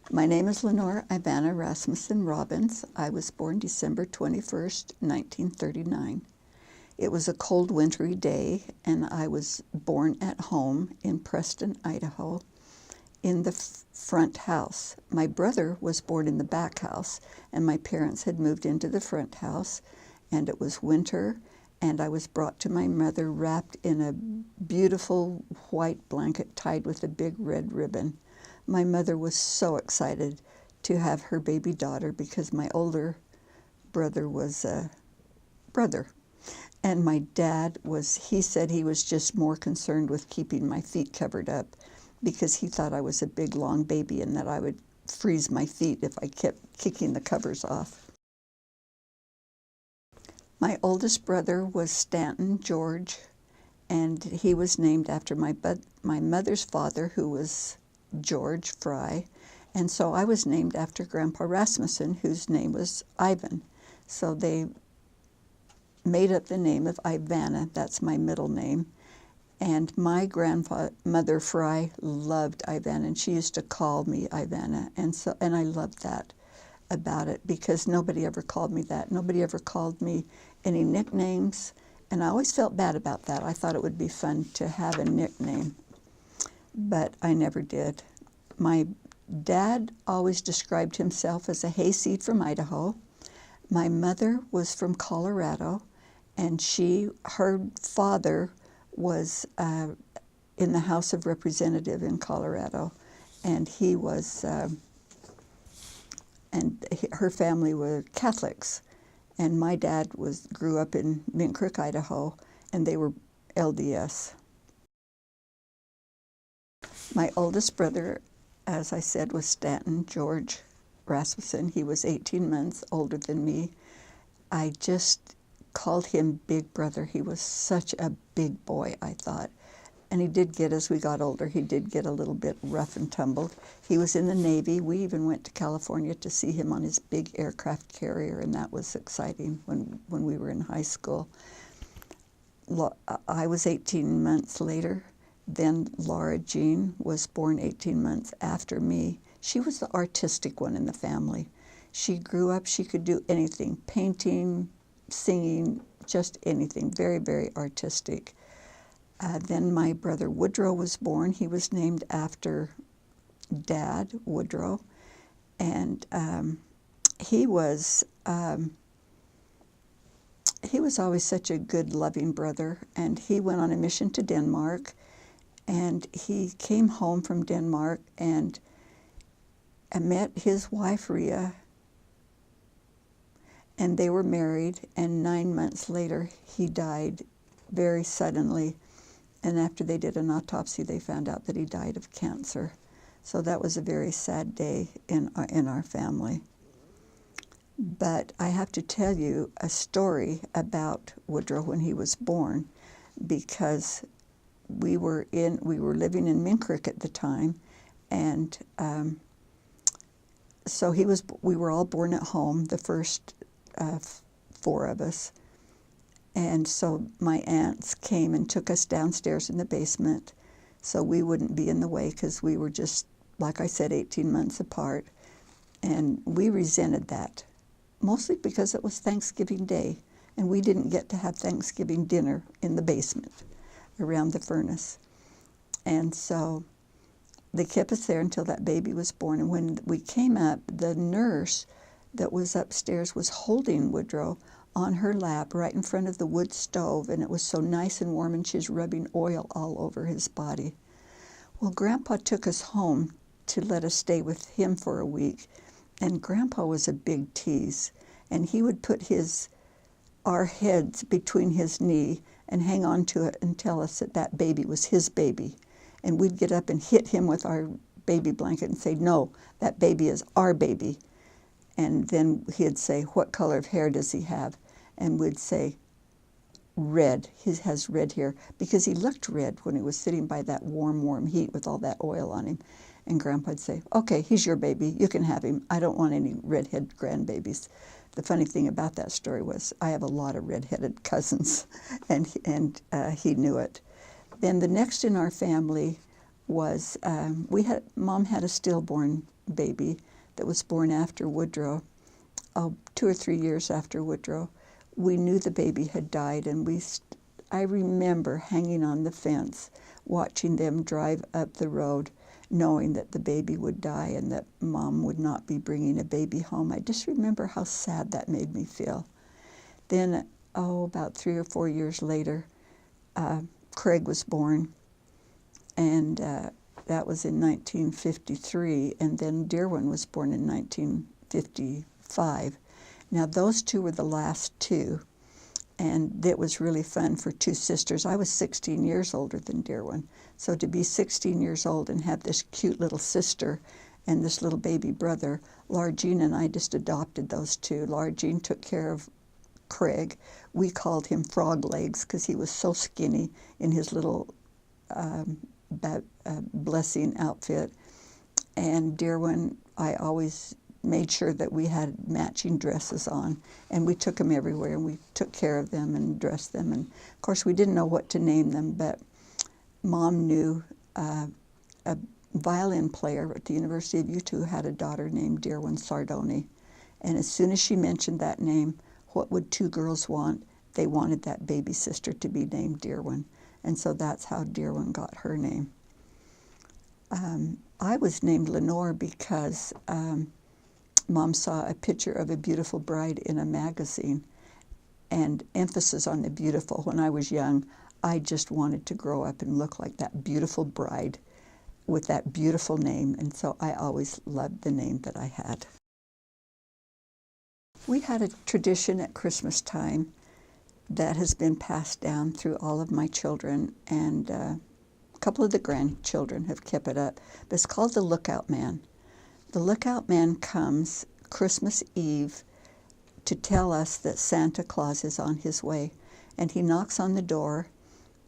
My name is Lenore Robbins. Robbins. I was born December 21st, 1939. It was a cold, wintry day, and I was born at home in Preston, Idaho, in the front house. My brother was born in the back house, and my parents had moved into the front house, and it was winter, and I was brought to my mother wrapped in a beautiful white blanket tied with a big red ribbon. My mother was so excited to have her baby daughter because my older brother was a brother. And my dad he said he was just more concerned with keeping my feet covered up because he thought I was a big, long baby and that I would freeze my feet if I kept kicking the covers off. My oldest brother was Stanton George, and he was named after my mother's father, who was George Fry, and so I was named after Grandpa Rasmussen, whose name was Ivan. So they made up the name of Ivana. That's my middle name. And my grandmother Fry loved Ivana, and she used to call me Ivana, and I loved that about it because nobody ever called me that. Nobody ever called me any nicknames, and I always felt bad about that. I thought it would be fun to have a nickname, but I never did. My dad always described himself as a hayseed from Idaho. My mother was from Colorado, and her father was in the House of Representatives in Colorado, and her family were Catholics, and my dad grew up in Mint Creek, Idaho, and they were LDS. My oldest brother, as I said, was Stanton George Rasmussen. He was 18 months older than me. I just called him Big Brother. He was such a big boy, I thought. And he did get, as we got older, he did get a little bit rough and tumbled. He was in the Navy. We even went to California to see him on his big aircraft carrier, and that was exciting when we were in high school. I was 18 months later. Then Laura Jean was born 18 months after me. She was the artistic one in the family. She grew up, she could do anything, painting, singing, just anything, very, very artistic. Then my brother Woodrow was born. He was named after Dad, Woodrow, and he was always such a good, loving brother, and he went on a mission to Denmark, and he came home from Denmark and met his wife, Rhea, and they were married, and 9 months later, he died very suddenly. And after they did an autopsy, they found out that he died of cancer. So that was a very sad day in our family. But I have to tell you a story about Woodrow when he was born, because we were living in Mint Creek at the time, and so we were all born at home, the first 4 of us. And so my aunts came and took us downstairs in the basement so we wouldn't be in the way, because we were just, like I said, 18 months apart. And we resented that, mostly because it was Thanksgiving Day, and we didn't get to have Thanksgiving dinner in the basement around the furnace. And so they kept us there until that baby was born. And when we came up, the nurse that was upstairs was holding Woodrow on her lap right in front of the wood stove, and it was so nice and warm, and she's rubbing oil all over his body. Well, Grandpa took us home to let us stay with him for a week, and Grandpa was a big tease, and he would put our heads between his knee and hang on to it and tell us that that baby was his baby. And we'd get up and hit him with our baby blanket and say, "No, that baby is our baby." And then he'd say, "What color of hair does he have?" And we'd say, "Red. He has red hair," because he looked red when he was sitting by that warm, warm heat with all that oil on him. And Grandpa'd say, "Okay, he's your baby. You can have him. I don't want any redhead grandbabies." The funny thing about that story was I have a lot of redheaded cousins, and he knew it. Then the next in our family was Mom had a stillborn baby that was born after Woodrow, 2 or 3 years after Woodrow. We knew the baby had died, and I remember hanging on the fence, watching them drive up the road, knowing that the baby would die and that Mom would not be bringing a baby home. I just remember how sad that made me feel. Then, about 3 or 4 years later, Craig was born, and that was in 1953, and then Derwin was born in 1955. Now, those two were the last two, and it was really fun for two sisters. I was 16 years older than Derwin, so to be 16 years old and have this cute little sister and this little baby brother, Laura Jean and I just adopted those two. Laura Jean took care of Craig. We called him Frog Legs because he was so skinny in his little blessing outfit. And Derwin, I always made sure that we had matching dresses on, and we took them everywhere, and we took care of them and dressed them. And of course, we didn't know what to name them, but Mom knew a violin player at the University of Utah who had a daughter named Derwin Sardoni. And as soon as she mentioned that name, what would two girls want? They wanted that baby sister to be named Derwin. And so that's how Derwin got her name. I was named Lenore because Mom saw a picture of a beautiful bride in a magazine, and emphasis on the beautiful. When I was young, I just wanted to grow up and look like that beautiful bride with that beautiful name, and so I always loved the name that I had. We had a tradition at Christmas time that has been passed down through all of my children, and a couple of the grandchildren have kept it up. But it's called the Lookout Man. The Lookout Man comes Christmas Eve to tell us that Santa Claus is on his way, and he knocks on the door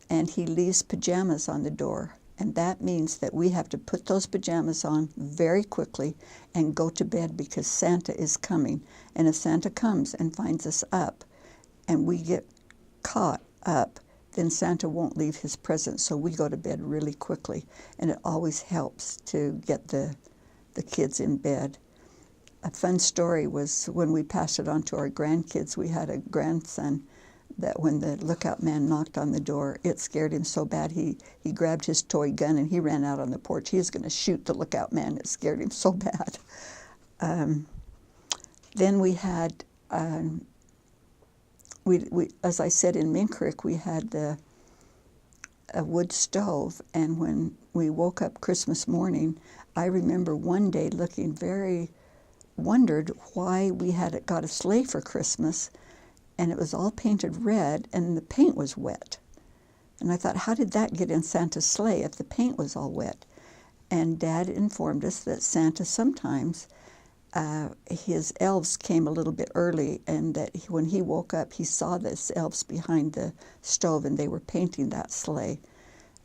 and he leaves pajamas on the door, and that means that we have to put those pajamas on very quickly and go to bed because Santa is coming. And if Santa comes and finds us up and we get caught up, then Santa won't leave his presents, so we go to bed really quickly, and it always helps to get the kids in bed. A fun story was when we passed it on to our grandkids. We had a grandson that when the Lookout Man knocked on the door, it scared him so bad he grabbed his toy gun and he ran out on the porch. He was going to shoot the Lookout Man. It scared him so bad. Then we had, as I said, in Mink Creek, we had a wood stove, and when we woke up Christmas morning, I remember one day wondered why we had got a sleigh for Christmas, and it was all painted red, and the paint was wet. And I thought, how did that get in Santa's sleigh if the paint was all wet? And Dad informed us that Santa sometimes, his elves came a little bit early, and that when he woke up, he saw the elves behind the stove, and they were painting that sleigh.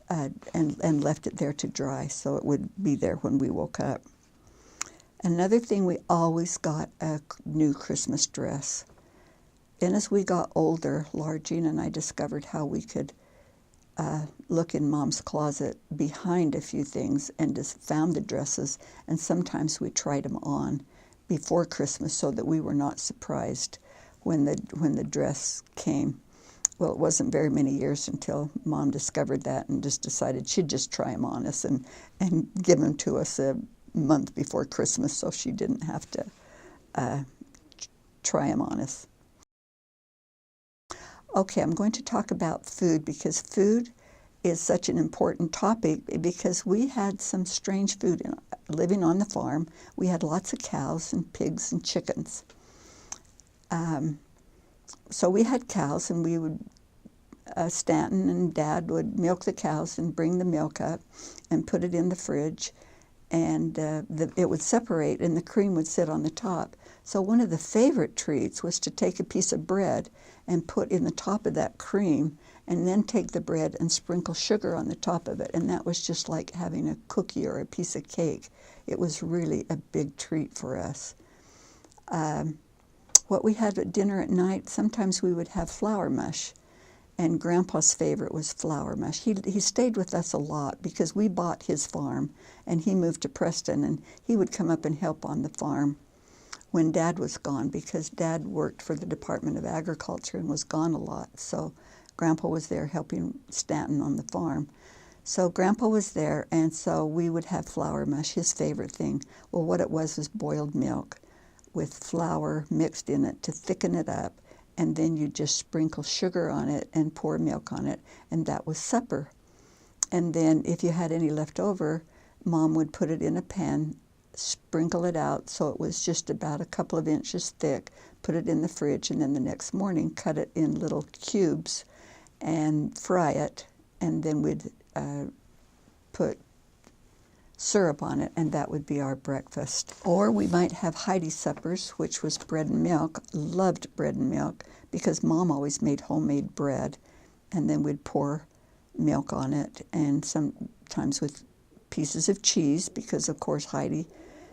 And left it there to dry, so it would be there when we woke up. Another thing, we always got a new Christmas dress. Then as we got older, Laura Jean and I discovered how we could look in Mom's closet behind a few things and just found the dresses, and sometimes we tried them on before Christmas so that we were not surprised when the dress came. Well, it wasn't very many years until Mom discovered that and just decided she'd just try them on us and give them to us a month before Christmas so she didn't have to try them on us. Okay, I'm going to talk about food because food is such an important topic because we had some strange food living on the farm. We had lots of cows and pigs and chickens. So we had cows, and we would, Stanton and Dad would milk the cows and bring the milk up and put it in the fridge, and it would separate and the cream would sit on the top. So one of the favorite treats was to take a piece of bread and put in the top of that cream, and then take the bread and sprinkle sugar on the top of it, and that was just like having a cookie or a piece of cake. It was really a big treat for us. What we had at dinner at night, sometimes we would have flour mush. And Grandpa's favorite was flour mush. He stayed with us a lot because we bought his farm, and he moved to Preston, and he would come up and help on the farm when Dad was gone, because Dad worked for the Department of Agriculture and was gone a lot. So Grandpa was there helping Stanton on the farm. So Grandpa was there, and so we would have flour mush, his favorite thing. Well, what it was boiled milk with flour mixed in it to thicken it up, and then you just sprinkle sugar on it and pour milk on it, and that was supper. And then if you had any left over, Mom would put it in a pan, sprinkle it out so it was just about a couple of inches thick, put it in the fridge, and then the next morning cut it in little cubes and fry it, and then we'd put syrup on it, and that would be our breakfast. Or we might have Heidi suppers, which was bread and milk. Loved bread and milk because Mom always made homemade bread, and then we'd pour milk on it, and sometimes with pieces of cheese, because of course Heidi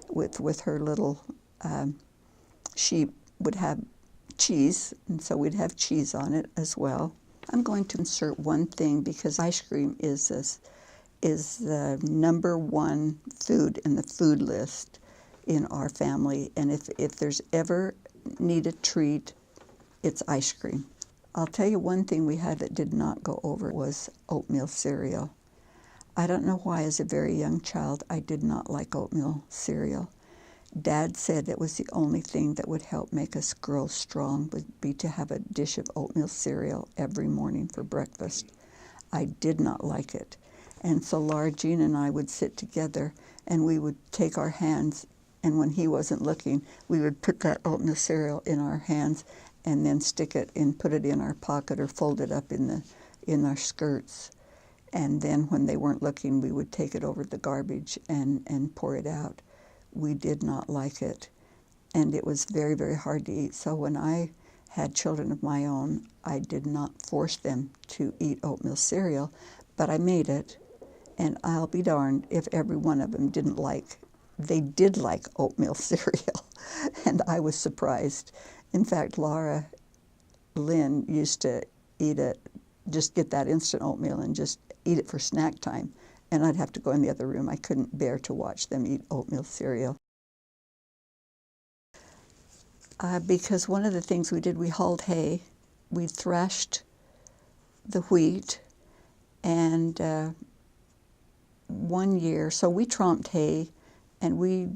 with her little sheep would have cheese, and so we'd have cheese on it as well. I'm going to insert one thing because ice cream is the #1 food in the food list in our family, and if there's ever need a treat, it's ice cream. I'll tell you one thing we had that did not go over was oatmeal cereal. I don't know why as a very young child I did not like oatmeal cereal. Dad said it was the only thing that would help make us grow strong would be to have a dish of oatmeal cereal every morning for breakfast. I did not like it. And so Laura Jean and I would sit together, and we would take our hands, and when he wasn't looking, we would put that oatmeal cereal in our hands and then stick it and put it in our pocket or fold it up in our skirts. And then when they weren't looking, we would take it over the garbage and pour it out. We did not like it, and it was very, very hard to eat. So when I had children of my own, I did not force them to eat oatmeal cereal, but I made it, and I'll be darned if every one of them they did like oatmeal cereal, and I was surprised. In fact, Laura Lynn used to eat it, just get that instant oatmeal and just eat it for snack time. And I'd have to go in the other room. I couldn't bear to watch them eat oatmeal cereal. Because one of the things we did, we hauled hay, we threshed the wheat, and one year, so we tromped hay, and we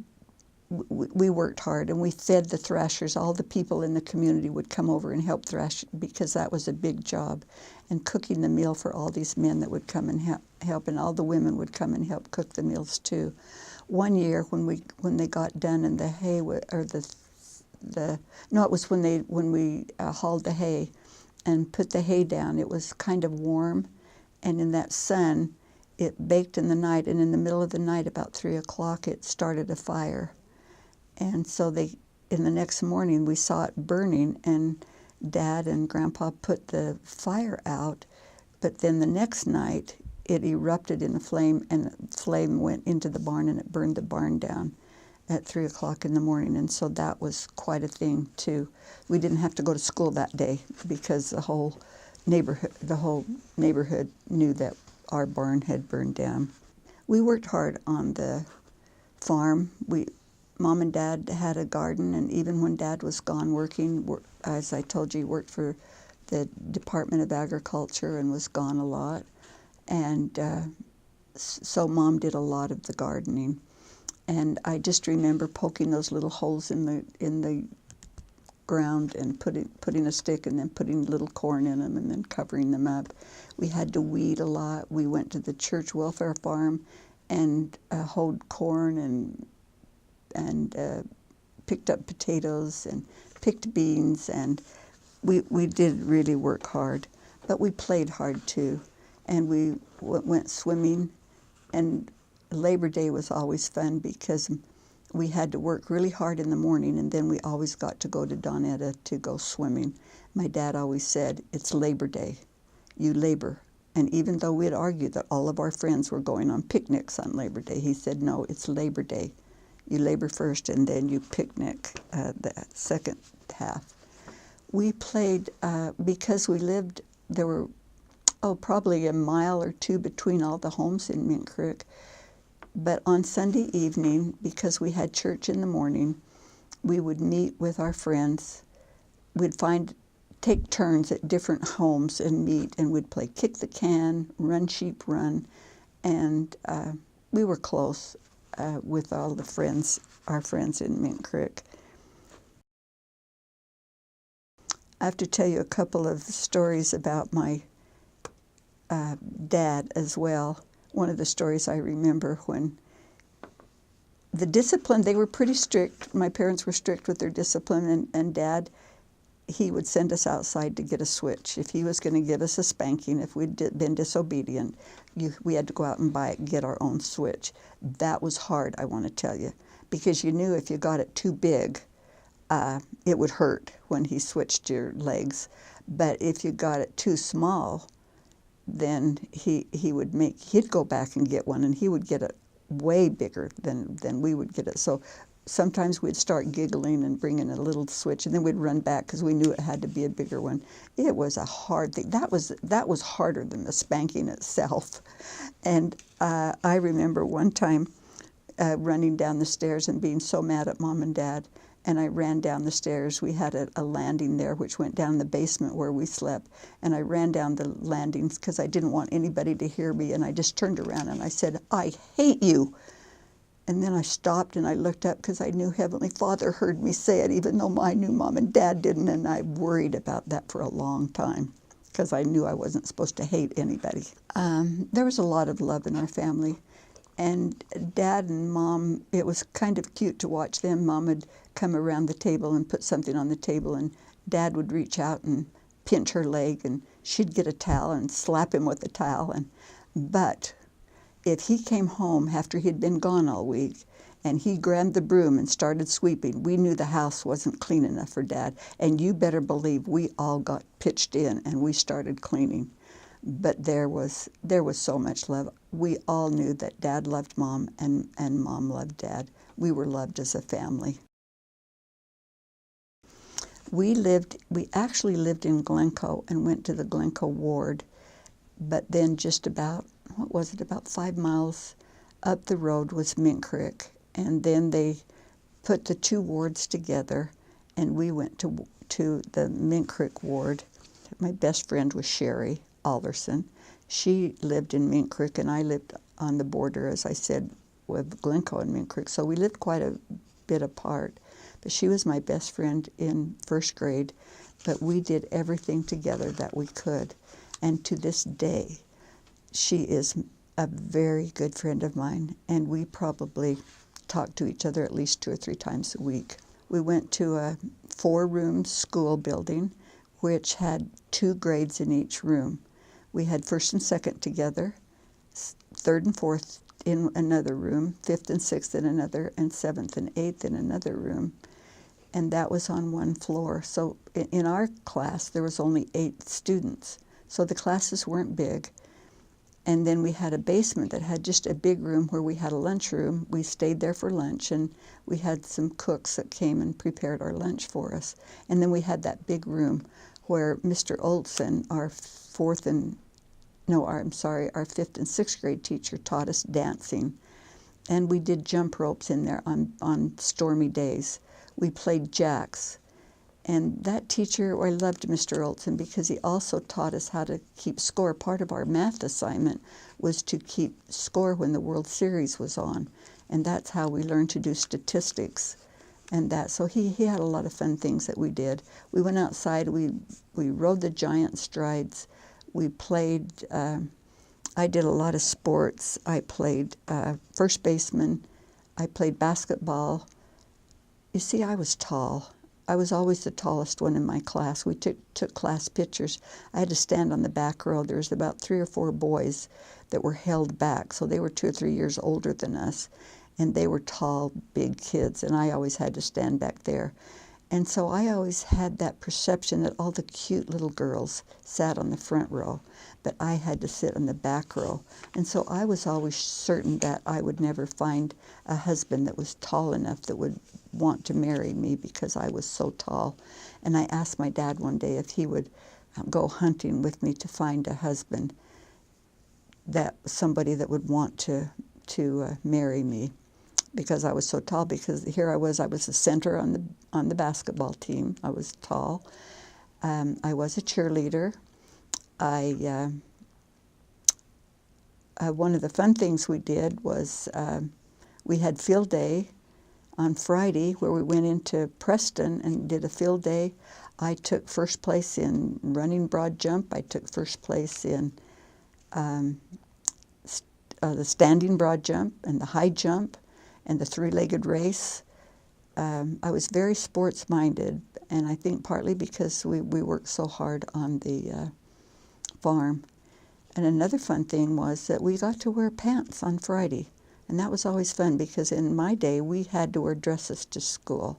worked hard, and we fed the thrashers. All the people in the community would come over and help thrash because that was a big job, and cooking the meal for all these men that would come and help, and all the women would come and help cook the meals too. One year when they got done and the hay it was when we hauled the hay and put the hay down. It was kind of warm, and in that sun, it baked in the night, and in the middle of the night, about 3 o'clock, it started a fire. And so in the next morning, we saw it burning, and Dad and Grandpa put the fire out, but then the next night, it erupted in a flame, and the flame went into the barn, and it burned the barn down at 3 o'clock in the morning, and so that was quite a thing, too. We didn't have to go to school that day because the whole neighborhood knew that our barn had burned down. We worked hard on the farm. Mom and Dad had a garden, and even when Dad was gone working, as I told you, he worked for the Department of Agriculture and was gone a lot. And so Mom did a lot of the gardening. And I just remember poking those little holes in the ground and putting a stick and then putting little corn in them and then covering them up. We had to weed a lot. We went to the church welfare farm and hoed corn and picked up potatoes and picked beans, and we did really work hard. But we played hard too, and we went swimming, and Labor Day was always fun because we had to work really hard in the morning, and then we always got to go to Donetta to go swimming. My dad always said, "It's Labor Day, you labor." And even though we had argued that all of our friends were going on picnics on Labor Day, he said, "No, it's Labor Day. You labor first, and then you picnic the second half." We played, because we lived there were, probably a mile or two between all the homes in Mint Creek. But on Sunday evening, because we had church in the morning, we would meet with our friends. We'd take turns at different homes and meet, and we'd play kick the can, run sheep run, and we were close with all the friends, our friends in Mint Creek. I have to tell you a couple of stories about my dad as well. One of the stories I remember, when the discipline, they were pretty strict. My parents were strict with their discipline, and Dad, he would send us outside to get a switch. If he was going to give us a spanking, if we'd been disobedient, we had to go out and buy it and get our own switch. That was hard, I want to tell you, because you knew if you got it too big, it would hurt when he switched your legs. But if you got it too small, then he'd go back and get one, and he would get it way bigger than we would get it. So sometimes we'd start giggling and bring in a little switch, and then we'd run back because we knew it had to be a bigger one. It was a hard thing. That was harder than the spanking itself. And I remember one time running down the stairs and being so mad at Mom and Dad. And I ran down the stairs. We had a landing there which went down the basement where we slept. And I ran down the landings because I didn't want anybody to hear me. And I just turned around and I said, "I hate you." And then I stopped and I looked up because I knew Heavenly Father heard me say it, even though I knew Mom and Dad didn't. And I worried about that for a long time because I knew I wasn't supposed to hate anybody. There was a lot of love in our family. And Dad and Mom, it was kind of cute to watch them. Mom would come around the table and put something on the table, and Dad would reach out and pinch her leg, and she'd get a towel and slap him with the towel. But if he came home after he'd been gone all week and he grabbed the broom and started sweeping, we knew the house wasn't clean enough for Dad. And you better believe we all got pitched in and we started cleaning. But there was so much love. We all knew that Dad loved Mom and Mom loved Dad. We were loved as a family. We actually lived in Glencoe and went to the Glencoe ward, but then just about 5 miles up the road was Mint Creek, and then they put the two wards together, and we went to the Mint Creek ward. My best friend was Sherry Alderson. She lived in Mint Creek, and I lived on the border, as I said, with Glencoe and Mint Creek, so we lived quite a bit apart. But she was my best friend in first grade, but we did everything together that we could. And to this day, she is a very good friend of mine, and we probably talk to each other at least 2 or 3 times a week. We went to a 4-room school building, which had 2 grades in each room. We had first and second together, third and fourth in another room, fifth and sixth in another, and seventh and eighth in another room. And that was on one floor. So in our class, there was only 8 students. So the classes weren't big. And then we had a basement that had just a big room where we had a lunchroom. We stayed there for lunch, and we had some cooks that came and prepared our lunch for us. And then we had that big room where Mr. Olson, our 5th and 6th grade teacher, taught us dancing. And we did jump ropes in there on stormy days. We played jacks. And that teacher, I loved Mr. Olson because he also taught us how to keep score. Part of our math assignment was to keep score when the World Series was on. And that's how we learned to do statistics. And so he had a lot of fun things that we did. We went outside, we rode the giant strides. We played, I did a lot of sports. I played first baseman. I played basketball. You see, I was tall. I was always the tallest one in my class. We took class pictures. I had to stand on the back row. There was about 3 or 4 boys that were held back, so they were 2 or 3 years older than us, and they were tall, big kids, and I always had to stand back there. And so I always had that perception that all the cute little girls sat on the front row, but I had to sit on the back row. And so I was always certain that I would never find a husband that was tall enough that would want to marry me because I was so tall. And I asked my dad one day if he would go hunting with me to find a husband, somebody that would want to marry me, because I was so tall. Because here I was the center on the basketball team. I was tall. I was a cheerleader. One of the fun things we did was we had field day on Friday, where we went into Preston and did a field day. I took first place in running broad jump. I took first place in the standing broad jump and the high jump and the three-legged race. I was very sports-minded, and I think partly because we worked so hard on the farm. And another fun thing was that we got to wear pants on Friday. And that was always fun, because in my day, we had to wear dresses to school.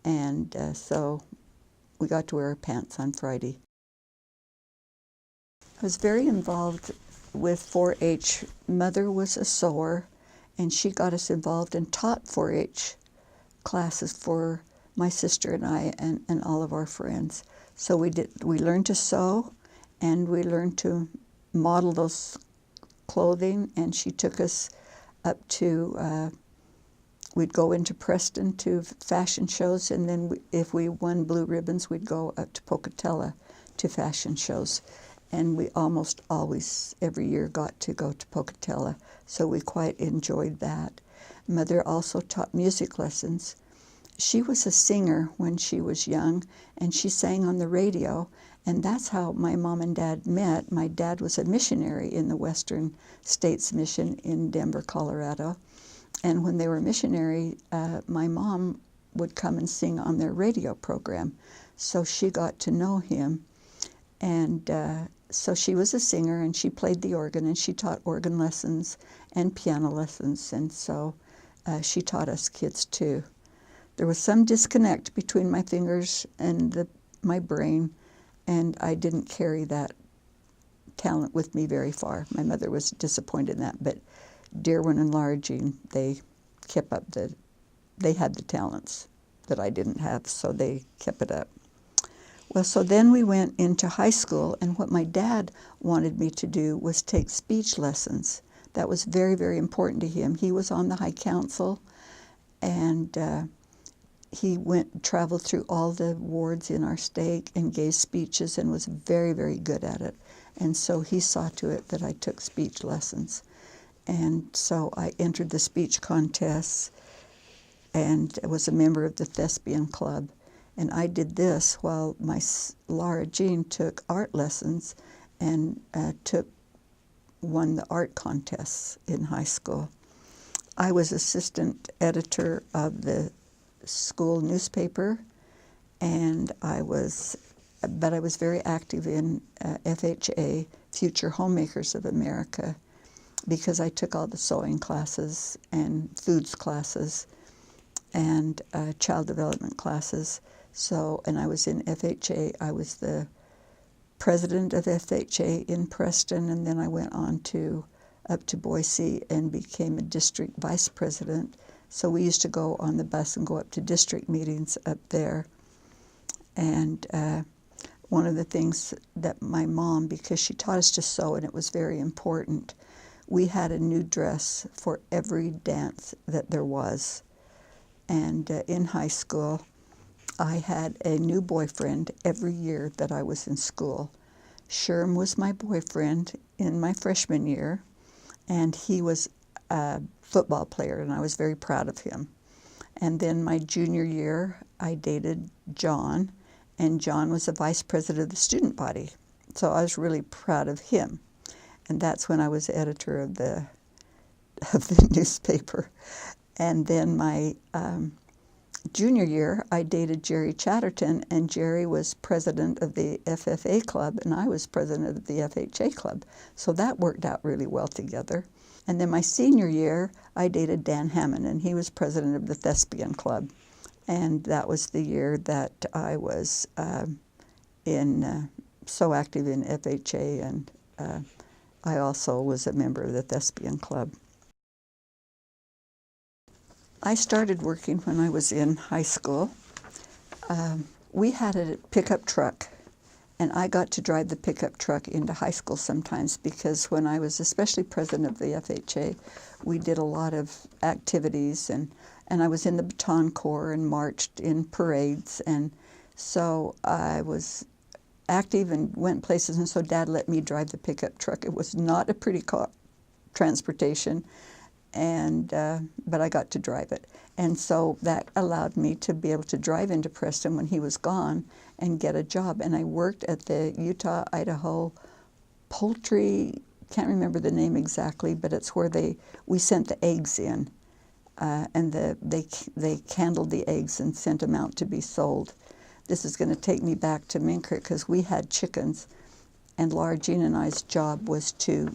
And so we got to wear pants on Friday. I was very involved with 4-H. Mother was a sewer, and she got us involved and taught 4-H classes for my sister and I and all of our friends. So we learned to sew, and we learned to model those clothing, and she took us up to, we'd go into Preston to fashion shows, and then if we won blue ribbons, we'd go up to Pocatello to fashion shows. And we almost always, every year, got to go to Pocatello, so we quite enjoyed that. Mother also taught music lessons. She was a singer when she was young, and she sang on the radio, and that's how my mom and dad met. My dad was a missionary in the Western States Mission in Denver, Colorado. And when they were missionary, my mom would come and sing on their radio program. So she got to know him. And so she was a singer, and she played the organ, and she taught organ lessons and piano lessons. And so she taught us kids too. There was some disconnect between my fingers and my brain, and I didn't carry that talent with me very far. My mother was disappointed in that, but Dearwin and Laura Jean, they kept up they had the talents that I didn't have, so they kept it up. Well, so then we went into high school, and what my dad wanted me to do was take speech lessons. That was very, very important to him. He was on the High Council, and he traveled through all the wards in our state and gave speeches and was very, very good at it. And so he saw to it that I took speech lessons. And so I entered the speech contests and was a member of the Thespian Club. And I did this while Laura Jean took art lessons and won the art contests in high school. I was assistant editor of the school newspaper, and I was very active in FHA, Future Homemakers of America, because I took all the sewing classes and foods classes and child development classes. So, and I was in FHA. I was the president of FHA in Preston, and then I went on up to Boise and became a district vice president. So we used to go on the bus and go up to district meetings up there. And one of the things that my mom, because she taught us to sew, and it was very important, we had a new dress for every dance that there was. And in high school, I had a new boyfriend every year that I was in school. Sherm was my boyfriend in my freshman year, and he was a football player, and I was very proud of him. And then my junior year, I dated John, and John was the vice president of the student body. So I was really proud of him. And that's when I was editor of the newspaper. And then my junior year, I dated Jerry Chatterton, and Jerry was president of the FFA club, and I was president of the FHA club. So that worked out really well together. And then my senior year, I dated Dan Hammond, and he was president of the Thespian Club. And that was the year that I was so active in FHA, and I also was a member of the Thespian Club. I started working when I was in high school. We had a pickup truck, And I got to drive the pickup truck into high school sometimes because when I was especially president of the FHA, we did a lot of activities, and I was in the baton corps and marched in parades, and so I was active and went places, and so Dad let me drive the pickup truck. It was not a pretty transportation, and but I got to drive it. And so that allowed me to be able to drive into Preston when he was gone and get a job. And I worked at the Utah-Idaho poultry, can't remember the name exactly, but it's where we sent the eggs in. And they candled the eggs and sent them out to be sold. This is going to take me back to Minkert because we had chickens, and Laura Jean and I's job was to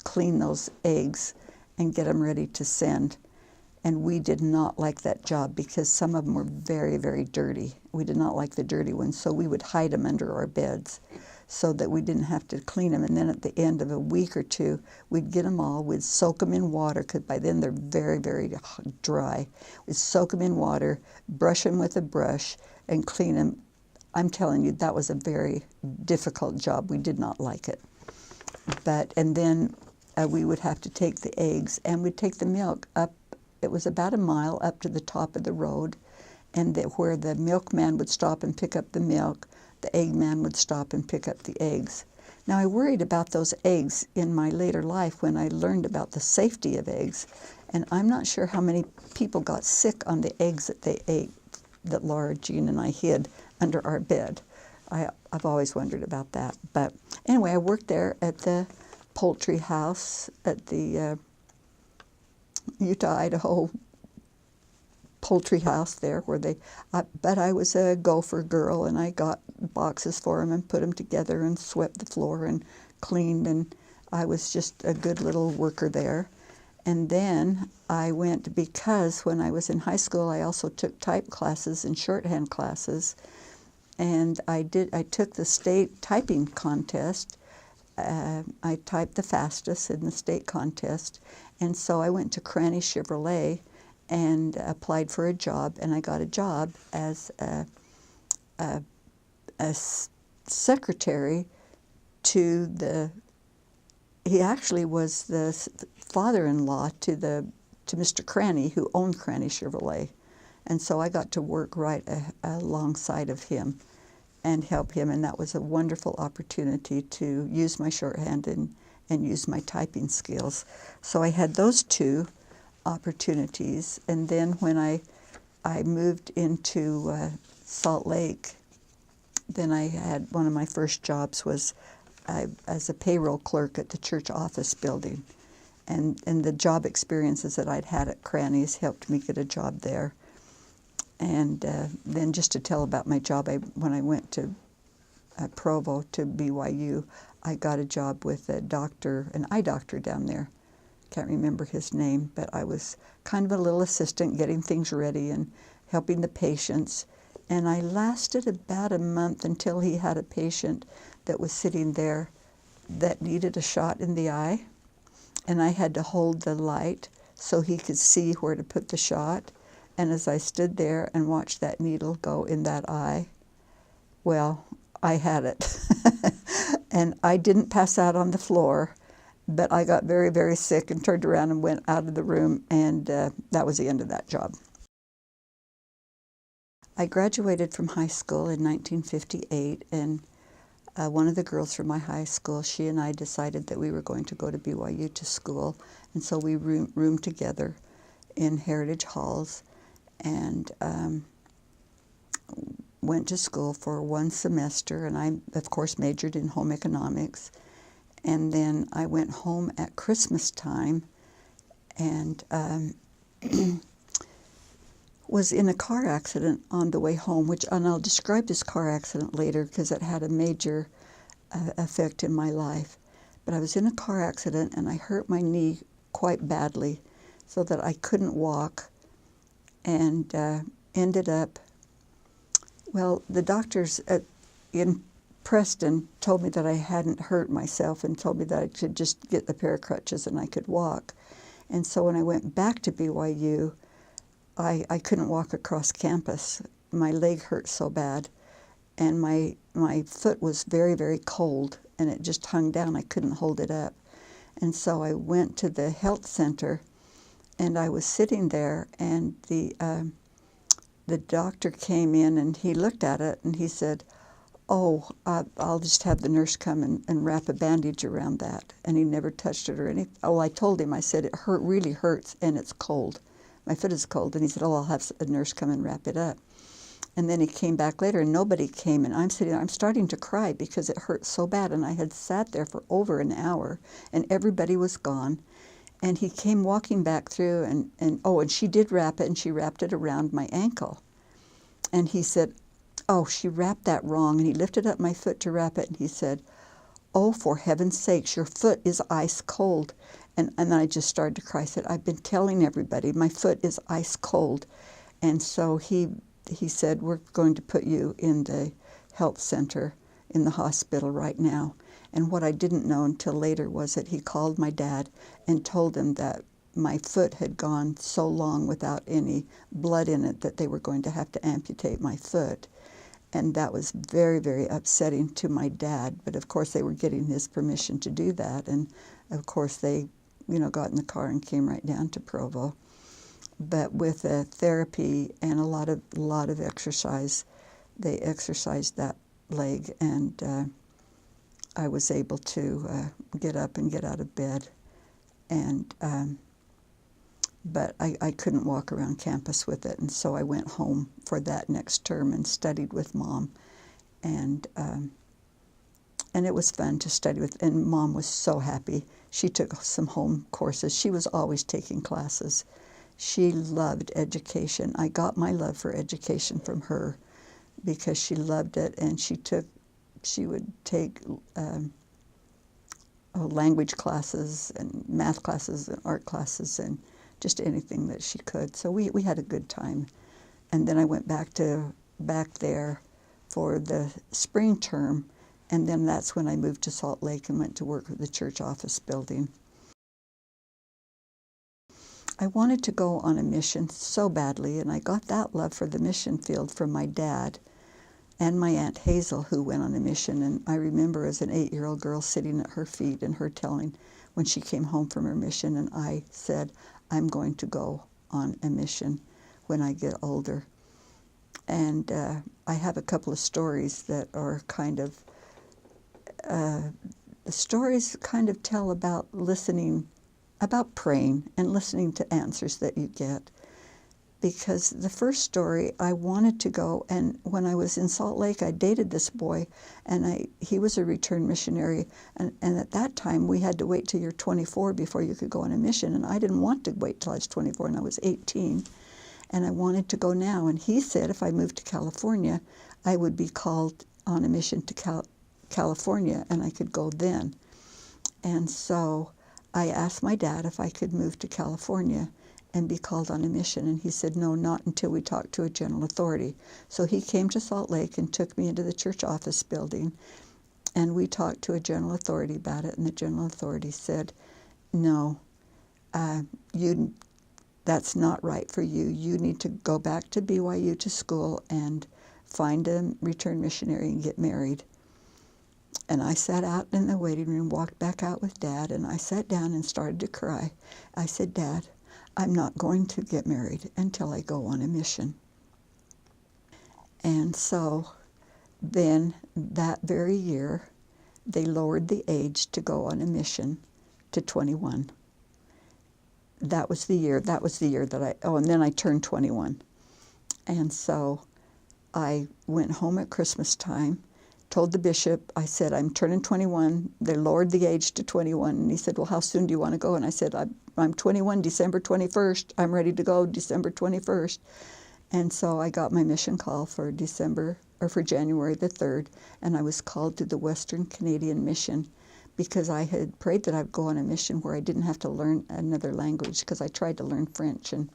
clean those eggs and get them ready to send. And we did not like that job because some of them were very, very dirty. We did not like the dirty ones, so we would hide them under our beds so that we didn't have to clean them. And then at the end of a week or two, we'd get them all, we'd soak them in water, because by then they're very, very dry. We'd soak them in water, brush them with a brush, and clean them. I'm telling you, that was a very difficult job. We did not like it. And then we would have to take the eggs, and we'd take the milk up. It was about a mile up to the top of the road, and where the milkman would stop and pick up the milk, the egg man would stop and pick up the eggs. Now, I worried about those eggs in my later life when I learned about the safety of eggs, and I'm not sure how many people got sick on the eggs that they ate that Laura Jean and I hid under our bed. I've always wondered about that. But anyway, I worked there at the poultry house at the Utah-Idaho poultry house there, where but I was a gopher girl, and I got boxes for them and put them together and swept the floor and cleaned, and I was just a good little worker there. And then I went, because when I was in high school, I also took type classes and shorthand classes, and I took the state typing contest. I typed the fastest in the state contest, and so I went to Cranny Chevrolet and applied for a job, and I got a job as a secretary to he actually was the father-in-law to Mr. Cranny, who owned Cranny Chevrolet, and so I got to work right alongside of him and help him, and that was a wonderful opportunity to use my shorthand and use my typing skills. So I had those two opportunities, and then when I moved into Salt Lake, then I had one of my first jobs was as a payroll clerk at the church office building, and the job experiences that I'd had at Cranny's helped me get a job there. And then just to tell about my job, when I went to Provo to BYU, I got a job with an eye doctor down there. Can't remember his name, but I was kind of a little assistant getting things ready and helping the patients. And I lasted about a month until he had a patient that was sitting there that needed a shot in the eye. And I had to hold the light so he could see where to put the shot. And as I stood there and watched that needle go in that eye, well, I had it. And I didn't pass out on the floor, but I got very, very sick and turned around and went out of the room, and that was the end of that job. I graduated from high school in 1958, and one of the girls from my high school, she and I decided that we were going to go to BYU to school, and so we roomed together in Heritage Halls and went to school for one semester, and I, of course, majored in home economics. And then I went home at Christmas time and was in a car accident on the way home, and I'll describe this car accident later because it had a major effect in my life. But I was in a car accident and I hurt my knee quite badly so that I couldn't walk, and ended up, well, the doctors in Preston told me that I hadn't hurt myself and told me that I could just get a pair of crutches and I could walk. And so when I went back to BYU, I couldn't walk across campus. My leg hurt so bad. and my foot was very, very cold, and it just hung down. I couldn't hold it up. And so I went to the health center, and I was sitting there, and the doctor came in, and he looked at it, and he said, "Oh, I'll just have the nurse come and wrap a bandage around that." And he never touched it or anything. Oh, I told him, I said, "It really hurts, and it's cold. My foot is cold." And he said, "Oh, I'll have a nurse come and wrap it up." And then he came back later, and nobody came, and I'm sitting there, I'm starting to cry because it hurt so bad, and I had sat there for over an hour, and everybody was gone. And he came walking back through, and she did wrap it, and she wrapped it around my ankle. And he said, "Oh, she wrapped that wrong." And he lifted up my foot to wrap it, and he said, "Oh, for heaven's sakes, your foot is ice cold." And then I just started to cry. I said, "I've been telling everybody, my foot is ice cold." And so he said, "We're going to put you in the health center in the hospital right now." And what I didn't know until later was that he called my dad and told him that my foot had gone so long without any blood in it that they were going to have to amputate my foot. And that was very, very upsetting to my dad. But of course they were getting his permission to do that. And of course they, got in the car and came right down to Provo. But with therapy and a lot of exercise, they exercised that leg, and I was able to get up and get out of bed. And but I couldn't walk around campus with it, and so I went home for that next term and studied with Mom, and it was fun to study with. And Mom was so happy. She took some home courses. She was always taking classes. She loved education. I got my love for education from her because she loved it, and she would take language classes and math classes and art classes and just anything that she could. So we had a good time. And then I went back there for the spring term, and then that's when I moved to Salt Lake and went to work with the church office building. I wanted to go on a mission so badly, and I got that love for the mission field from my dad and my Aunt Hazel, who went on a mission. And I remember as an 8-year-old girl sitting at her feet and her telling when she came home from her mission, and I said, "I'm going to go on a mission when I get older." And I have a couple of stories that are the stories kind of tell about listening, about praying and listening to answers that you get. Because the first story, I wanted to go, and when I was in Salt Lake, I dated this boy, and he was a returned missionary, and at that time, we had to wait till you're 24 before you could go on a mission, and I didn't want to wait till I was 24, and I was 18, and I wanted to go now. And he said if I moved to California, I would be called on a mission to California, and I could go then. And so I asked my dad if I could move to California and be called on a mission, and he said, "No, not until we talk to a general authority." So he came to Salt Lake and took me into the church office building, and we talked to a general authority about it, and the general authority said, "No, that's not right for you. You need to go back to BYU to school and find a returned missionary and get married." And I sat out in the waiting room, walked back out with Dad, and I sat down and started to cry. I said, "Dad, I'm not going to get married until I go on a mission." And so then that very year, they lowered the age to go on a mission to 21. That was the year that and then I turned 21. And so I went home at Christmas time, told the bishop, I said, "I'm turning 21. They lowered the age to 21. And he said, "Well, how soon do you want to go?" And I said, I'm 21, December 21st. I'm ready to go December 21st. And so I got my mission call for January the 3rd, and I was called to the Western Canadian Mission because I had prayed that I'd go on a mission where I didn't have to learn another language, because I tried to learn French and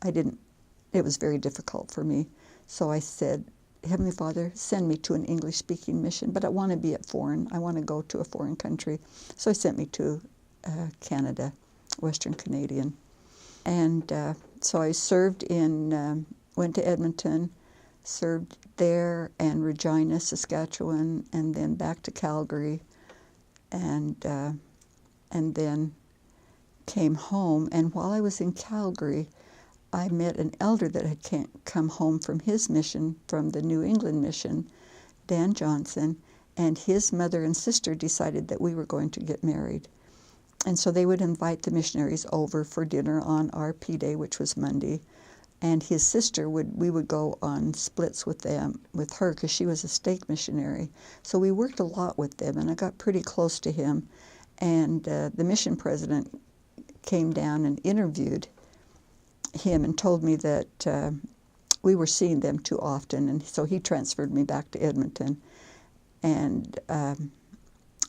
it was very difficult for me. So I said, "Heavenly Father, send me to an English-speaking mission, but I want to be I want to go to a foreign country." So he sent me to Canada, Western Canadian. And so I served went to Edmonton, served there and Regina, Saskatchewan, and then back to Calgary, and then came home. And while I was in Calgary, I met an elder that had come home from his mission, from the New England mission, Dan Johnson, and his mother and sister decided that we were going to get married. And so they would invite the missionaries over for dinner on our P-Day, which was Monday. And his sister we would go on splits with her, because she was a stake missionary. So we worked a lot with them, and I got pretty close to him. And the mission president came down and interviewed him and told me that we were seeing them too often, and so he transferred me back to Edmonton. And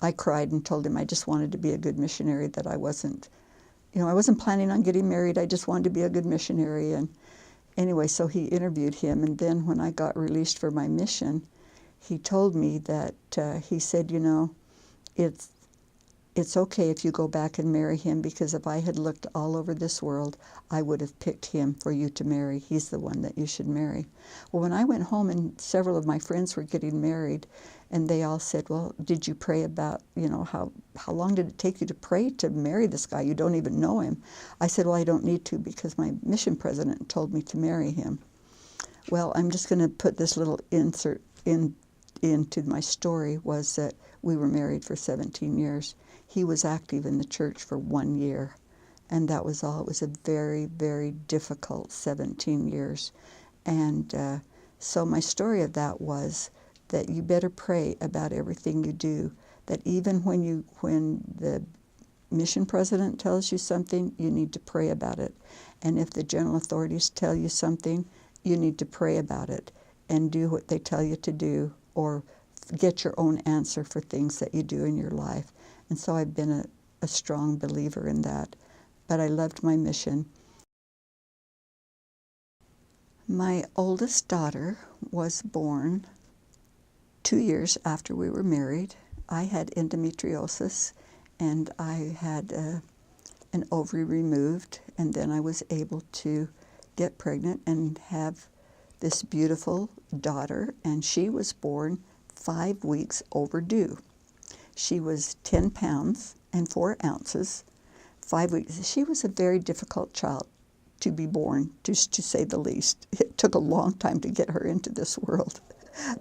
I cried and told him I just wanted to be a good missionary, that I wasn't planning on getting married. I just wanted to be a good missionary. And anyway, so he interviewed him, and then when I got released for my mission, he told me that, he said, it's okay if you go back and marry him, because if I had looked all over this world, I would have picked him for you to marry. He's the one that you should marry. Well, when I went home and several of my friends were getting married, and they all said, well, did you pray about, how long did it take you to pray to marry this guy? You don't even know him. I said, well, I don't need to, because my mission president told me to marry him. Well, I'm just going to put this little insert into my story, was that we were married for 17 years. He was active in the church for 1 year, and that was all. It was a very, very difficult 17 years. And so my story of that was that you better pray about everything you do, that even when the mission president tells you something, you need to pray about it. And if the general authorities tell you something, you need to pray about it and do what they tell you to do, or get your own answer for things that you do in your life. And so I've been a strong believer in that. But I loved my mission. My oldest daughter was born 2 years after we were married. I had endometriosis, and I had an ovary removed, and then I was able to get pregnant and have this beautiful daughter, and she was born 5 weeks overdue. She was 10 pounds and 4 ounces, 5 weeks. She was a very difficult child to be born, just to say the least. It took a long time to get her into this world.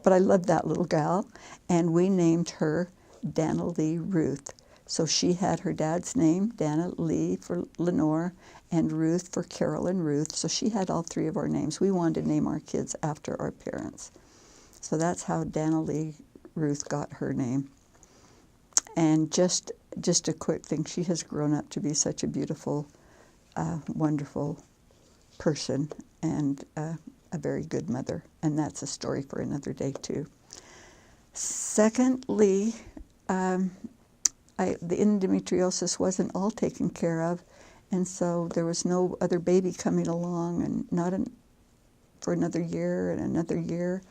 But I loved that little gal, and we named her Dana Lee Ruth. So she had her dad's name, Dana Lee for Lenore, and Ruth for Carol and Ruth. So she had all three of our names. We wanted to name our kids after our parents. So that's how Dana Lee Ruth got her name. And just a quick thing, she has grown up to be such a beautiful, wonderful person, and a very good mother. And that's a story for another day, too. Secondly, the endometriosis wasn't all taken care of, and so there was no other baby coming along, and for another year and another year.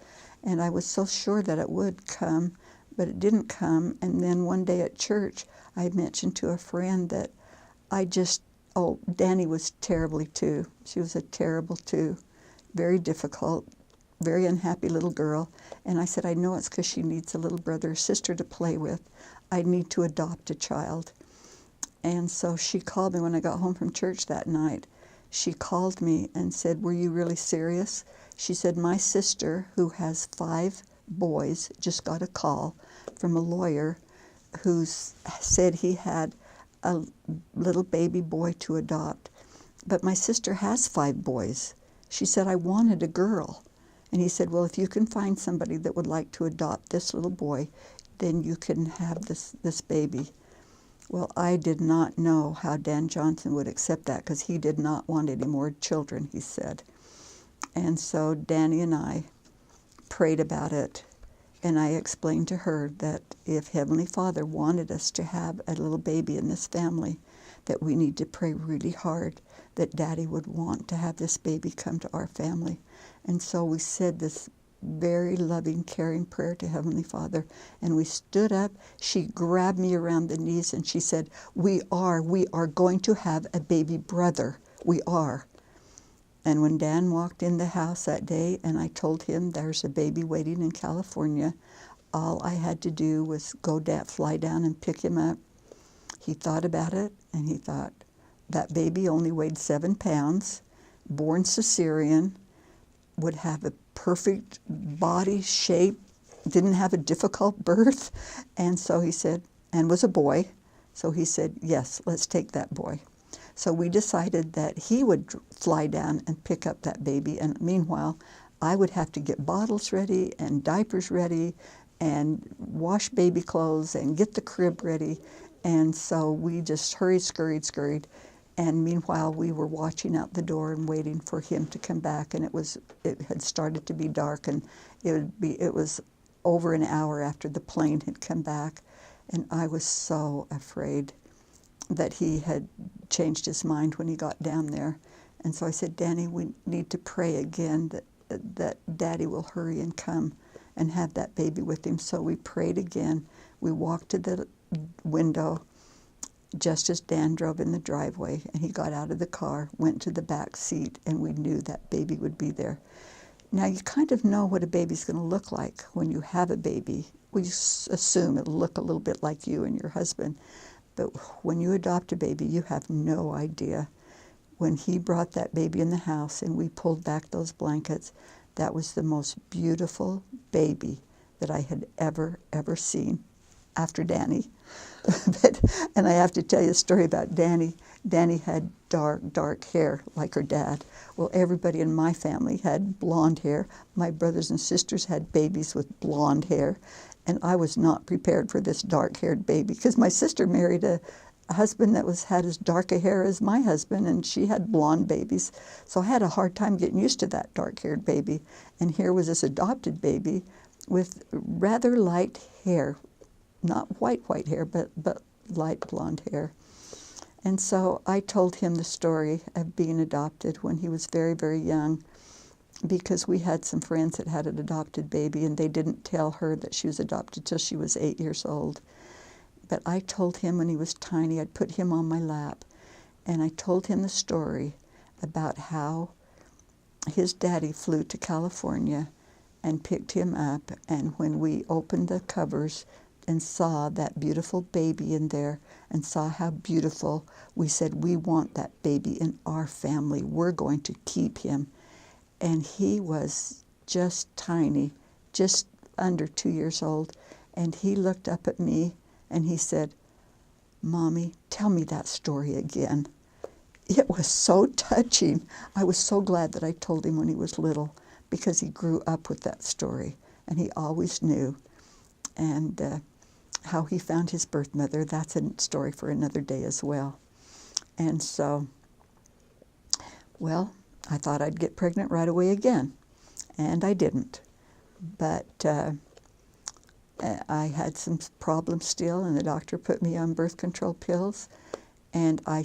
And I was so sure that it would come, but it didn't come. And then one day at church, I mentioned to a friend that Danny was terribly too. She was a terrible too, very difficult, very unhappy little girl. And I said, I know it's because she needs a little brother or sister to play with. I need to adopt a child. And so she called me when I got home from church that night. She called me and said, were you really serious? She said, my sister, who has 5 boys, just got a call from a lawyer who said he had a little baby boy to adopt. But my sister has 5 boys. She said, I wanted a girl. And he said, well, if you can find somebody that would like to adopt this little boy, then you can have this baby. Well, I did not know how Dan Johnson would accept that, because he did not want any more children, he said. And so Danny and I prayed about it, and I explained to her that if Heavenly Father wanted us to have a little baby in this family, that we need to pray really hard that Daddy would want to have this baby come to our family. And so we said this very loving, caring prayer to Heavenly Father, and we stood up. She grabbed me around the knees and she said, we are going to have a baby brother. We are. And when Dan walked in the house that day and I told him there's a baby waiting in California, all I had to do was fly down and pick him up. He thought about it, and he thought, that baby only weighed 7 pounds, born cesarean, would have a perfect body shape, didn't have a difficult birth. And so he said, and was a boy. So he said, yes, let's take that boy. So we decided that he would fly down and pick up that baby. And meanwhile, I would have to get bottles ready and diapers ready and wash baby clothes and get the crib ready. And so we just hurried, scurried. And meanwhile, we were watching out the door and waiting for him to come back. And it had started to be dark, and it was over an hour after the plane had come back. And I was so afraid that he had changed his mind when he got down there. And so I said, Danny, we need to pray again that Daddy will hurry and come and have that baby with him. So we prayed again. We walked to the window just as Dan drove in the driveway, and he got out of the car, went to the back seat, and we knew that baby would be there. Now, you kind of know what a baby's going to look like when you have a baby. We assume it'll look a little bit like you and your husband. But when you adopt a baby, you have no idea. When he brought that baby in the house and we pulled back those blankets, that was the most beautiful baby that I had ever seen after Danny. And I have to tell you a story about Danny. Danny had dark hair like her dad. Well, everybody in my family had blonde hair. My brothers and sisters had babies with blonde hair. And I was not prepared for this dark-haired baby because my sister married a husband that had as dark a hair as my husband, and she had blonde babies. So I had a hard time getting used to that dark-haired baby. And here was this adopted baby with rather light hair. Not white hair, but light blonde hair. And so I told him the story of being adopted when he was very young, because we had some friends that had an adopted baby, and they didn't tell her that she was adopted till she was 8 years old. But I told him when he was tiny, I'd put him on my lap, and I told him the story about how his daddy flew to California and picked him up, and when we opened the covers and saw that beautiful baby in there and saw how beautiful, we said, we want that baby in our family. We're going to keep him. And he was just tiny, just under 2 years old. And he looked up at me and he said, Mommy, tell me that story again. It was so touching. I was so glad that I told him when he was little, because he grew up with that story and he always knew. And how he found his birth mother, that's a story for another day as well. And so, well, I thought I'd get pregnant right away again, and I didn't. But I had some problems still, and the doctor put me on birth control pills. And I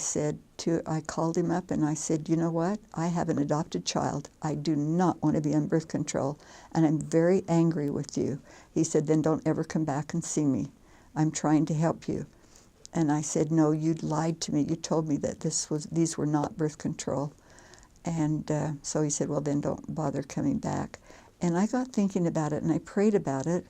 called him up and I said, you know what? I have an adopted child. I do not want to be on birth control, and I'm very angry with you. He said, then don't ever come back and see me. I'm trying to help you. And I said, no, you lied to me. You told me that these were not birth control. And so he said, well, then don't bother coming back. And I got thinking about it, and I prayed about it.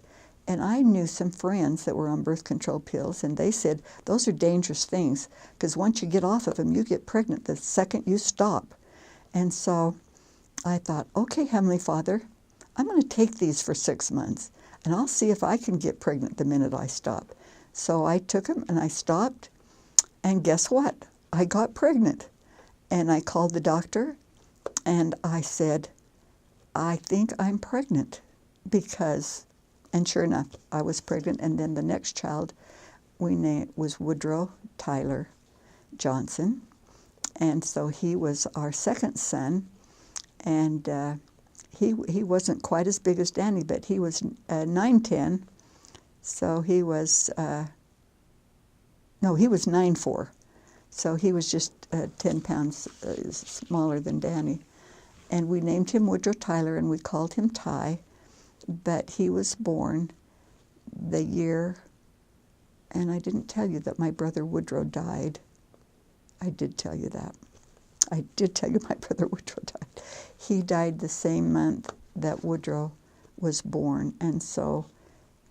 And I knew some friends that were on birth control pills, and they said, those are dangerous things, because once you get off of them, you get pregnant the second you stop. And so I thought, okay, Heavenly Father, I'm going to take these for 6 months, and I'll see if I can get pregnant the minute I stop. So I took them, and I stopped, and guess what? I got pregnant. And I called the doctor, and I said, I think I'm pregnant, because... And sure enough, I was pregnant, and then the next child we named was Woodrow Tyler Johnson. And so he was our second son, and he wasn't quite as big as Danny, but he was 9'10". So he was, he was 9'4". So he was just 10 pounds smaller than Danny. And we named him Woodrow Tyler, and we called him Ty. But he was born the year, and I didn't tell you that my brother Woodrow died. I did tell you that. I did tell you my brother Woodrow died. He died the same month that Woodrow was born, and so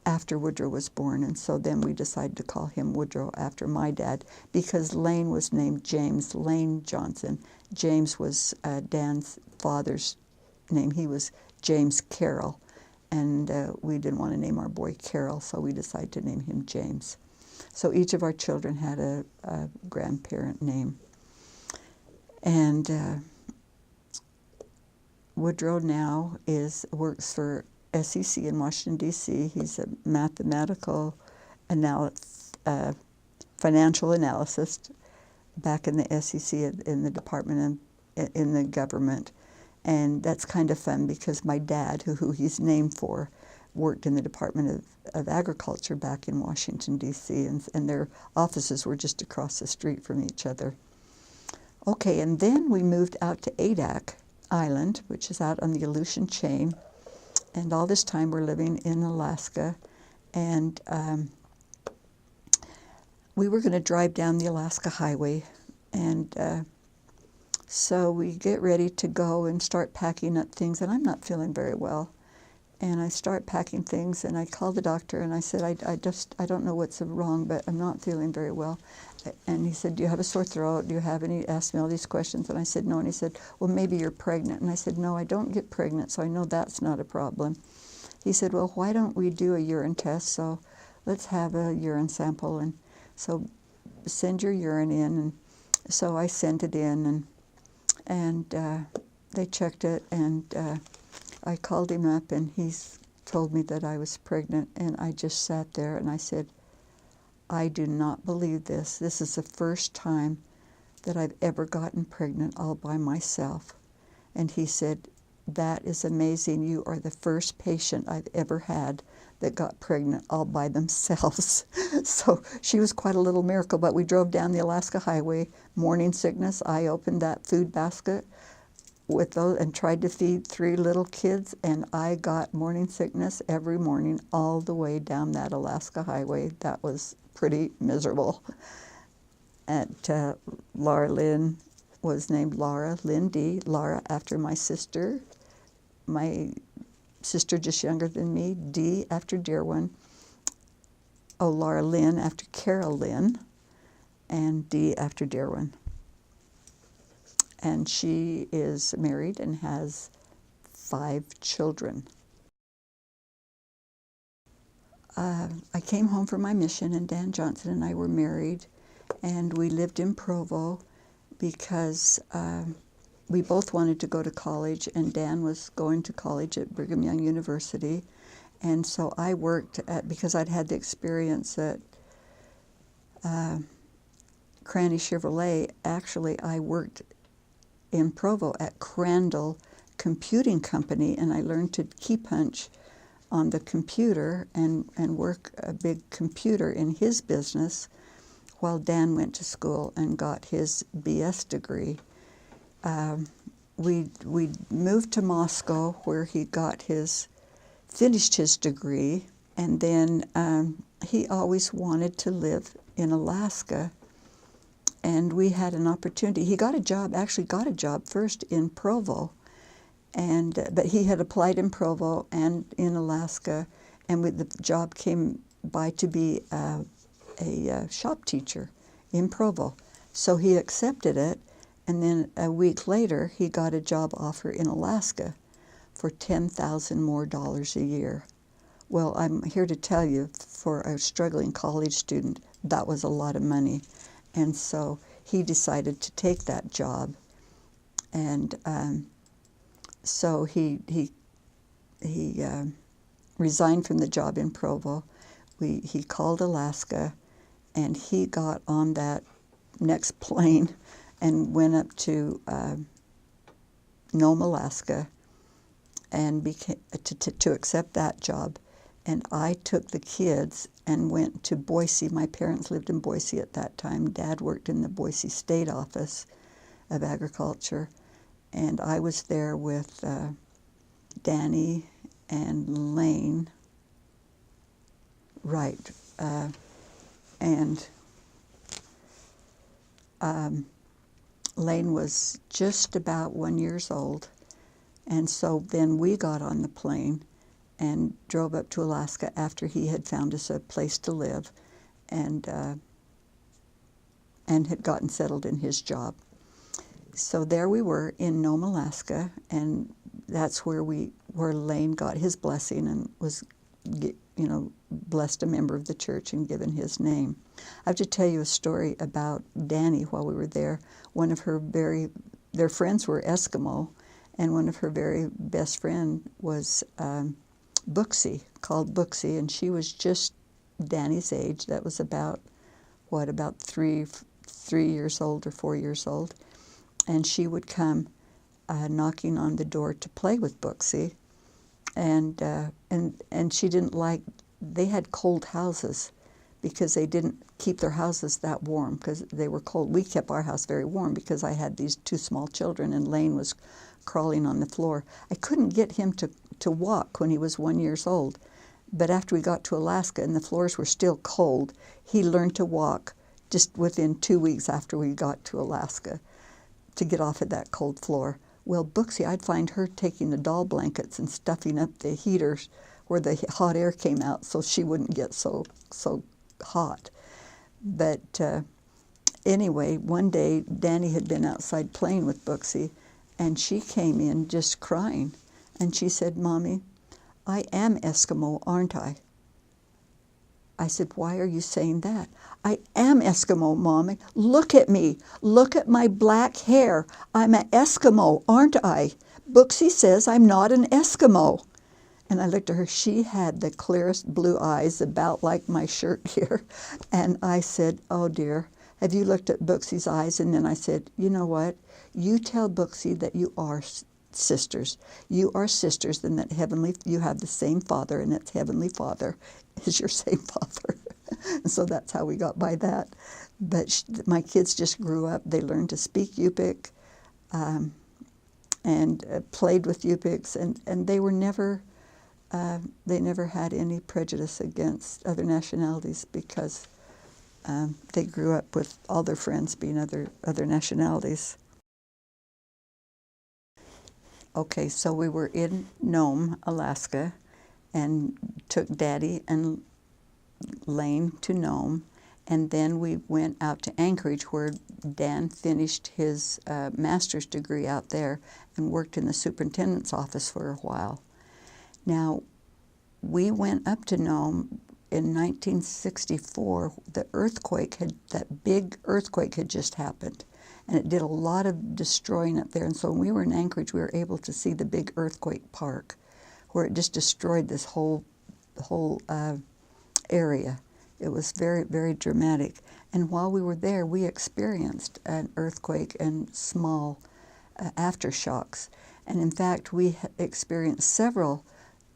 after Woodrow was born, and so then we decided to call him Woodrow after my dad, because Lane was named James Lane Johnson. James was Dan's father's name. He was James Carroll, and we didn't want to name our boy Carroll, so we decided to name him James. So each of our children had a grandparent name. And Woodrow now works for SEC in Washington, D.C. He's a mathematical financial analyst back in the SEC in the department in the government. And that's kind of fun because my dad, who he's named for, worked in the Department of Agriculture back in Washington, D.C., and their offices were just across the street from each other. Okay, and then we moved out to Adak Island, which is out on the Aleutian Chain, and all this time we're living in Alaska, and we were going to drive down the Alaska Highway, and so we get ready to go and start packing up things, and I'm not feeling very well. And I start packing things, and I call the doctor, and I said, I don't know what's wrong, but I'm not feeling very well. And he said, do you have a sore throat? Do you have any? He asked me all these questions, and I said, no. And he said, well, maybe you're pregnant. And I said, no, I don't get pregnant, so I know that's not a problem. He said, well, why don't we do a urine test? So let's have a urine sample, and so send your urine in. And so I sent it in, and they checked it, and I called him up, and he's told me that I was pregnant, and I just sat there, and I said, I do not believe this. This is the first time that I've ever gotten pregnant all by myself. And he said, that is amazing. You are the first patient I've ever had that got pregnant all by themselves. So she was quite a little miracle, but we drove down the Alaska Highway, morning sickness. I opened that food basket with those and tried to feed 3 little kids, and I got morning sickness every morning all the way down that Alaska Highway. That was pretty miserable. And Laura Lynn was named Laura Lynn D. Laura after my sister just younger than me. D after dear one. Oh, Laura Lynn after Carol Lynn, and D after dear one. And she is married and has 5 children. I came home from my mission, and Dan Johnson and I were married, and we lived in Provo because we both wanted to go to college, and Dan was going to college at Brigham Young University. And so I worked because I'd had the experience at Cranny Chevrolet. Actually, I worked in Provo at Crandall Computing Company, and I learned to key punch on the computer and work a big computer in his business while Dan went to school and got his BS degree. We moved to Moscow, where he finished his degree, and then he always wanted to live in Alaska. And we had an opportunity. He actually got a job first in Provo, but he had applied in Provo and in Alaska, and the job came by to be a shop teacher in Provo. So he accepted it, and then a week later he got a job offer in Alaska for $10,000 more a year. Well, I'm here to tell you, for a struggling college student, that was a lot of money. And so he decided to take that job, and so he resigned from the job in Provo. He called Alaska, and he got on that next plane and went up to Nome, Alaska, and to accept that job. And I took the kids and went to Boise. My parents lived in Boise at that time. Dad worked in the Boise State Office of Agriculture. And I was there with Danny and Lane. Right. And Lane was just about 1 year old, and so then we got on the plane and drove up to Alaska after he had found us a place to live and had gotten settled in his job. So there we were in Nome, Alaska, and that's where Lane got his blessing and was, blessed a member of the church and given his name. I have to tell you a story about Danny while we were there. One of their friends were Eskimo, and one of her very best friend was Booksy, called Booksy, and she was just Danny's age. That was about 3 years old or 4 years old. And she would come knocking on the door to play with Booksy, and she didn't like. They had cold houses because they didn't keep their houses that warm because they were cold. We kept our house very warm because I had these 2 small children, and Lane was crawling on the floor. I couldn't get him to walk when he was 1 year old, but after we got to Alaska and the floors were still cold, he learned to walk just within 2 weeks after we got to Alaska to get off of that cold floor. Well, Booksy, I'd find her taking the doll blankets and stuffing up the heaters where the hot air came out so she wouldn't get so hot. But anyway, one day Danny had been outside playing with Booksy, and she came in just crying. And she said, "Mommy, I am Eskimo, aren't I?" I said, "Why are you saying that?" "I am Eskimo, Mommy. Look at me. Look at my black hair. I'm an Eskimo, aren't I? Booksy says I'm not an Eskimo." And I looked at her. She had the clearest blue eyes, about like my shirt here. And I said, "Oh, dear, have you looked at Booksy's eyes?" And then I said, "You know what? You tell Booksy that you are sisters. You are sisters, and that you have the same father, and that Heavenly Father is your same father." And so that's how we got by that. But my kids just grew up. They learned to speak Yupik and played with Yupiks, and they were never, they never had any prejudice against other nationalities because they grew up with all their friends being other nationalities. Okay, so we were in Nome, Alaska, and took Daddy and Lane to Nome, and then we went out to Anchorage where Dan finished his master's degree out there and worked in the superintendent's office for a while. Now, we went up to Nome in 1964. That big earthquake had just happened, and it did a lot of destroying up there. And so when we were in Anchorage, we were able to see the big earthquake park, where it just destroyed this whole area. It was very, very dramatic. And while we were there, we experienced an earthquake and small aftershocks. And in fact, we experienced several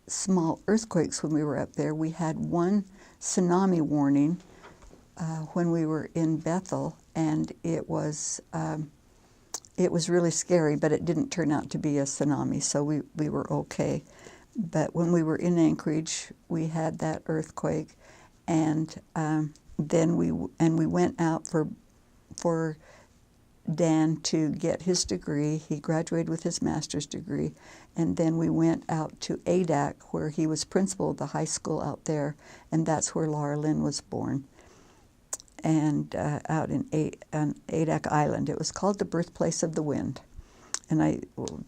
small earthquakes when we were up there. We had one tsunami warning when we were in Bethel, and it was really scary, but it didn't turn out to be a tsunami, so we were okay. But when we were in Anchorage, we had that earthquake, and then we went out for Dan to get his degree. He graduated with his master's degree, and then we went out to Adak, where he was principal of the high school out there, and that's where Laura Lynn was born. And out on Adak Island. It was called the birthplace of the wind. And I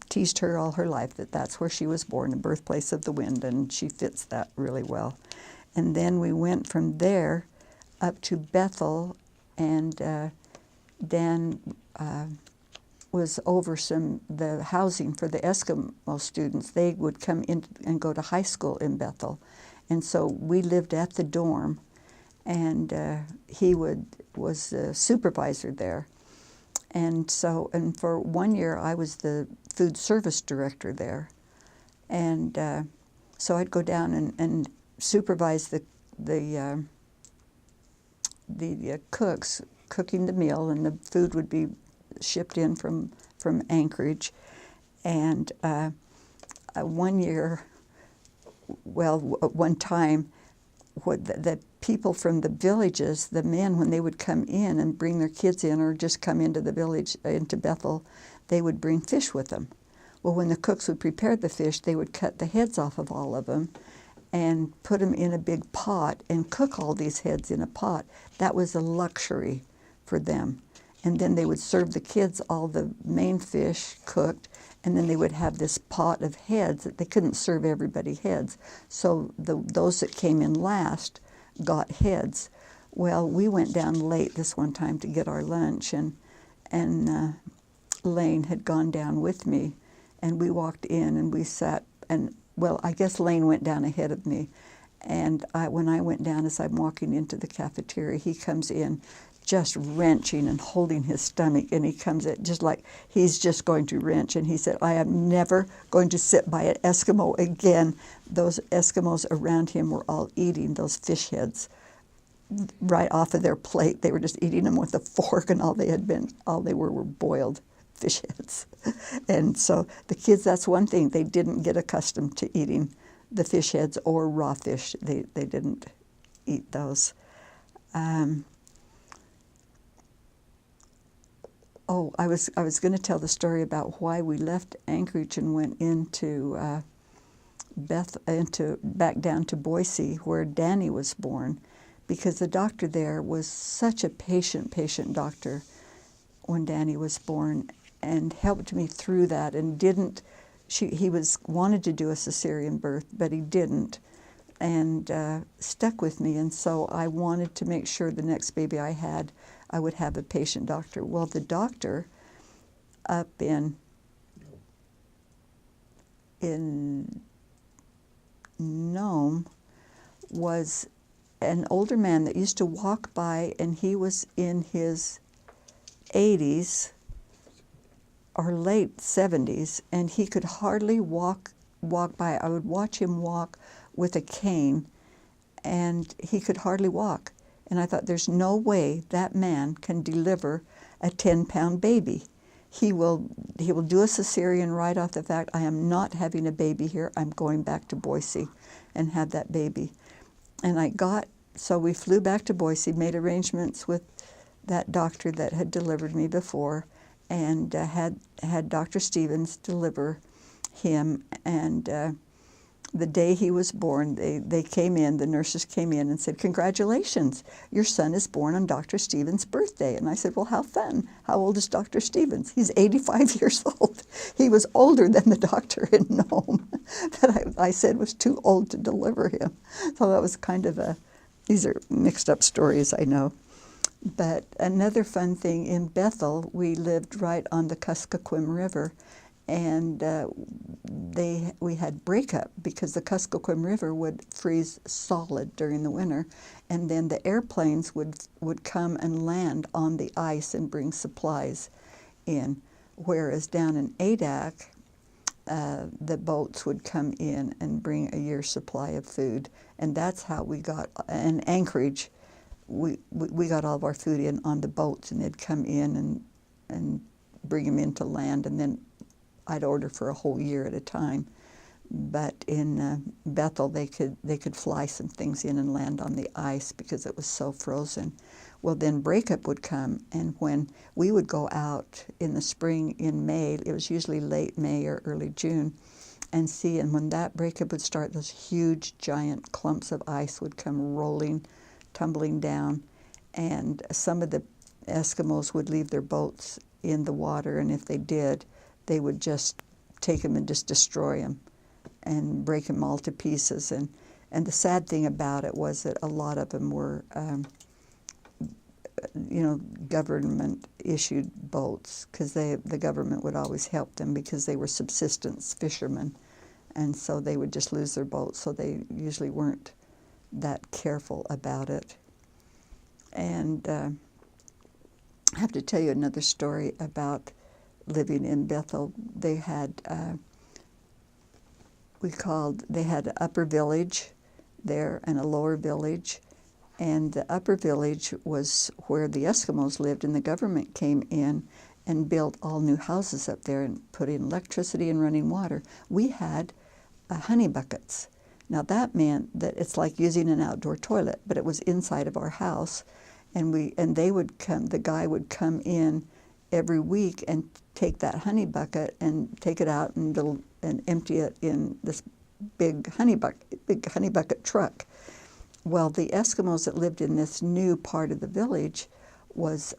teased her all her life that that's where she was born, the birthplace of the wind, and she fits that really well. And then we went from there up to Bethel, and Dan was over the housing for the Eskimo students. They would come in and go to high school in Bethel. And so we lived at the dorm, and he was the supervisor there. And for 1 year, I was the food service director there. And so I'd go down and supervise the cooks cooking the meal, and the food would be shipped in from Anchorage. And one time, what the people from the villages, the men, when they would come in and bring their kids in or just come into the village, into Bethel, they would bring fish with them. Well, when the cooks would prepare the fish, they would cut the heads off of all of them and put them in a big pot and cook all these heads in a pot. That was a luxury for them. And then they would serve the kids all the main fish cooked, and then they would have this pot of heads that they couldn't serve everybody heads. So those that came in last got heads. Well, we went down late this one time to get our lunch, and Lane had gone down with me, and we walked in and we sat, and well, I guess Lane went down ahead of me. And when I went down, as I'm walking into the cafeteria, he comes in just wrenching and holding his stomach, and he comes in just like he's just going to wrench. And he said, I am never going to sit by an Eskimo again. Those Eskimos around him were all eating those fish heads right off of their plate. They were just eating them with a fork, and all they were boiled fish heads. And so the kids, that's one thing, they didn't get accustomed to eating the fish heads or raw fish. They didn't eat those. I was going to tell the story about why we left Anchorage and went into back down to Boise, where Danny was born, because the doctor there was such a patient doctor when Danny was born, and helped me through that, and he wanted to do a cesarean birth, but he didn't, and stuck with me. And so I wanted to make sure the next baby I had, I would have a patient doctor. Well, the doctor up in Nome was an older man that used to walk by, and he was in his 80s or late 70s, and he could hardly walk by. I would watch him walk with a cane, and he could hardly walk. And I thought, there's no way that man can deliver a 10-pound baby. He will do a cesarean right off the fact, I am not having a baby here. I'm going back to Boise and have that baby. And so we flew back to Boise, made arrangements with that doctor that had delivered me before, and had Dr. Stevens deliver him. And the day he was born, they came in, the nurses came in and said, congratulations, your son is born on Dr. Stevens' birthday. And I said, well, how fun. How old is Dr. Stevens? He's 85 years old. He was older than the doctor in Nome that I said was too old to deliver him. So that was kind of these are mixed up stories, I know. But another fun thing, in Bethel, we lived right on the Kuskokwim River, and we had breakup because the Kuskokwim River would freeze solid during the winter, and then the airplanes would come and land on the ice and bring supplies in, whereas down in Adak, the boats would come in and bring a year's supply of food, and that's how we got, in Anchorage, we got all of our food in on the boats, and they'd come in and bring them into land, and then I'd order for a whole year at a time. But in Bethel, they could fly some things in and land on the ice because it was so frozen. Well, then breakup would come, and when we would go out in the spring in May, it was usually late May or early June, and when that breakup would start, those huge, giant clumps of ice would come rolling, tumbling down, and some of the Eskimos would leave their boats in the water, and if they did, they would just take them and just destroy them and break them all to pieces. And the sad thing about it was that a lot of them were, government-issued boats, because the government would always help them because they were subsistence fishermen, and so they would just lose their boats, so they usually weren't that careful about it. And I have to tell you another story about living in Bethel. They had they had an upper village there and a lower village, and the upper village was where the Eskimos lived, and the government came in and built all new houses up there and put in electricity and running water. We had honey buckets. Now that meant that it's like using an outdoor toilet, but it was inside of our house, and the guy would come in every week and take that honey bucket and take it out and empty it in this big honey bucket truck. Well, the Eskimos that lived in this new part of the village was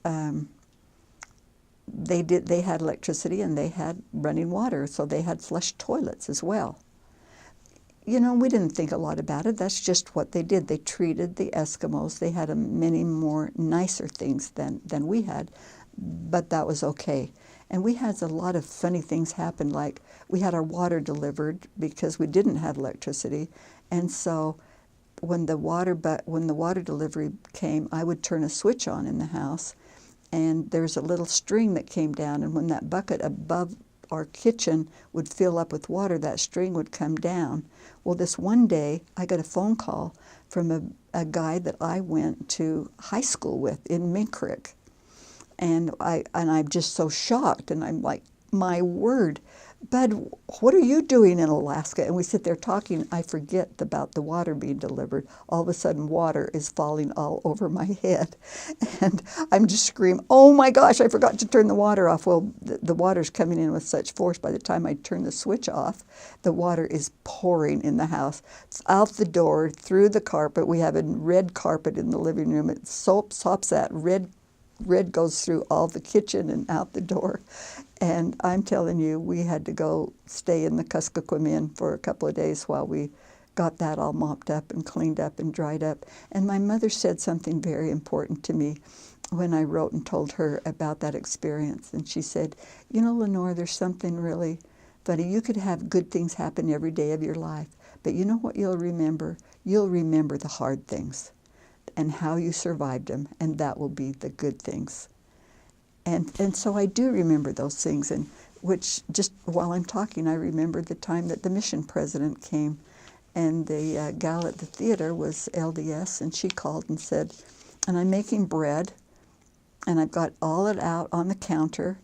they had electricity and they had running water, so they had flush toilets as well. You know, we didn't think a lot about it. That's just what they did. They treated the Eskimos. They had many more nicer things than we had, but that was okay. And we had a lot of funny things happen, like we had our water delivered because we didn't have electricity, and so when the water delivery came, I would turn a switch on in the house, and there's a little string that came down, and when that bucket above our kitchen would fill up with water, that string would come down. Well, this one day, I got a phone call from a guy that I went to high school with in Mink Creek. And I'm just so shocked, and I'm like, my word, Bud, what are you doing in Alaska? And we sit there talking. I forget about the water being delivered. All of a sudden, water is falling all over my head. And I'm just screaming, oh my gosh, I forgot to turn the water off. Well, the water's coming in with such force. By the time I turn the switch off, the water is pouring in the house. It's out the door, through the carpet. We have a red carpet in the living room. It sops that red goes through all the kitchen and out the door. And I'm telling you, we had to go stay in the Kuskokwim for a couple of days while we got that all mopped up and cleaned up and dried up. And my mother said something very important to me when I wrote and told her about that experience. And she said, you know, Lenore, there's something really funny. You could have good things happen every day of your life, but you know what you'll remember? You'll remember the hard things and how you survived them, and that will be the good things. And so I do remember those things, and which just while I'm talking, I remember the time that the mission president came, and the gal at the theater was LDS, and she called and said, and I'm making bread, and I've got all it out on the counter,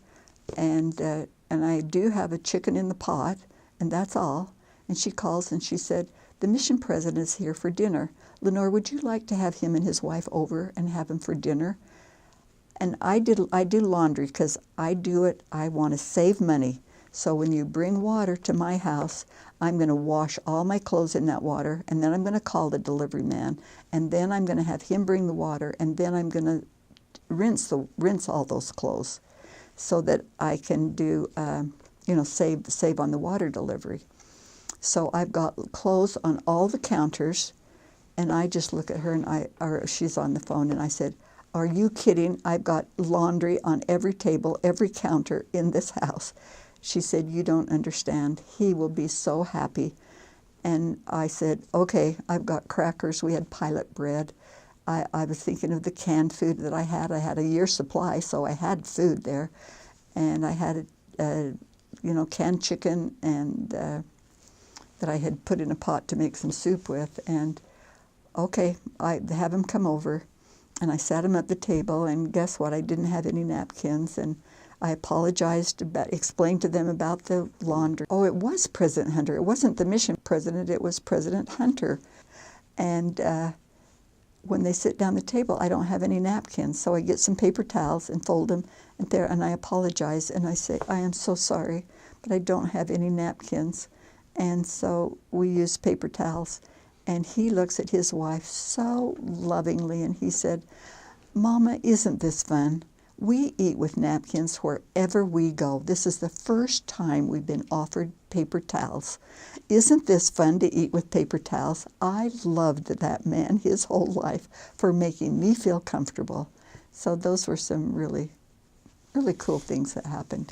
and I do have a chicken in the pot, and that's all. And she calls and she said, the mission president is here for dinner. Lenore, would you like to have him and his wife over and have him for dinner? And I do laundry because I do it. I want to save money. So when you bring water to my house, I'm going to wash all my clothes in that water, and then I'm going to call the delivery man, and then I'm going to have him bring the water, and then I'm going to rinse all those clothes, so that I can do save on the water delivery. So I've got clothes on all the counters, and I just look at her, and she's on the phone, and I said, are you kidding? I've got laundry on every table, every counter in this house. She said, you don't understand. He will be so happy. And I said, okay, I've got crackers. We had pilot bread. I was thinking of the canned food that I had. I had a year's supply, so I had food there. And I had canned chicken and that I had put in a pot to make some soup with. And okay, I have him come over. And I sat him at the table, and guess what? I didn't have any napkins, and I apologized, explained to them about the laundry. Oh, it was President Hunter. It wasn't the mission president, it was President Hunter. And when they sit down the table, I don't have any napkins, so I get some paper towels and fold them, and I apologize, and I say, I am so sorry, but I don't have any napkins. And so we use paper towels. And he looks at his wife so lovingly, and he said, Mama, isn't this fun? We eat with napkins wherever we go. This is the first time we've been offered paper towels. Isn't this fun to eat with paper towels? I loved that man his whole life for making me feel comfortable. So those were some really, really cool things that happened.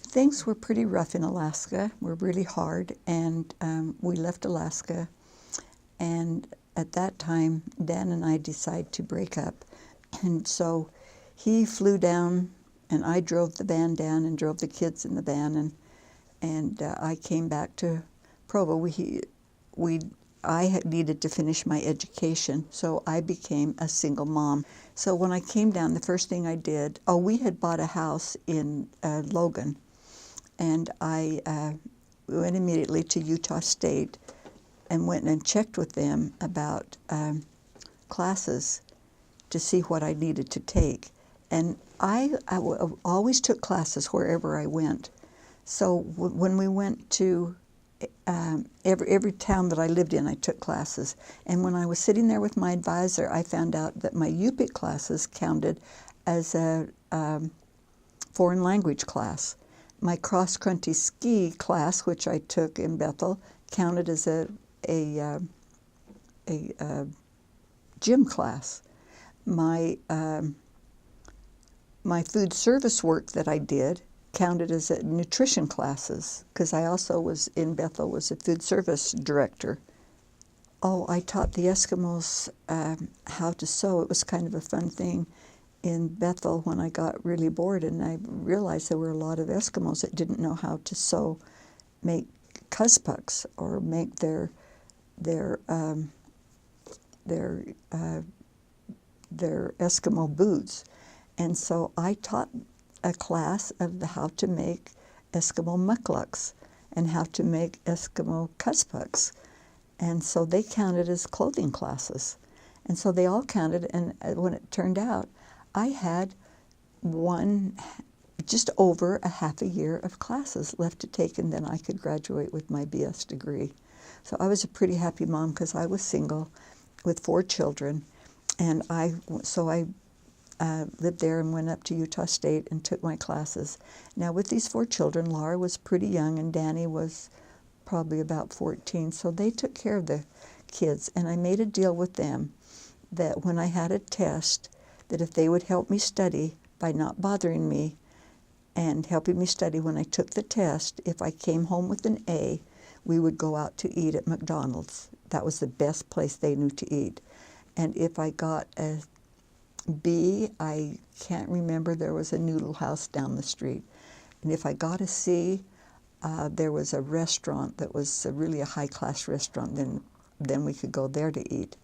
Things were pretty rough in Alaska, were really hard, and we left Alaska, and at that time, Dan and I decided to break up, and so he flew down, and I drove the van down and drove the kids in the van, and I came back to Provo. I needed to finish my education, so I became a single mom. So when I came down, the first thing I did, we had bought a house in Logan, and I went immediately to Utah State and went and checked with them about classes to see what I needed to take. And I always took classes wherever I went. So when we went to every town that I lived in, I took classes. And when I was sitting there with my advisor, I found out that my UPIC classes counted as a foreign language class. My cross-country ski class, which I took in Bethel, counted as a gym class. My food service work that I did counted as nutrition classes, because I also was in Bethel, was a food service director. Oh, I taught the Eskimos how to sew. It was kind of a fun thing in Bethel when I got really bored, and I realized there were a lot of Eskimos that didn't know how to sew, make kuzpuks or make their Eskimo boots. And so I taught a class of how to make Eskimo mukluks and how to make Eskimo kuzpuks. And so they counted as clothing classes. And so they all counted, and when it turned out, I had just over a half a year of classes left to take, and then I could graduate with my BS degree. So I was a pretty happy mom because I was single with 4 children, and I lived there and went up to Utah State and took my classes. Now with these 4 children, Laura was pretty young and Danny was probably about 14, so they took care of the kids, and I made a deal with them that when I had a test, that if they would help me study by not bothering me and helping me study when I took the test, if I came home with an A, we would go out to eat at McDonald's. That was the best place they knew to eat. And if I got a B, I can't remember, there was a noodle house down the street. And if I got a C, there was a restaurant that was really a high-class restaurant, then we could go there to eat.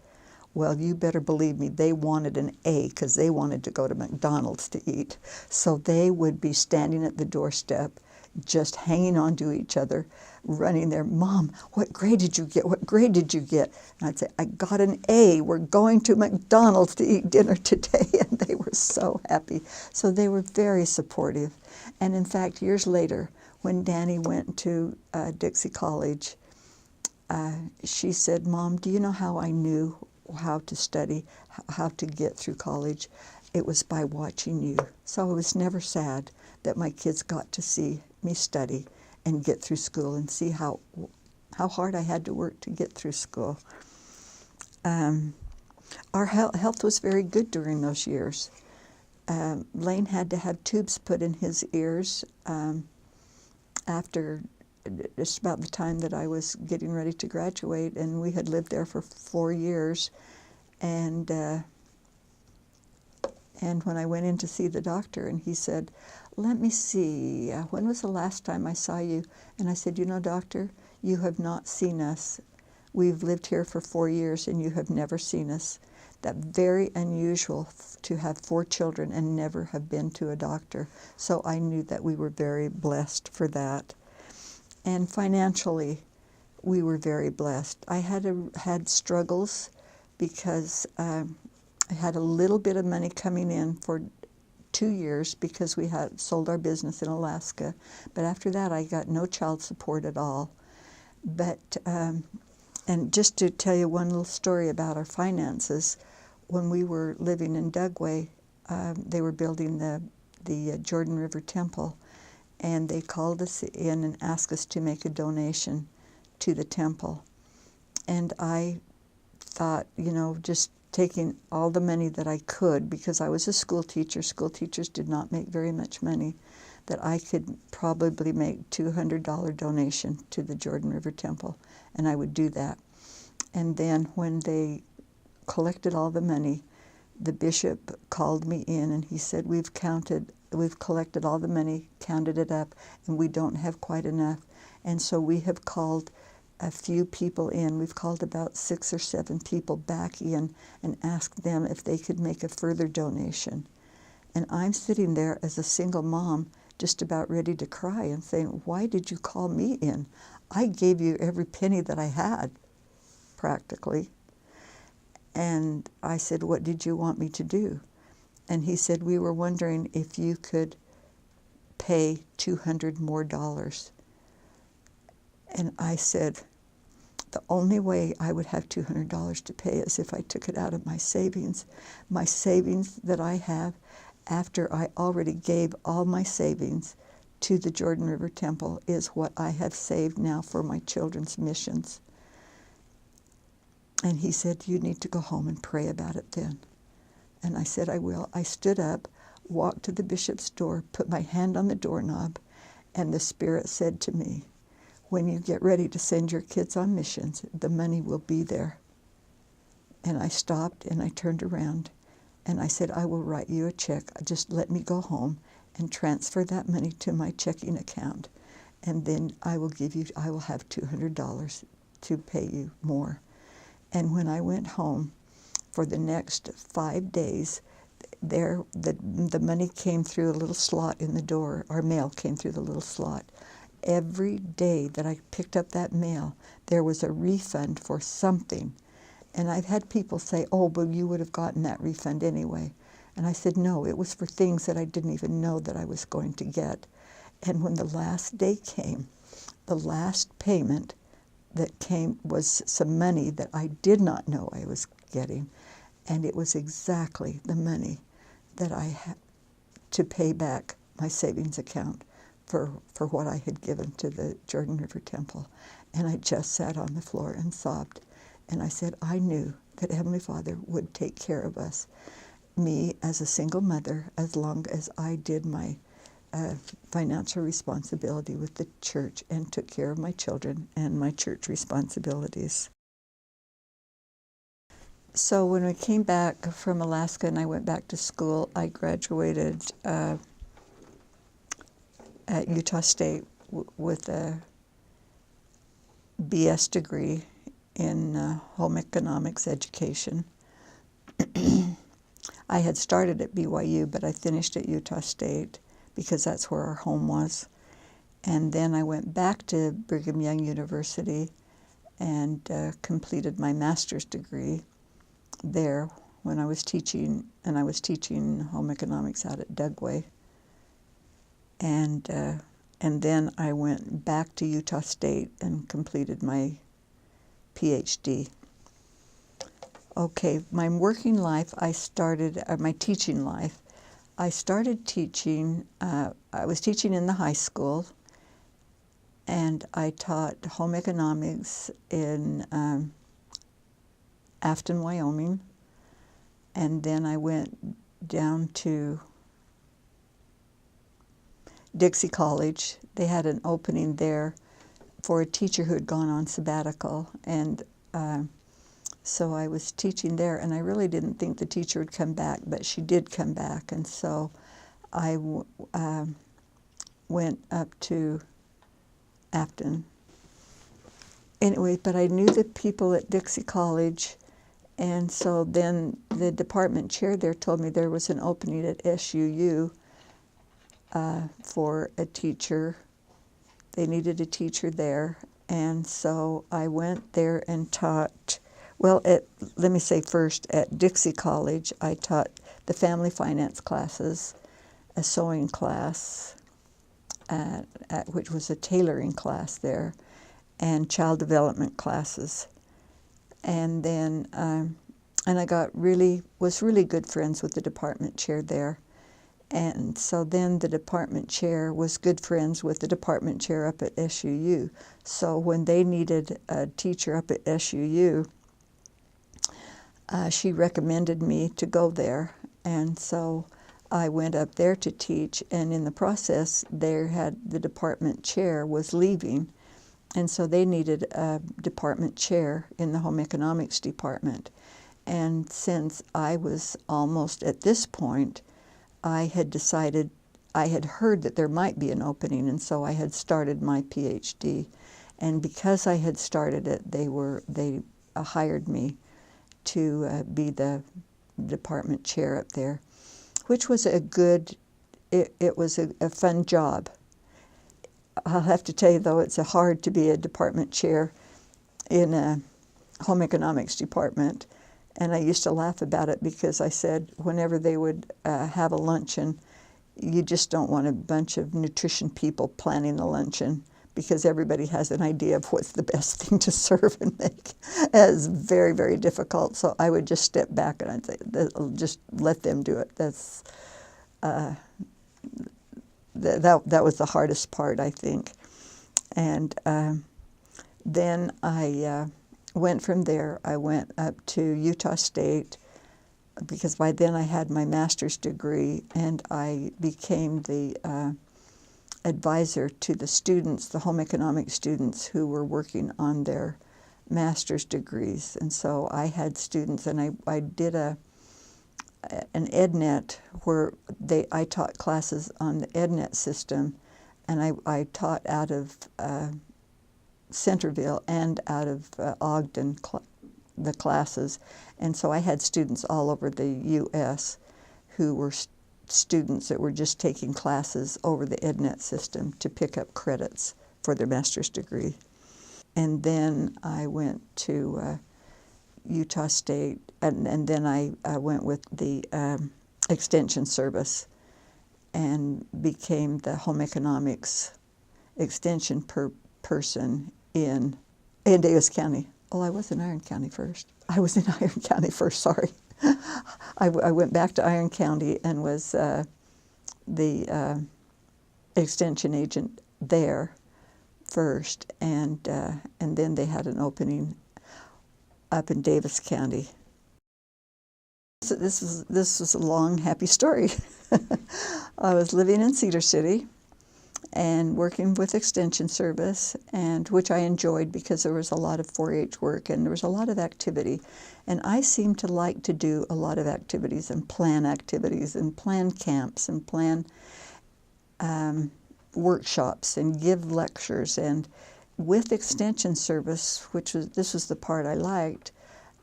Well, you better believe me, they wanted an A because they wanted to go to McDonald's to eat. So they would be standing at the doorstep, just hanging on to each other, running there, Mom, what grade did you get? What grade did you get? And I'd say, I got an A. We're going to McDonald's to eat dinner today. And they were so happy. So they were very supportive. And in fact, years later, when Danny went to Dixie College, she said, Mom, do you know how I knew how to study, how to get through college? It was by watching you. So I was never sad that my kids got to see me study and get through school and see how hard I had to work to get through school. Our health was very good during those years. Lane had to have tubes put in his ears after just about the time that I was getting ready to graduate, and we had lived there for 4 years. And when I went in to see the doctor, and he said, let me see, when was the last time I saw you? And I said, you know, doctor, you have not seen us. We've lived here for 4 years, and you have never seen us. That's very unusual to have 4 children and never have been to a doctor. So I knew that we were very blessed for that. And financially, we were very blessed. I had struggles because I had a little bit of money coming in for 2 years because we had sold our business in Alaska. But after that, I got no child support at all. But, and just to tell you one little story about our finances, when we were living in Dugway, they were building the Jordan River Temple. And they called us in and asked us to make a donation to the temple. And I thought, you know, just taking all the money that I could, because I was a school teacher. School teachers did not make very much money, that I could probably make $200 donation to the Jordan River Temple, and I would do that. And then when they collected all the money, the bishop called me in and he said, we've collected all the money, counted it up, and we don't have quite enough. And so we have called a few people in. We've called about 6 or 7 people back in and asked them if they could make a further donation. And I'm sitting there as a single mom just about ready to cry and saying, why did you call me in? I gave you every penny that I had, practically. And I said, what did you want me to do? And he said, we were wondering if you could pay $200 more. And I said, the only way I would have $200 to pay is if I took it out of my savings. My savings that I have, after I already gave all my savings to the Jordan River Temple, is what I have saved now for my children's missions. And he said, you need to go home and pray about it then. And I said, I will. I stood up, walked to the bishop's door, put my hand on the doorknob, and the Spirit said to me, when you get ready to send your kids on missions, the money will be there. And I stopped and I turned around and I said, I will write you a check. Just let me go home and transfer that money to my checking account. And then I will have $200 to pay you more. And when I went home, for the next 5 days, the money came through a little slot in the door. Our mail came through the little slot. Every day that I picked up that mail, there was a refund for something. And I've had people say, oh, but you would have gotten that refund anyway. And I said, no, it was for things that I didn't even know that I was going to get. And when the last day came, the last payment that came was some money that I did not know I was getting. And it was exactly the money that I had to pay back my savings account for what I had given to the Jordan River Temple. And I just sat on the floor and sobbed. And I said, I knew that Heavenly Father would take care of us, me as a single mother, as long as I did my financial responsibility with the church and took care of my children and my church responsibilities. So when we came back from Alaska and I went back to school, I graduated at Utah State with a BS degree in home economics education. I had started at BYU, but I finished at Utah State because that's where our home was. And then I went back to Brigham Young University and completed my master's degree there when I was teaching, and I was teaching home economics out at Dugway. And then I went back to Utah State and completed my PhD. Okay, my working life, my teaching life, I started teaching, I was teaching in the high school, and I taught home economics in Afton, Wyoming, and then I went down to Dixie College. They had an opening there for a teacher who had gone on sabbatical, and so I was teaching there, and I really didn't think the teacher would come back, but she did come back, and so I went up to Afton. Anyway, but I knew the people at Dixie College, and so then the department chair there told me there was an opening at SUU for a teacher. They needed a teacher there, and so I went there and taught. Well, let me say first, at Dixie College, I taught the family finance classes, a sewing class, which was a tailoring class there, and child development classes. And then, and I was really good friends with the department chair there. And so then the department chair was good friends with the department chair up at SUU. So when they needed a teacher up at SUU, she recommended me to go there. And so I went up there to teach, and in the process, the department chair was leaving, and so they needed a department chair in the home economics department. And since I was almost at this point, I had decided, I had heard that there might be an opening, and so I had started my PhD. And because I had started it, they hired me to be the department chair up there, which was a good it was a fun job. I'll have to tell you, though, it's hard to be a department chair in a home economics department. And I used to laugh about it because I said whenever they would have a luncheon, you just don't want a bunch of nutrition people planning the luncheon, because everybody has an idea of what's the best thing to serve and make. It's very, very difficult. So I would just step back and I'd say, just let them do it. That's that was the hardest part, I think. And then I went from there. I went up to Utah State, because by then I had my master's degree, and I became the advisor to the students, the home economics students who were working on their master's degrees. And so I had students, and I did an EdNet where I taught classes on the EdNet system, and I taught out of Centerville and out of Ogden, the classes. And so I had students all over the U.S. who were students that were just taking classes over the EdNet system to pick up credits for their master's degree. And then I went to Utah State, and then I went with the Extension Service and became the home economics extension person in Davis County. Oh, I was in Iron County first. Sorry. I went back to Iron County and was the extension agent there first, and then they had an opening up in Davis County. So this was a long, happy story. I was living in Cedar City and working with Extension Service, and which I enjoyed because there was a lot of 4-H work and there was a lot of activity. And I seem to like to do a lot of activities and plan camps and plan workshops and give lectures. And with Extension Service, this was the part I liked,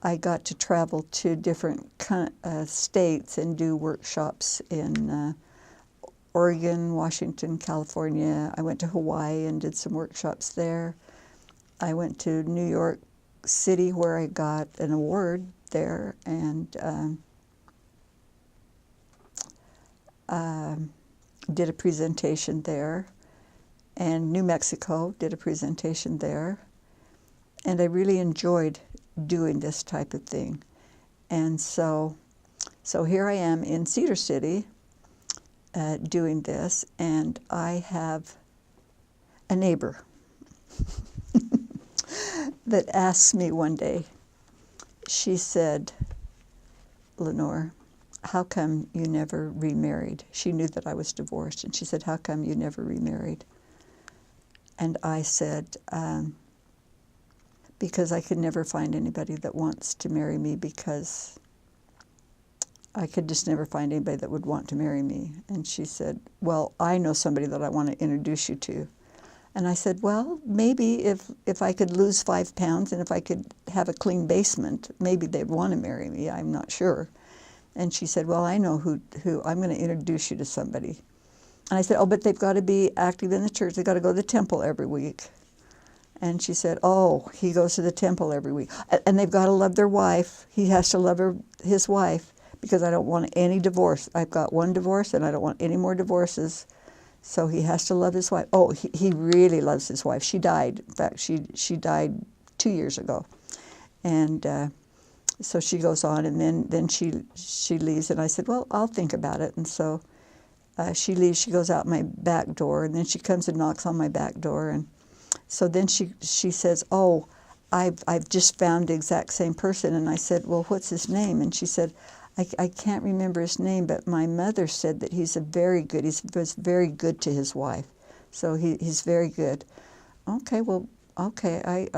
I got to travel to different states and do workshops in Oregon, Washington, California. I went to Hawaii and did some workshops there. I went to New York City, where I got an award there, and did a presentation there. And New Mexico, did a presentation there. And I really enjoyed doing this type of thing. And so here I am in Cedar City doing this, and I have a neighbor that asked me one day, she said, "Lenore, how come you never remarried?" She knew that I was divorced, and she said, "How come you never remarried?" And I said, because I could never find anybody that wants to marry me, because I could just never find anybody that would want to marry me. And she said, "Well, I know somebody that I want to introduce you to." And I said, "Well, maybe if I could lose 5 pounds and if I could have a clean basement, maybe they'd want to marry me. I'm not sure." And she said, "Well, I know who I'm going to introduce you to somebody." And I said, "Oh, but they've got to be active in the church. They've got to go to the temple every week." And she said, "Oh, he goes to the temple every week. And they've got to love their wife. He has to love his wife, because I don't want any divorce. I've got one divorce, and I don't want any more divorces. So he has to love his wife." Oh, he really loves his wife. She died. In fact, she died 2 years ago. And so she goes on, and then she leaves. And I said, "Well, I'll think about it." And so she leaves. She goes out my back door, and then she comes and knocks on my back door. And so then she says, "Oh, I've just found the exact same person." And I said, "Well, what's his name?" And she said, I can't remember his name, but my mother said that he was very good to his wife. So he's very good." Okay, well, okay,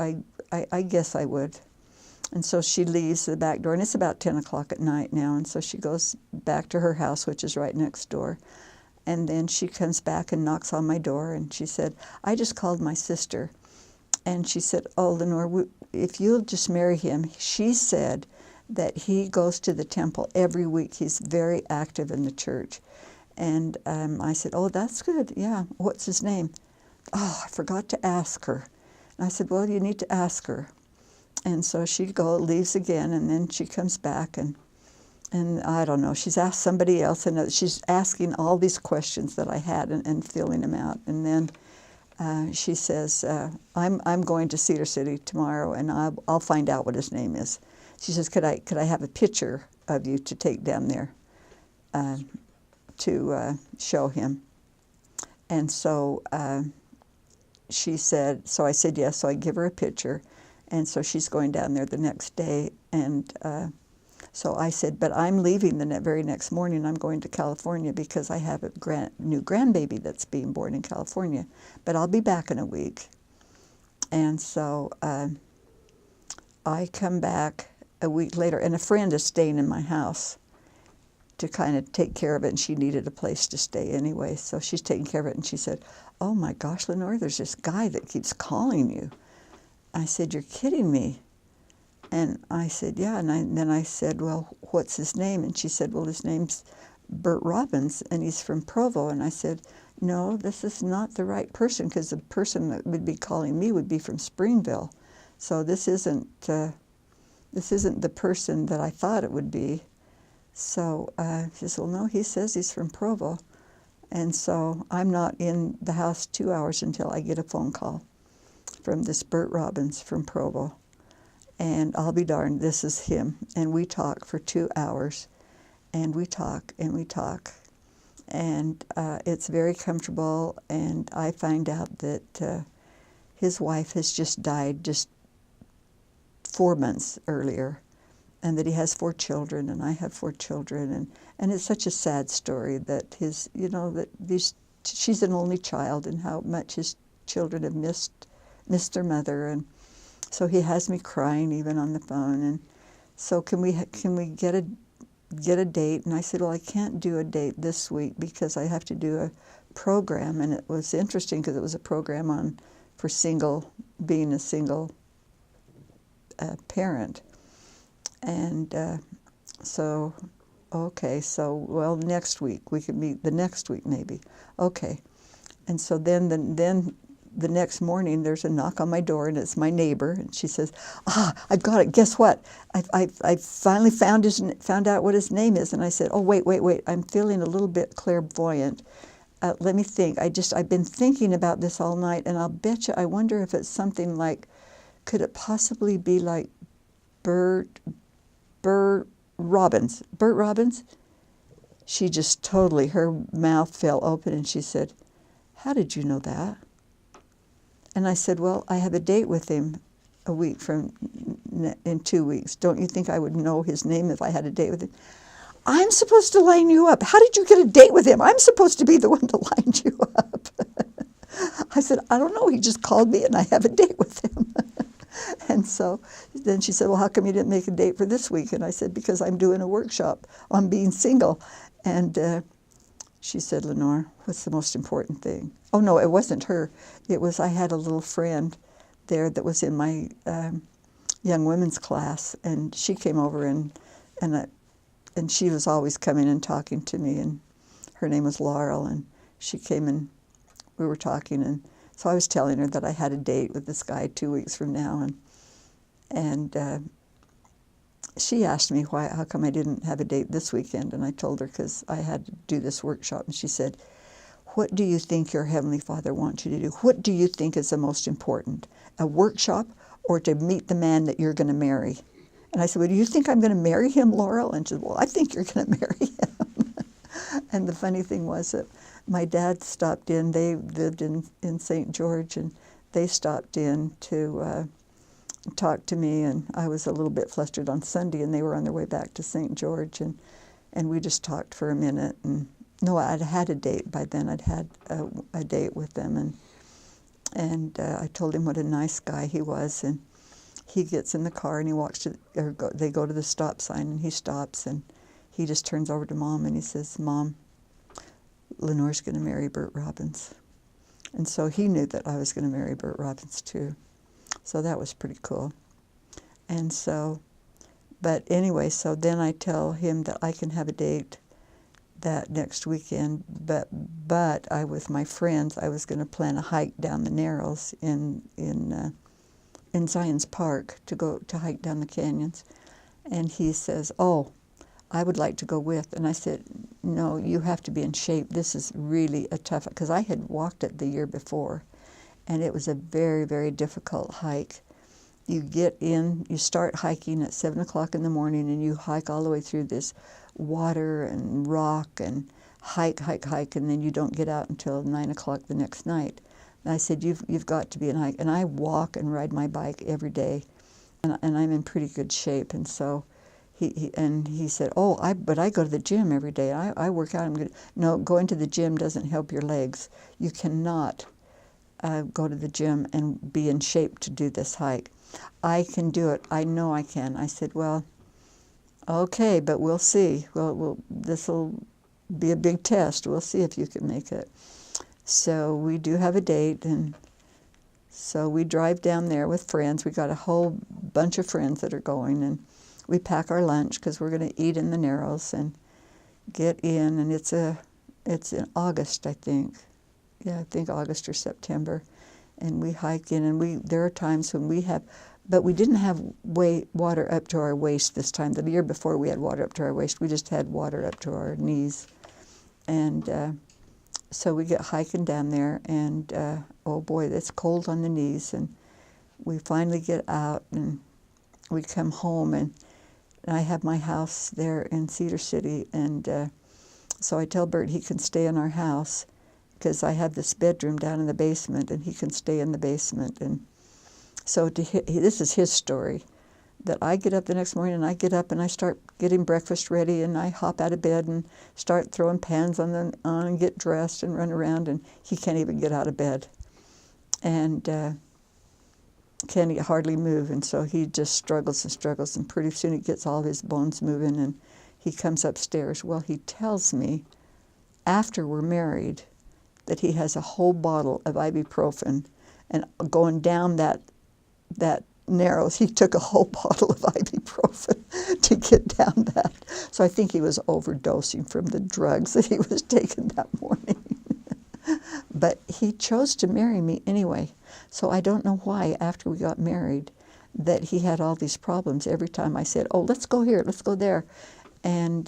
I guess I would. And so she leaves the back door, and it's about 10 o'clock at night now, and so she goes back to her house, which is right next door. And then she comes back and knocks on my door, and she said, "I just called my sister." And she said, "Oh, Lenore, if you'll just marry him," she said that he goes to the temple every week. He's very active in the church. And I said, oh, that's good. Yeah, what's his name? Oh, I forgot to ask her. And I said, well, you need to ask her. And so she leaves again, and then she comes back, and I don't know, she's asked somebody else, and she's asking all these questions that I had and filling them out. And then she says, I'm going to Cedar City tomorrow, and I'll find out what his name is. She says, could I have a picture of you to take down there to show him? And so she said, so I said yes, so I give her a picture. And so she's going down there the next day, and so I said, but I'm leaving the very next morning. I'm going to California because I have a new grandbaby that's being born in California, but I'll be back in a week. And so I come back a week later, and a friend is staying in my house to kind of take care of it, and she needed a place to stay anyway, so she's taking care of it. And she said, oh my gosh, Lenore, there's this guy that keeps calling you. I said, you're kidding me. And I said, yeah. And then I said, well, what's his name? And she said, well, his name's Bert Robbins, and he's from Provo. And I said, no, this is not the right person, because the person that would be calling me would be from Springville. So this isn't the person that I thought it would be. So she said, well, no, he says he's from Provo. And so I'm not in the house 2 hours until I get a phone call from this Bert Robbins from Provo. And I'll be darned, this is him. And we talk for 2 hours, and we talk and we talk. And it's very comfortable, and I find out that his wife has just died just 4 months earlier, and that he has 4 children, and I have 4 children. And it's such a sad story that she's an only child, and how much his children have missed their mother. And so he has me crying even on the phone. And so can we get a date? And I said, well, I can't do a date this week because I have to do a program. And it was interesting because it was a program for being a single parent. And so, okay, so, well, next week, we could meet the next week maybe. Okay. And so then the next morning, there's a knock on my door, and it's my neighbor, and she says, I've got it. Guess what? I finally found out what his name is. And I said, oh, wait. I'm feeling a little bit clairvoyant. Let me think. I've been thinking about this all night, and I'll bet you, I wonder if it's something like, could it possibly be like Bert Robbins? Bert Robbins? She just totally, her mouth fell open, and she said, how did you know that? And I said, well, I have a date with him in 2 weeks. Don't you think I would know his name if I had a date with him? I'm supposed to line you up. How did you get a date with him? I'm supposed to be the one to line you up. I said, I don't know. He just called me, and I have a date with him. And so then she said, well, how come you didn't make a date for this week? And I said, because I'm doing a workshop on being single. And she said, Lenore, what's the most important thing? Oh, no, it wasn't her. It was, I had a little friend there that was in my young women's class, and she came over, and she was always coming and talking to me, and her name was Laurel, and she came and we were talking, and so I was telling her that I had a date with this guy 2 weeks from now, and she asked me how come I didn't have a date this weekend, and I told her because I had to do this workshop, and she said, what do you think your Heavenly Father wants you to do? What do you think is the most important, a workshop or to meet the man that you're going to marry? And I said, well, do you think I'm going to marry him, Laurel? And she said, well, I think you're going to marry him. And the funny thing was that my dad stopped in. They lived in St. George, and they stopped in to talk to me, and I was a little bit flustered on Sunday, and they were on their way back to St. George, and we just talked for a minute. And no, I'd had a date by then. I'd had a date with them, and I told him what a nice guy he was, and he gets in the car and he walks they go to the stop sign, and he stops, and he just turns over to Mom, and he says, Mom, Lenore's going to marry Bert Robbins. And so he knew that I was going to marry Bert Robbins too. So that was pretty cool. And so, but anyway, so then I tell him that I can have a date that next weekend, but I, with my friends, I was going to plan a hike down the Narrows in Zion's Park to go to hike down the canyons. And he says, "Oh, I would like to go with." And I said, "No, you have to be in shape. This is really a tough," because I had walked it the year before, and it was a very, very difficult hike. You get in, you start hiking at 7 o'clock in the morning, and you hike all the way through this water and rock and hike, and then you don't get out until 9 o'clock the next night. And I said, you've got to be in hike. And I walk and ride my bike every day, and I'm in pretty good shape. And so he said, "Oh, but I go to the gym every day. I work out." I'm good. No, going to the gym doesn't help your legs. You cannot go to the gym and be in shape to do this hike. "I can do it. I know I can." I said, "Well, okay, but we'll see. This will be a big test. We'll see if you can make it." So we do have a date, and so we drive down there with friends. We got a whole bunch of friends that are going, and we pack our lunch because we're going to eat in the Narrows and get in. And it's in August, I think. Yeah, I think August or September. And we hike in, and there are times when we have, but we didn't have water up to our waist this time. The year before we had water up to our waist. We just had water up to our knees. And so we get hiking down there, and oh boy, it's cold on the knees. And we finally get out, and we come home, and I have my house there in Cedar City. And so I tell Bert he can stay in our house, because I have this bedroom down in the basement, and he can stay in the basement. And so this is his story, that I get up the next morning, and I get up and I start getting breakfast ready, and I hop out of bed and start throwing pans on and get dressed and run around, and he can't even get out of bed and can't hardly move. And so he just struggles and struggles, and pretty soon he gets all of his bones moving, and he comes upstairs. Well, he tells me after we're married that he has a whole bottle of ibuprofen, and going down that Narrows, he took a whole bottle of ibuprofen to get down that. So I think he was overdosing from the drugs that he was taking that morning. But he chose to marry me anyway. So I don't know why, after we got married, that he had all these problems. Every time I said, "Oh, let's go here, let's go there." And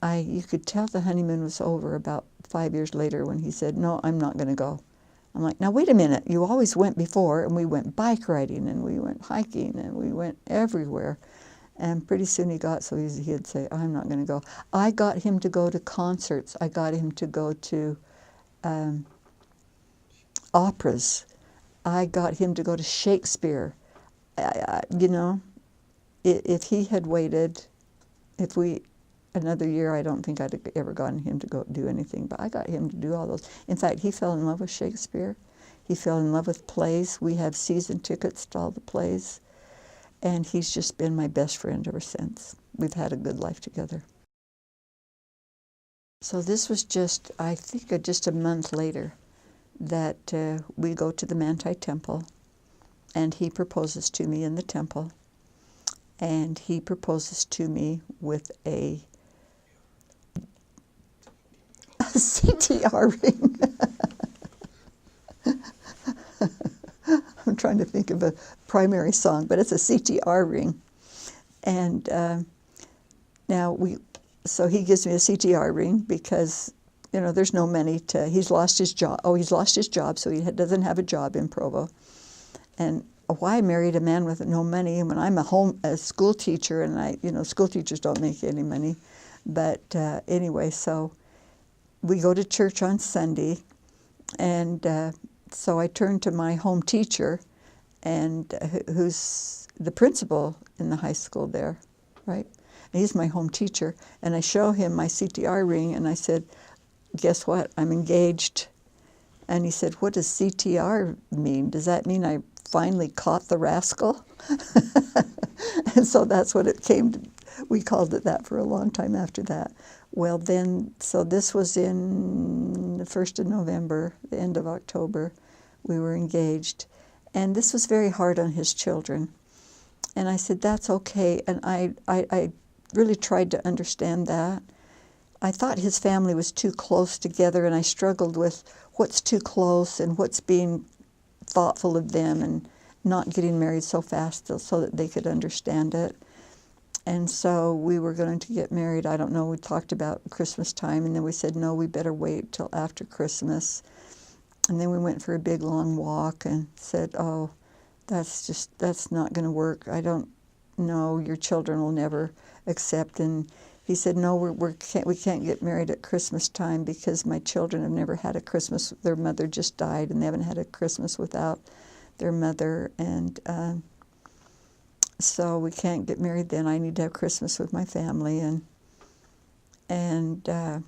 you could tell the honeymoon was over about 5 years later when he said, "No, I'm not going to go." I'm like, "Now wait a minute, you always went before," and we went bike riding, and we went hiking, and we went everywhere. And pretty soon he got so he'd say, "I'm not going to go." I got him to go to concerts. I got him to go to operas. I got him to go to Shakespeare. If he had waited, another year, I don't think I'd have ever gotten him to go do anything. But I got him to do all those. In fact, he fell in love with Shakespeare. He fell in love with plays. We have season tickets to all the plays. And he's just been my best friend ever since. We've had a good life together. So this was just, I think, just a month later that we go to the Manti Temple, and he proposes to me in the temple. And he proposes to me with a CTR ring. I'm trying to think of a primary song, but it's a CTR ring. And so he gives me a CTR ring because, there's no money he's lost his job. Oh, he's lost his job, so he doesn't have a job in Provo. And why I married a man with no money, and when I'm a school teacher, and school teachers don't make any money. But anyway, so we go to church on Sunday, and so I turned to my home teacher, and who's the principal in the high school there, right? And he's my home teacher, and I show him my CTR ring, and I said, "Guess what? I'm engaged." And he said, "What does CTR mean? Does that mean I finally caught the rascal?" And so that's what it came to. We called it that for a long time after that. Well, then, so this was in the 1st of November, the end of October, we were engaged. And this was very hard on his children. And I said, "That's okay." And I really tried to understand that. I thought his family was too close together, and I struggled with what's too close and what's being thoughtful of them and not getting married so fast so that they could understand it. And so we were going to get married, I don't know, we talked about Christmas time, and then we said, no, we better wait till after Christmas. And then we went for a big, long walk and said, oh, that's not going to work. I don't know, your children will never accept. And he said, no, we can't get married at Christmas time because my children have never had a Christmas. Their mother just died, and they haven't had a Christmas without their mother. And so we can't get married then. I need to have Christmas with my family. And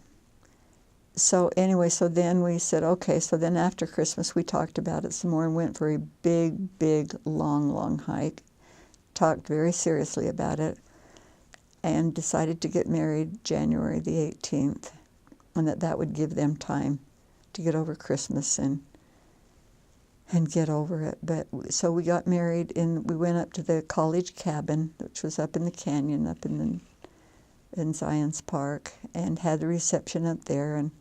so anyway, so then we said, okay, so then after Christmas we talked about it some more and went for a big, big, long, long hike, talked very seriously about it, and decided to get married January the 18th, and that would give them time to get over Christmas and get over it. But so we got married, and we went up to the college cabin, which was up in the canyon, up in Zions Park, and had the reception up there, and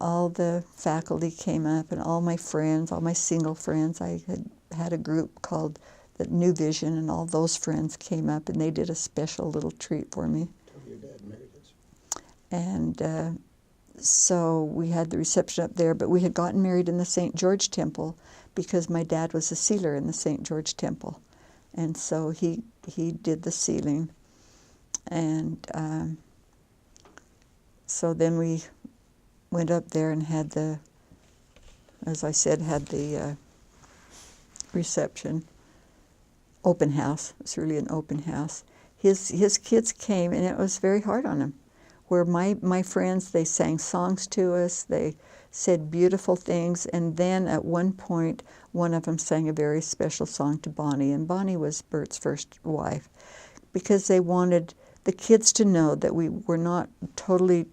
all the faculty came up, and all my friends, all my single friends. I had a group called the New Vision, and all those friends came up, and they did a special little treat for me. Your dad married us. And so we had the reception up there, but we had gotten married in the St. George Temple because my dad was a sealer in the St. George Temple. And so he did the sealing. And so then we went up there and had the, as I said, had the reception. Open house. It was really an open house. His kids came, and it was very hard on him. Where my friends, they sang songs to us, they said beautiful things, and then at one point, one of them sang a very special song to Bonnie, and Bonnie was Bert's first wife, because they wanted the kids to know that we were not totally,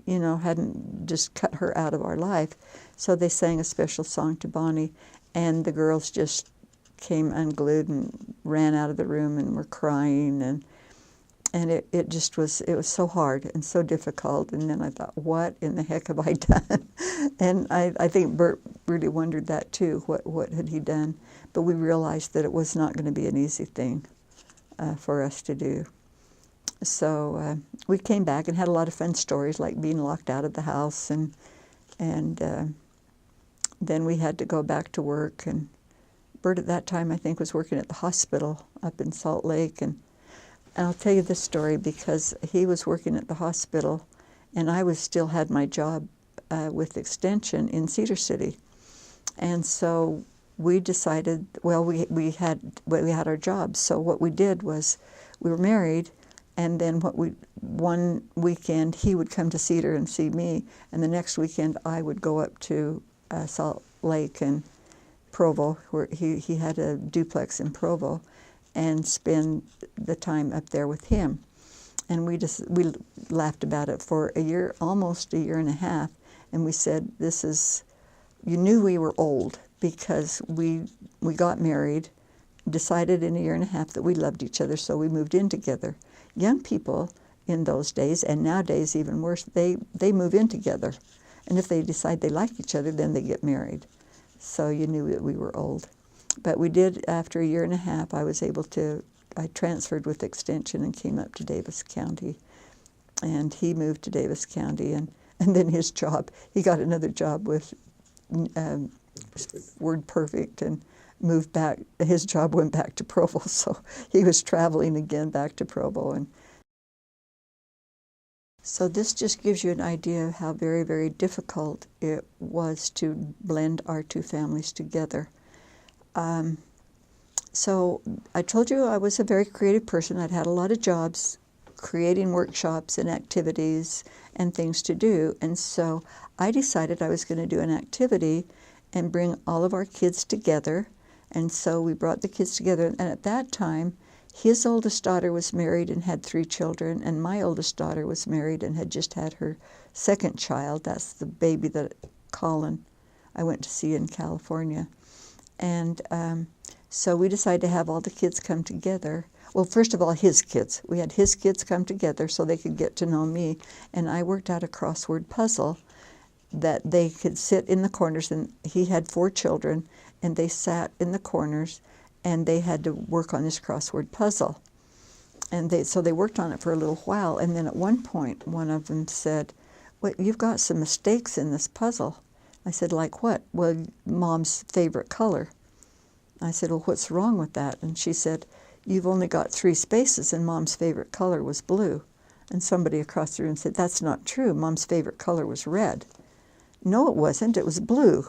hadn't just cut her out of our life. So they sang a special song to Bonnie, and the girls just came unglued and ran out of the room and were crying, and it just was, it was so hard and so difficult. And then I thought, what in the heck have I done? And I think Bert really wondered that too, what had he done? But we realized that it was not going to be an easy thing for us to do. So we came back and had a lot of fun stories, like being locked out of the house, and then we had to go back to work. And Bert at that time, I think, was working at the hospital up in Salt Lake. And I'll tell you this story because he was working at the hospital, and I still had my job with Extension in Cedar City. And so we decided, well, we had our jobs. So what we did was we were married, and then one weekend he would come to Cedar and see me, and the next weekend I would go up to Salt Lake and Provo, where he had a duplex in Provo, and spend the time up there with him. And we laughed about it for a year, almost a year and a half, and we said, you knew we were old because we got married, decided in a year and a half that we loved each other, so we moved in together. Young people in those days, and nowadays even worse, they move in together. And if they decide they like each other, then they get married. So you knew that we were old. But we did, after a year and a half, I transferred with Extension and came up to Davis County. And he moved to Davis County, and then his job, he got another job with Word Perfect, and moved back. His job went back to Provo, so he was traveling again back to Provo. And so this just gives you an idea of how very, very difficult it was to blend our two families together. So I told you I was a very creative person. I'd had a lot of jobs creating workshops and activities and things to do. And so I decided I was going to do an activity and bring all of our kids together. And so we brought the kids together. And at that time, his oldest daughter was married and had 3 children, and my oldest daughter was married and had just had her second child. That's the baby that Colin I went to see in California. And So we decided to have all the kids come together. Well, first of all, his kids. We had his kids come together so they could get to know me, and I worked out a crossword puzzle that they could sit in the corners, and he had 4 children, and they sat in the corners, and they had to work on this crossword puzzle. And so they worked on it for a little while, and then at one point, one of them said, "Well, you've got some mistakes in this puzzle." I said, "Like what?" "Well, Mom's favorite color." I said, "Well, what's wrong with that?" And she said, "You've only got 3 spaces, and Mom's favorite color was blue." And somebody across the room said, "That's not true. Mom's favorite color was red." "No, it wasn't. It was blue."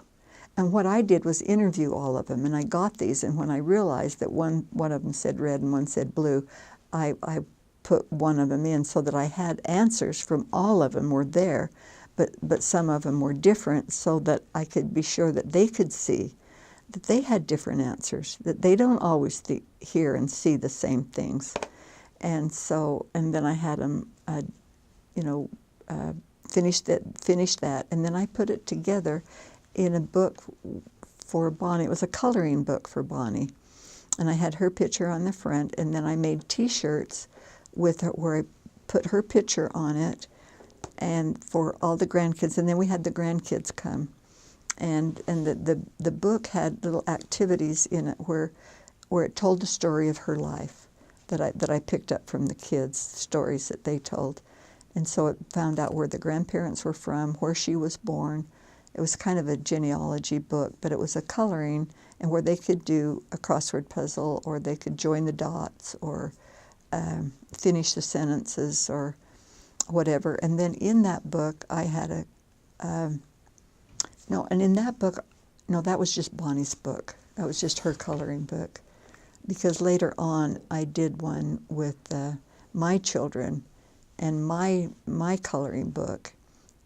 And what I did was interview all of them, and I got these. And when I realized that one of them said red and one said blue, I put one of them in so that I had answers from all of them were there, but some of them were different, so that I could be sure that they could see that they had different answers, that they don't always hear and see the same things. And then I had them, finish that, and then I put it together in a book for Bonnie. It was a coloring book for Bonnie, and I had her picture on the front, and then I made T-shirts with her, where I put her picture on it, and for all the grandkids, and then we had the grandkids come, and the book had little activities in it where it told the story of her life that I picked up from the kids' stories that they told. And so it found out where the grandparents were from, where she was born. It was kind of a genealogy book, but it was a coloring, and where they could do a crossword puzzle, or they could join the dots, or finish the sentences, or whatever. And then in that book, I had that was just Bonnie's book. That was just her coloring book. Because later on, I did one with my children and my coloring book,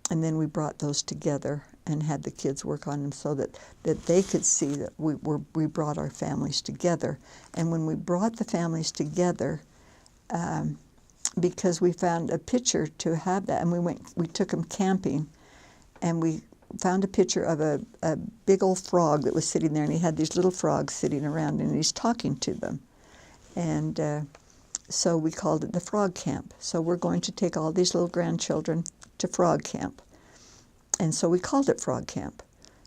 and then we brought those together and had the kids work on them so that they could see that we brought our families together. And when we brought the families together, because we found a picture to have that, and we took them camping, and we found a picture of a big old frog that was sitting there, and he had these little frogs sitting around, and he's talking to them. And so we called it the Frog Camp. So we're going to take all these little grandchildren to Frog Camp. And so we called it Frog Camp.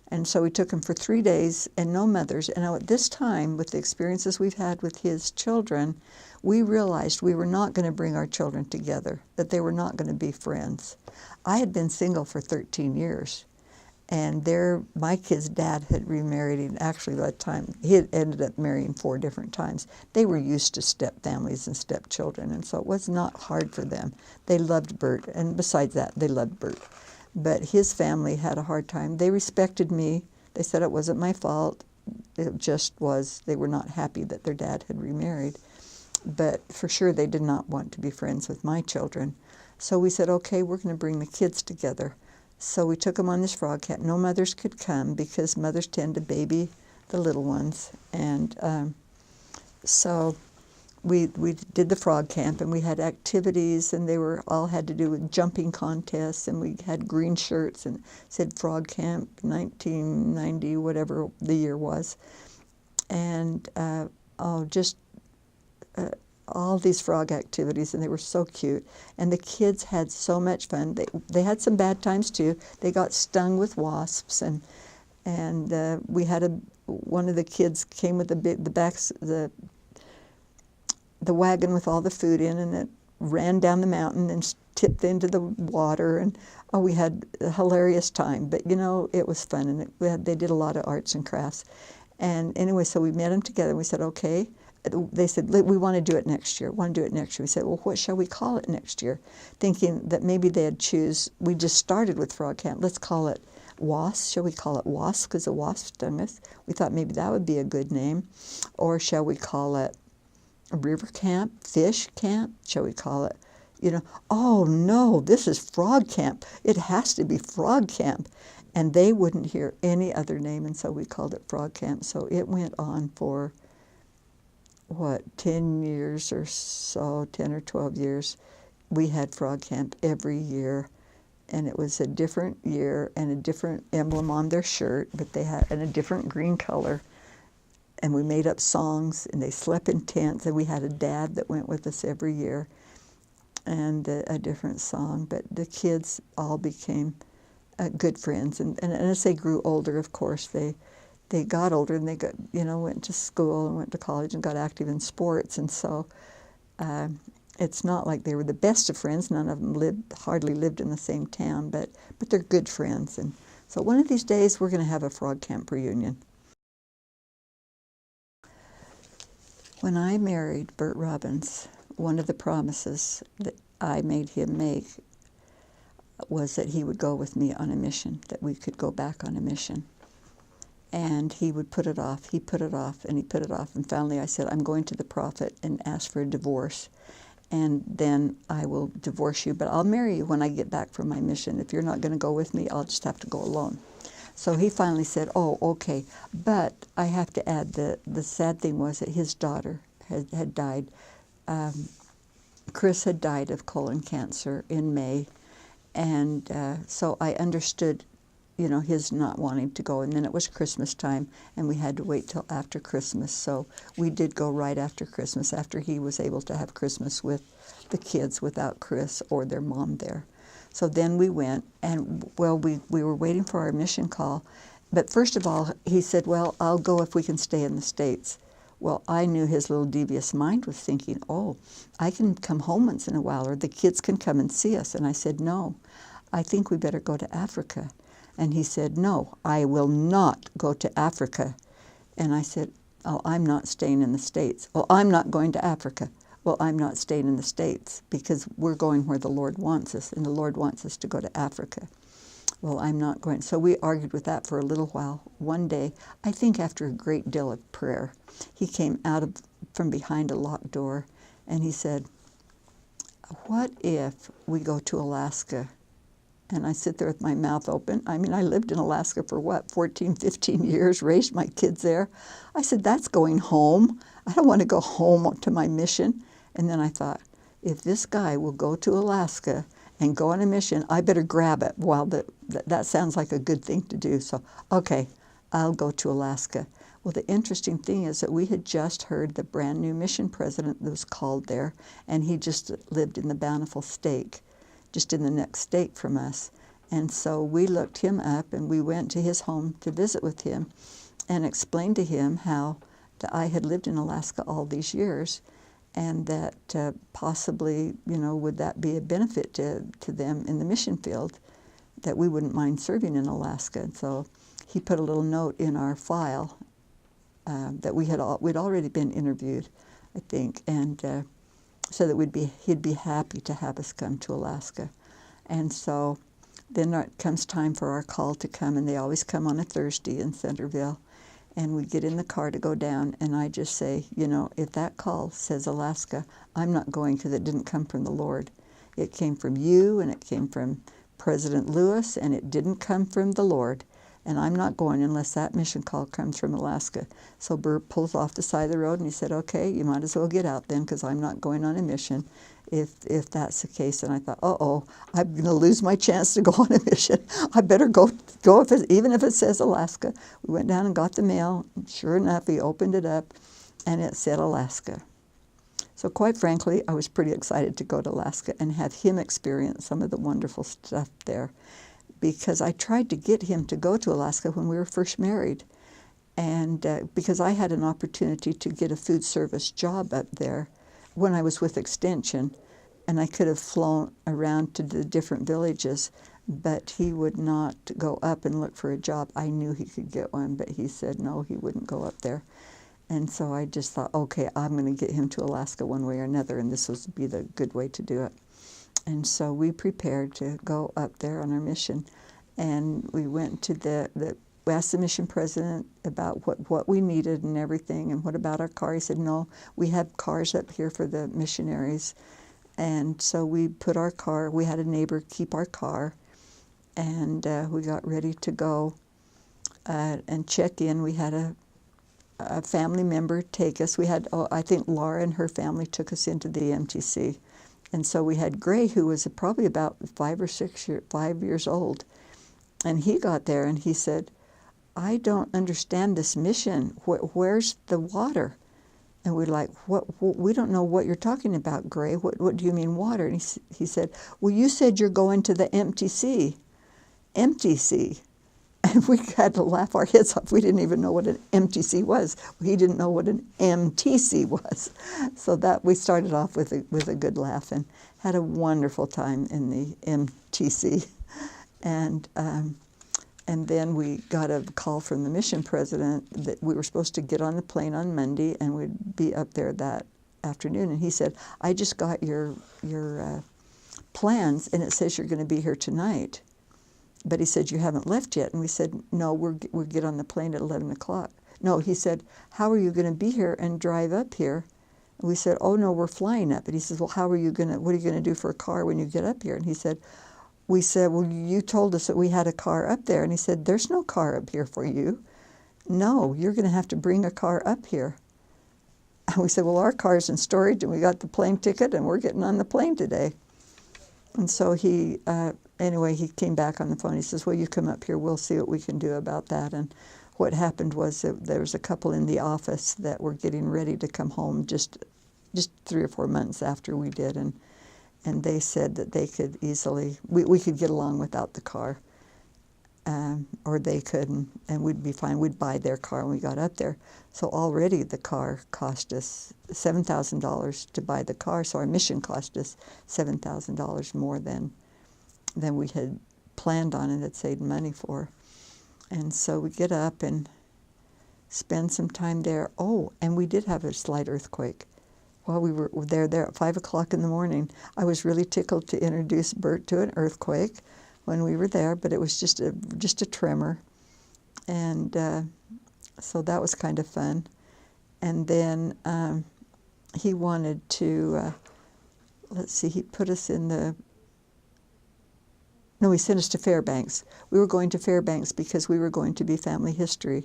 And so we took them for 3 days, and no mothers. And now at this time, with the experiences we've had with his children, we realized we were not going to bring our children together, that they were not going to be friends. I had been single for 13 years. And my kid's dad had remarried, and actually by the time he had ended up marrying 4 different times. They were used to step families and step children, and so it was not hard for them. They loved Bert, and besides that, they loved Bert. But his family had a hard time. They respected me. They said it wasn't my fault. It just was. They were not happy that their dad had remarried. But for sure, they did not want to be friends with my children. So we said, okay, we're going to bring the kids together. So we took them on this frog camp. No mothers could come because mothers tend to baby the little ones. And so we did the frog camp, and we had activities, and they all had to do with jumping contests, and we had green shirts and said Frog Camp 1990, whatever the year was. And all these frog activities, and they were so cute. And the kids had so much fun. They had some bad times too. They got stung with wasps, and we had one of the kids came with the wagon with all the food in, and it ran down the mountain and tipped into the water, and we had a hilarious time. But it was fun, and they did a lot of arts and crafts. And anyway, so we met them together, and we said, okay. They said, we want to do it next year. We said, well, what shall we call it next year? Thinking that maybe they'd choose, we just started with Frog Camp. Let's call it WASP. Shall we call it WASP because the wasp stung us? We thought maybe that would be a good name. Or shall we call it River Camp, Fish Camp? Shall we call it, oh no, this is Frog Camp. It has to be Frog Camp. And they wouldn't hear any other name, and so we called it Frog Camp. So it went on for 10 years or so, 10 or 12 years, we had Frog Camp every year. And it was a different year and a different emblem on their shirt, but they had a different green color. and we made up songs, and they slept in tents, and we had a dad that went with us every year, and a different song. But the kids all became good friends, and as they grew older, of course, they got older, and they got, went to school and went to college and got active in sports, and so it's not like they were the best of friends. None of them hardly lived in the same town, but they're good friends. And so one of these days we're going to have a frog camp reunion. When I married Bert Robbins, one of the promises that I made him make was that he would go with me on a mission, that we could go back on a mission. And he would put it off. He put it off, and he put it off. And finally I said, I'm going to the prophet and ask for a divorce, and then I will divorce you, but I'll marry you when I get back from my mission. If you're not going to go with me, I'll just have to go alone. So he finally said, oh, okay. But I have to add, the sad thing was that his daughter had died. Chris had died of colon cancer in May, and so I understood his not wanting to go. And then it was Christmas time, and we had to wait till after Christmas. So we did go right after Christmas, after he was able to have Christmas with the kids without Chris or their mom there. So then we went, and well, we were waiting for our mission call. But first of all, he said, well, I'll go if we can stay in the States. Well, I knew his little devious mind was thinking, oh, I can come home once in a while, or the kids can come and see us. And I said, no, I think we better go to Africa. And he said, no, I will not go to Africa. And I said, oh, I'm not staying in the States. Well, I'm not going to Africa. Well, I'm not staying in the States because we're going where the Lord wants us, and the Lord wants us to go to Africa. Well, I'm not going. So we argued with that for a little while. One day, I think after a great deal of prayer, he came out from behind a locked door, and he said, what if we go to Alaska? And I sit there with my mouth open. I mean, I lived in Alaska for 14, 15 years, raised my kids there. I said, that's going home. I don't want to go home to my mission. And then I thought, if this guy will go to Alaska and go on a mission, I better grab it. Well, that sounds like a good thing to do. So, okay, I'll go to Alaska. Well, the interesting thing is that we had just heard the brand new mission president that was called there, and he just lived in the Bountiful State, just in the next state from us. And so we looked him up, and we went to his home to visit with him and explained to him how I had lived in Alaska all these years, and that possibly, would that be a benefit to them in the mission field, that we wouldn't mind serving in Alaska. And so he put a little note in our file that we'd already been interviewed, I think, and so that he'd be happy to have us come to Alaska. And so then it comes time for our call to come, and they always come on a Thursday in Centerville. And we get in the car to go down, and I just say, if that call says Alaska, I'm not going, because it didn't come from the Lord. It came from you, and it came from President Lewis, and it didn't come from the Lord. And I'm not going unless that mission call comes from Alaska. So Bert pulls off the side of the road, and he said, okay, you might as well get out then, because I'm not going on a mission if that's the case. And I thought, uh-oh, I'm going to lose my chance to go on a mission. I better go even if it says Alaska. We went down and got the mail. Sure enough, he opened it up, and it said Alaska. So quite frankly, I was pretty excited to go to Alaska and have him experience some of the wonderful stuff there, because I tried to get him to go to Alaska when we were first married. And because I had an opportunity to get a food service job up there when I was with Extension, and I could have flown around to the different villages, but he would not go up and look for a job. I knew he could get one, but he said no, he wouldn't go up there. And so I just thought, okay, I'm going to get him to Alaska one way or another, and this would be the good way to do it. And so we prepared to go up there on our mission, and we went to we asked the mission president about what we needed and everything, and what about our car. He said, no, we have cars up here for the missionaries. And so we put our car, we had a neighbor keep our car, and we got ready to go and check in. We had a family member take us. We had, I think Laura and her family took us into the MTC. And so we had Gray, who was probably about 5 years old. And he got there and he said, I don't understand this mission. Where's the water? And we're like, what? We don't know what you're talking about, Gray. What do you mean water? And he said, well, you said you're going to the empty sea. Empty sea. And we had to laugh our heads off. We didn't even know what an MTC was. He didn't know what an MTC was. So that we started off with a good laugh and had a wonderful time in the MTC. And then we got a call from the mission president that we were supposed to get on the plane on Monday and we'd be up there that afternoon. And he said, I just got your plans and it says you're going to be here tonight. But he said, you haven't left yet. And we said, no, we'll get on the plane at 11 o'clock. No, he said, how are you going to be here and drive up here? And we said, oh, no, we're flying up. And he says, well, what are you going to do for a car when you get up here? And he said, we said, well, you told us that we had a car up there. And he said, there's no car up here for you. No, you're going to have to bring a car up here. And we said, well, our car's in storage and we got the plane ticket and we're getting on the plane today. And so anyway, he came back on the phone. He says, well, you come up here. We'll see what we can do about that. And what happened was that there was a couple in the office that were getting ready to come home just 3 or 4 months after we did. And they said that they could easily, we could get along without the car. Or they could, and we'd be fine. We'd buy their car when we got up there. So already the car cost us $7,000 to buy the car, so our mission cost us $7,000 more than we had planned on and had saved money for. And so we get up and spend some time there. Oh, and we did have a slight earthquake while we were there at 5 o'clock in the morning. I was really tickled to introduce Bert to an earthquake when we were there, but it was just a tremor. And so that was kind of fun. And then he wanted to, he put us in he sent us to Fairbanks. We were going to Fairbanks because we were going to be family history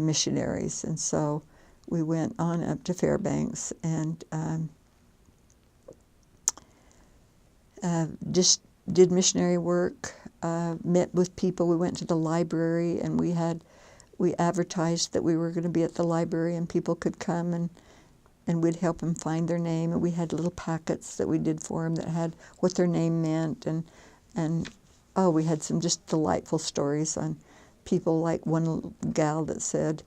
missionaries. And so we went on up to Fairbanks and just did missionary work, met with people. We went to the library and we advertised that we were going to be at the library and people could come and we'd help them find their name. And we had little packets that we did for them that had what their name meant. And we had some just delightful stories on people, like one gal that said,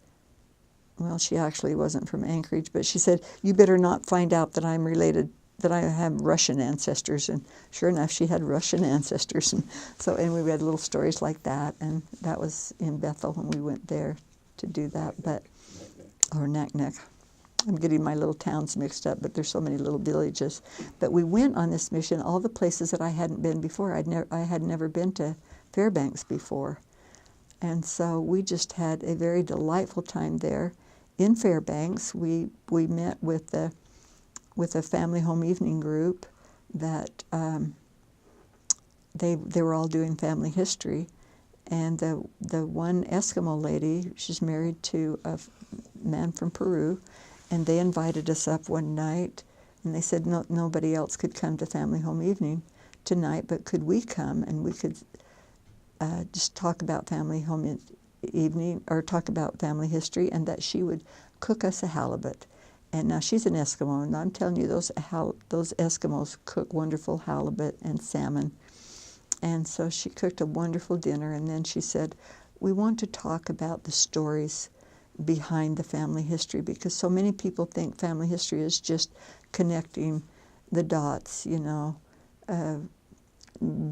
well, she actually wasn't from Anchorage, but she said, you better not find out that I'm related, that I have Russian ancestors. And sure enough, she had Russian ancestors. And so anyway, we had little stories like that. And that was in Bethel when we went there to do that. Or Naknek. I'm getting my little towns mixed up, but there's so many little villages. But we went on this mission, all the places that I hadn't been before. I had never been to Fairbanks before. And so we just had a very delightful time there. In Fairbanks, we met with a family home evening group that they were all doing family history. And the one Eskimo lady, she's married to a man from Peru, and they invited us up one night, and they said nobody else could come to family home evening tonight, but could we come and we could just talk about family home evening, or talk about family history, and that she would cook us a halibut. And now she's an Eskimo, and I'm telling you, those Eskimos cook wonderful halibut and salmon. And so she cooked a wonderful dinner, and then she said, we want to talk about the stories behind the family history, because so many people think family history is just connecting the dots,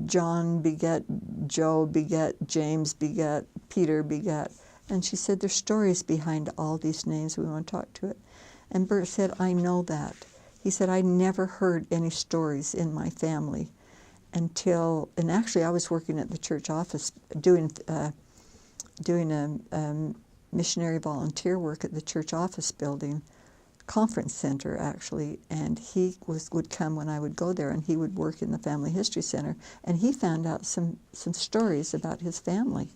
John beget Joe, beget James, beget Peter, beget. And she said, there's stories behind all these names. We want to talk to it. And Bert said, I know that. He said, I never heard any stories in my family until, and actually I was working at the church office doing a missionary volunteer work at the church office building, conference center actually, and he would come when I would go there, and he would work in the family history center, and he found out some stories about his family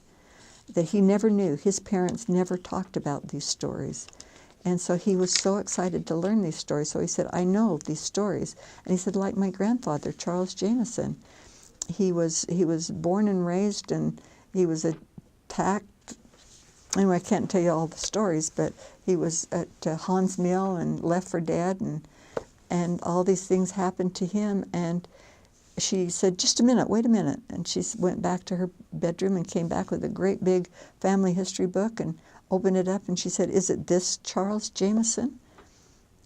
that he never knew. His parents never talked about these stories. And so he was so excited to learn these stories. So he said, I know these stories. And he said, like my grandfather, Charles Jameson, he was born and raised, and he was attacked anyway, I can't tell you all the stories, but he was at Hans Mill and left for dead, and all these things happened to him. And she said, "Just a minute, wait a minute." And she went back to her bedroom and came back with a great big family history book and opened it up, and she said, "Is it this Charles Jameson?"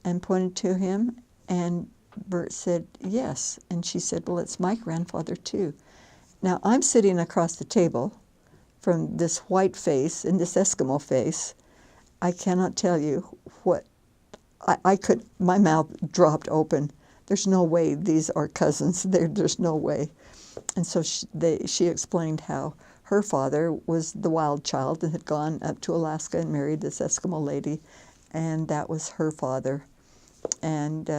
And pointed to him, and Bert said, "Yes." And she said, "Well, it's my grandfather too." Now, I'm sitting across the table from this white face and this Eskimo face. I cannot tell you what my mouth dropped open. There's no way these are cousins. There's no way. And so she explained how her father was the wild child and had gone up to Alaska and married this Eskimo lady, and that was her father. And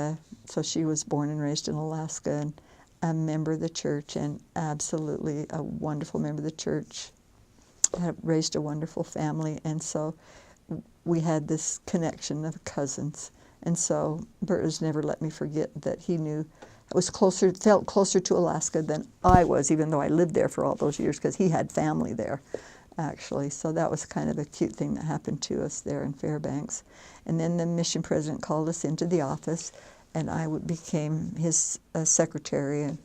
so she was born and raised in Alaska and a member of the church, and absolutely a wonderful member of the church. Had raised a wonderful family, and so we had this connection of cousins. And so Bert has never let me forget that he knew it was felt closer to Alaska than I was, even though I lived there for all those years, because he had family there, actually. So that was kind of a cute thing that happened to us there in Fairbanks. And then the mission president called us into the office, and I became his secretary and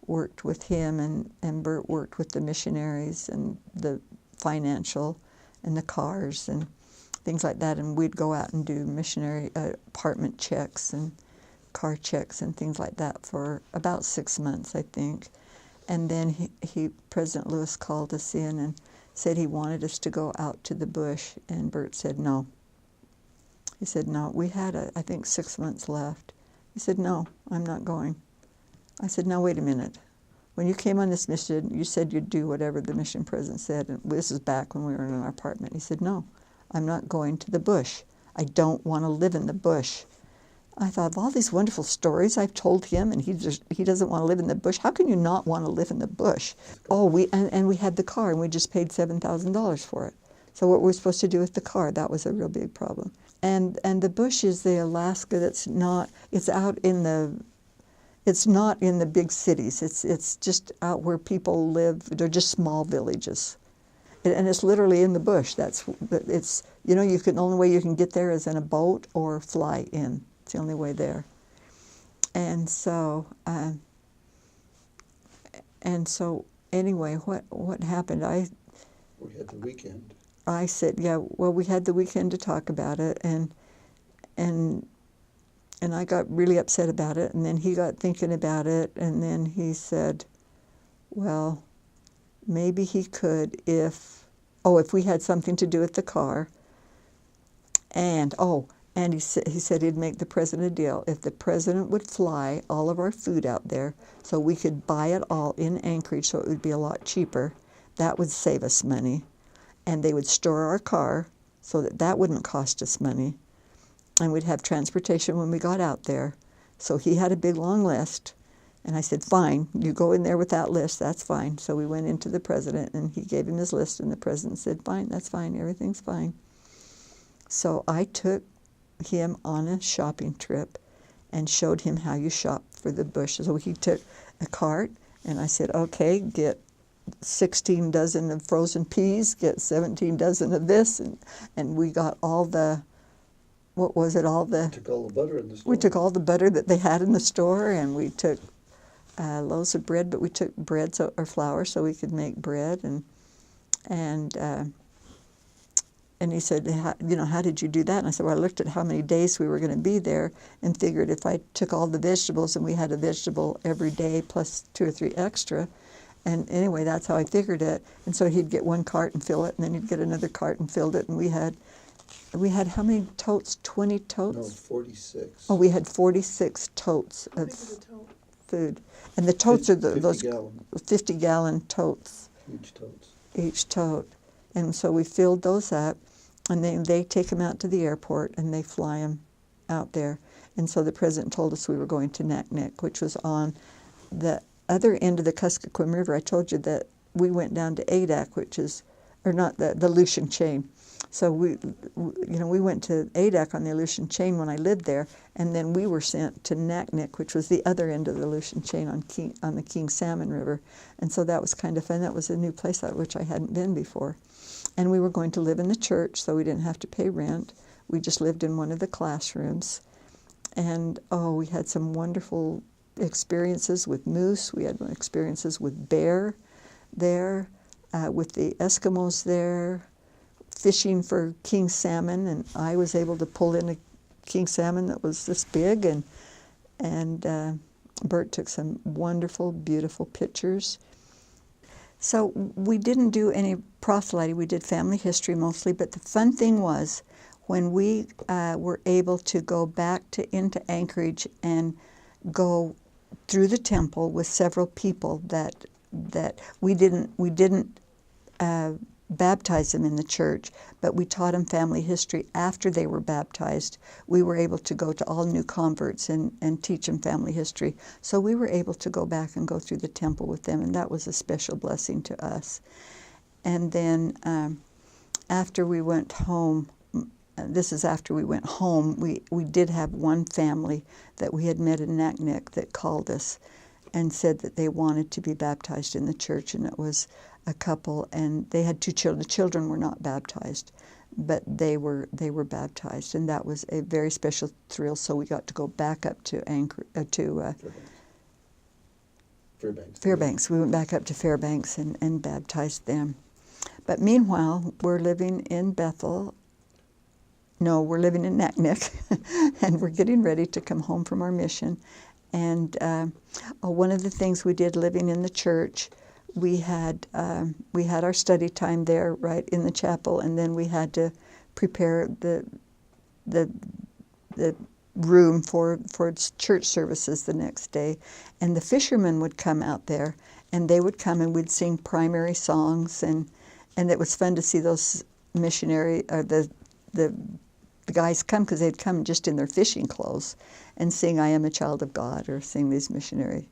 worked with him, and Bert worked with the missionaries and the financial and the cars and things like that. And we'd go out and do missionary apartment checks and car checks and things like that for about 6 months, I think. And then President Lewis called us in and said he wanted us to go out to the bush, and Bert said no. He said no. We had, I think, 6 months left. He said, "No, I'm not going." I said, "Now, wait a minute. When you came on this mission, you said you'd do whatever the mission president said." And this is back when we were in our apartment. He said, "No, I'm not going to the bush. I don't want to live in the bush." I thought of all these wonderful stories I've told him, and he doesn't want to live in the bush. How can you not want to live in the bush? Oh, we had the car, and we just paid $7,000 for it. So what were we supposed to do with the car? That was a real big problem. And the bush is the Alaska that's not. It's out in the. It's not in the big cities. It's just out where people live. They're just small villages, and it's literally in the bush. It's the only way you can get there is in a boat or fly in. It's the only way there. And so anyway, what happened? We had the weekend. I said, yeah. Well, we had the weekend to talk about it, and I got really upset about it, and then he got thinking about it, and then he said, well, maybe he could if we had something to do with the car, and he said he'd make the president a deal. If the president would fly all of our food out there so we could buy it all in Anchorage so it would be a lot cheaper, that would save us money, and they would store our car so that wouldn't cost us money. And we'd have transportation when we got out there. So he had a big, long list. And I said, fine, you go in there with that list, that's fine. So we went into the president, and he gave him his list, and the president said, fine, that's fine, everything's fine. So I took him on a shopping trip and showed him how you shop for the bush. So he took a cart, and I said, okay, get 16 dozen of frozen peas, get 17 dozen of this, and we got all the... What was it? Took all the butter in the store. We took all the butter that they had in the store, and we took loaves of bread, but we took bread or flour so we could make bread. And he said, how did you do that? And I said, well, I looked at how many days we were going to be there and figured if I took all the vegetables, and we had a vegetable every day plus 2 or 3 extra. And anyway, that's how I figured it. And so he'd get one cart and fill it, and then he'd get another cart and filled it, and we had how many totes? 20 totes? No, 46. Oh, we had 46 totes of food. And the totes are those 50-gallon totes. Huge totes. Each tote. And so we filled those up, and then they take them out to the airport, and they fly them out there. And so the president told us we were going to Naknek, which was on the other end of the Kuskokwim River. I told you that we went down to Adak, which is, or not the Aleutian Chain. So we went to Adak on the Aleutian Chain when I lived there, and then we were sent to Naknek, which was the other end of the Aleutian Chain on the King Salmon River. And so that was kind of fun. That was a new place which I hadn't been before. And we were going to live in the church, so we didn't have to pay rent. We just lived in one of the classrooms. And, we had some wonderful experiences with moose. We had experiences with bear there, with the Eskimos there, fishing for king salmon. And I was able to pull in a king salmon that was this big. And Bert took some wonderful, beautiful pictures. So we didn't do any proselyting. We did family history mostly. But the fun thing was when we were able to go back into Anchorage and go through the temple with several people that we didn't baptize them in the church, but we taught them family history after they were baptized. We were able to go to all new converts and teach them family history. So we were able to go back and go through the temple with them, and that was a special blessing to us. And then after we went home, this is after we went home, we did have one family that we had met in Naknek that called us and said that they wanted to be baptized in the church, and it was a couple, and they had 2 children. The children were not baptized, but they were baptized, and that was a very special thrill. So we got to go back up to Fairbanks. We went back up to Fairbanks and baptized them. But meanwhile, we're living in Bethel. No, we're living in Naknek, and we're getting ready to come home from our mission. And one of the things we did living in the church, we had our study time there right in the chapel, and then we had to prepare the room for church services the next day. And the fishermen would come out there, and they would come and we'd sing primary songs, and it was fun to see those missionary or the guys come, because they'd come just in their fishing clothes and sing "I Am a Child of God" or sing these missionary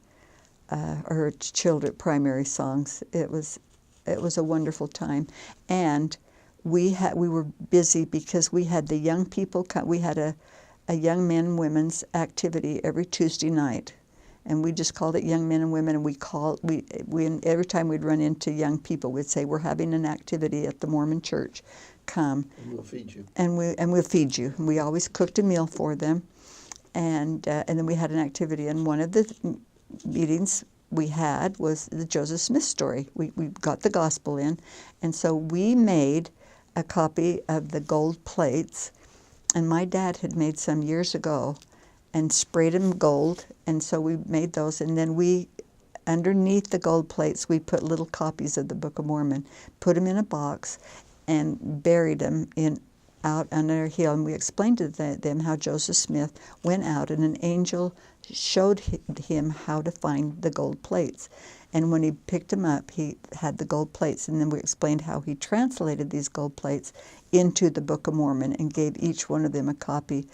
or children primary songs. It was a wonderful time, and we were busy because we had the young people come. We had a young men and women's activity every Tuesday night, and we just called it Young Men and Women. And we every time we'd run into young people, we'd say, "We're having an activity at the Mormon church. Come, and we'll feed you." And we'll feed you. And we always cooked a meal for them, and then we had an activity. And one of the meetings we had was the Joseph Smith story. We got the gospel in, and so we made a copy of the gold plates. And my dad had made some years ago, and sprayed them gold. And so we made those, and then underneath the gold plates, we put little copies of the Book of Mormon, put them in a box, and buried them out under a hill. And we explained to them how Joseph Smith went out, and an angel showed him how to find the gold plates. And when he picked them up, he had the gold plates. And then we explained how he translated these gold plates into the Book of Mormon and gave each one of them a copy.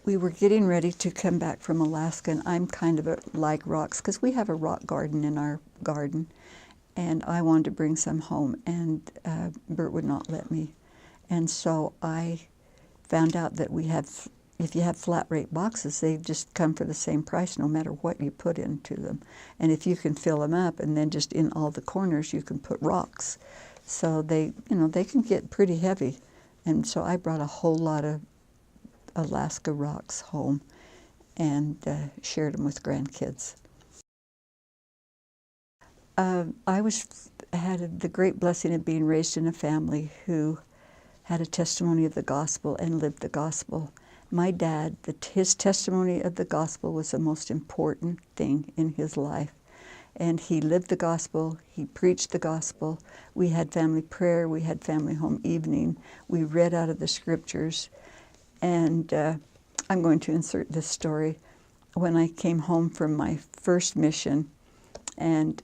We were getting ready to come back from Alaska, and I'm kind of like rocks, because we have a rock garden in our garden. And I wanted to bring some home, and Bert would not let me. And so I found out that if you have flat rate boxes, they just come for the same price no matter what you put into them. And if you can fill them up, and then just in all the corners you can put rocks. So they can get pretty heavy. And so I brought a whole lot of Alaska rocks home and shared them with grandkids. I had the great blessing of being raised in a family who had a testimony of the gospel and lived the gospel. My dad, his testimony of the gospel was the most important thing in his life. And he lived the gospel, he preached the gospel. We had family prayer, we had family home evening, we read out of the scriptures. And I'm going to insert this story. When I came home from my first mission, and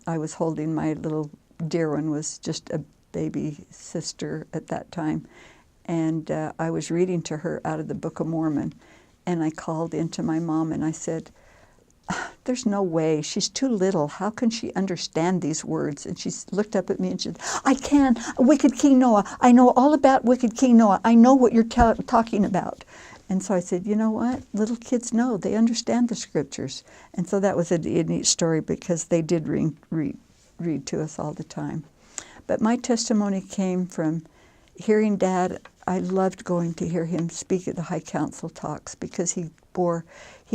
I was holding my little dear one, was just a baby sister at that time, and I was reading to her out of the Book of Mormon, and I called into my mom and I said, "There's no way, she's too little, how can she understand these words?" And she looked up at me and she said, "I can, Wicked King Noah, I know all about Wicked King Noah, I know what you're talking about." And so I said, "You know what? Little kids know. They understand the scriptures." And so that was a neat story, because they did read to us all the time. But my testimony came from hearing Dad. I loved going to hear him speak at the High Council talks because he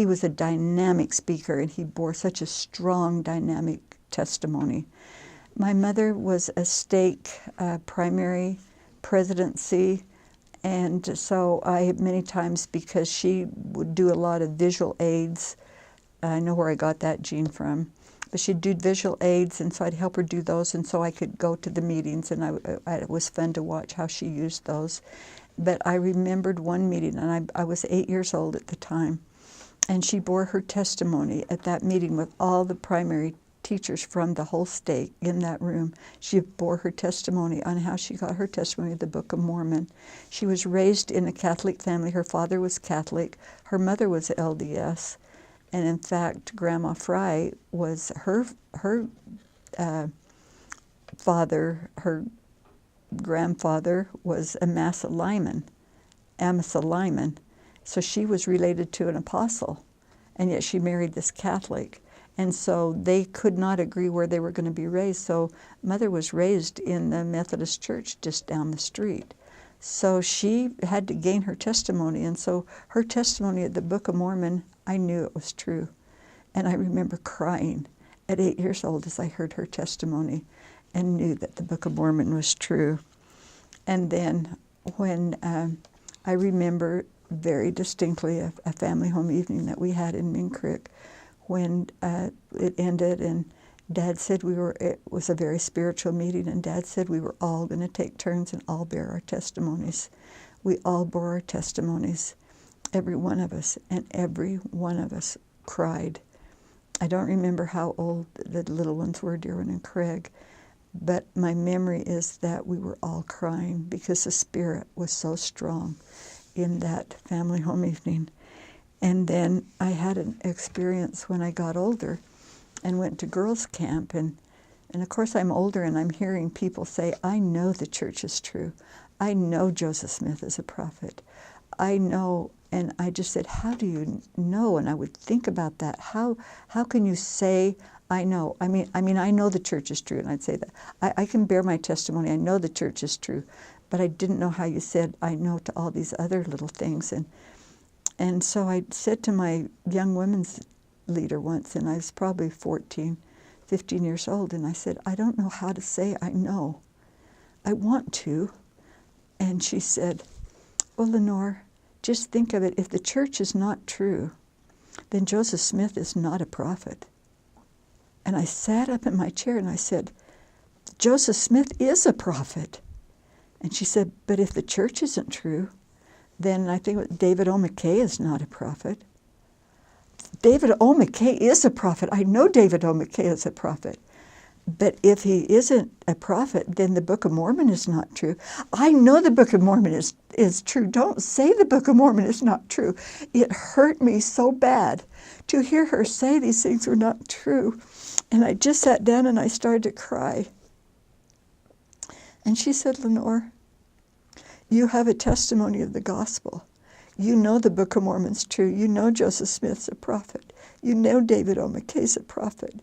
was a dynamic speaker, and he bore such a strong, dynamic testimony. My mother was a stake primary presidency, and so I many times, because she would do a lot of visual aids, I know where I got that gene from, but she'd do visual aids, and so I'd help her do those, and so I could go to the meetings, and it was fun to watch how she used those. But I remembered one meeting, and I was 8 years old at the time, and she bore her testimony at that meeting with all the primary teachers from the whole state in that room. She bore her testimony on how she got her testimony of the Book of Mormon. She was raised in a Catholic family. Her father was Catholic. Her mother was LDS. And in fact, Grandma Fry was her father, her grandfather was Amasa Lyman. So she was related to an apostle, and yet she married this Catholic. And so they could not agree where they were going to be raised. So Mother was raised in the Methodist church just down the street. So she had to gain her testimony. And so her testimony at the Book of Mormon, I knew it was true. And I remember crying at 8 years old as I heard her testimony and knew that the Book of Mormon was true. And then when I remember very distinctly a family home evening that we had in Mink Creek, when it ended, and Dad said it was a very spiritual meeting, and Dad said we were all going to take turns and all bear our testimonies. We all bore our testimonies, every one of us, and every one of us cried. I don't remember how old the little ones were, Derwin and Craig, but my memory is that we were all crying because the Spirit was so strong in that family home evening. And then I had an experience when I got older and went to girls' camp. And of course, I'm older, and I'm hearing people say, I know the church is true. I know Joseph Smith is a prophet. I know. And I just said, how do you know? And I would think about that. How can you say, I know? I mean, I know the church is true, and I'd say that. I can bear my testimony. I know the church is true. But I didn't know how you said, I know, to all these other little things. And so I said to my young women's leader once, and I was probably 14, 15 years old, and I said, I don't know how to say I know. I want to. And she said, well, Lenore, just think of it. If the church is not true, then Joseph Smith is not a prophet. And I sat up in my chair and I said, Joseph Smith is a prophet. And she said, but if the church isn't true, then I think David O. McKay is not a prophet. David O. McKay is a prophet. I know David O. McKay is a prophet. But if he isn't a prophet, then the Book of Mormon is not true. I know the Book of Mormon is true. Don't say the Book of Mormon is not true. It hurt me so bad to hear her say these things were not true. And I just sat down and I started to cry. And she said, Lenore, you have a testimony of the gospel. You know the Book of Mormon's true. You know Joseph Smith's a prophet. You know David O. McKay's a prophet.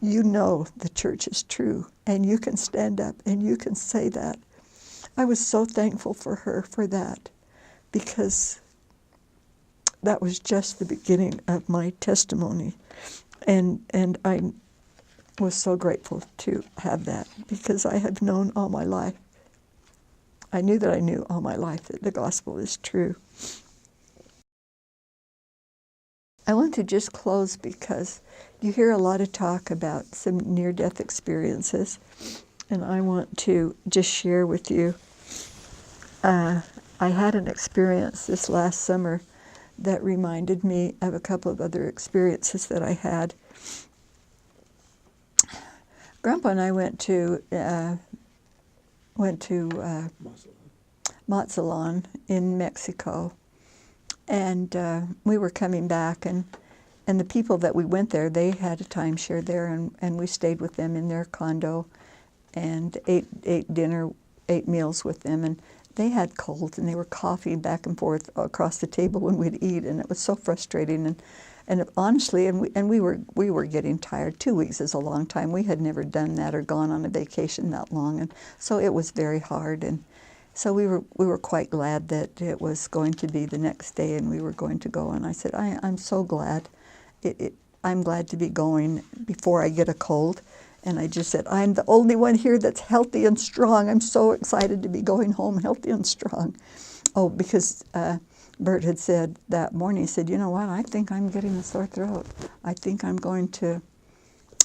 You know the church is true, and you can stand up and you can say that. I was so thankful for her for that, because that was just the beginning of my testimony. And I was so grateful to have that, because I have known all my life. I knew that I knew all my life that the gospel is true. I want to just close because you hear a lot of talk about some near-death experiences, and I want to just share with you. I had an experience this last summer that reminded me of a couple of other experiences that I had. Grandpa and I went to Mazatlan in Mexico, and we were coming back, and the people that we went there, they had a timeshare there, and we stayed with them in their condo and ate meals with them, and they had colds, and they were coughing back and forth across the table when we'd eat, and it was so frustrating. And And honestly, we were getting tired. 2 weeks is a long time. We had never done that or gone on a vacation that long, and so it was very hard. And so we were quite glad that it was going to be the next day, and we were going to go. And I said, I'm so glad. I'm glad to be going before I get a cold. And I just said, I'm the only one here that's healthy and strong. I'm so excited to be going home healthy and strong. Oh, because Bert had said that morning, he said, you know what, I think I'm getting a sore throat. I think I'm going to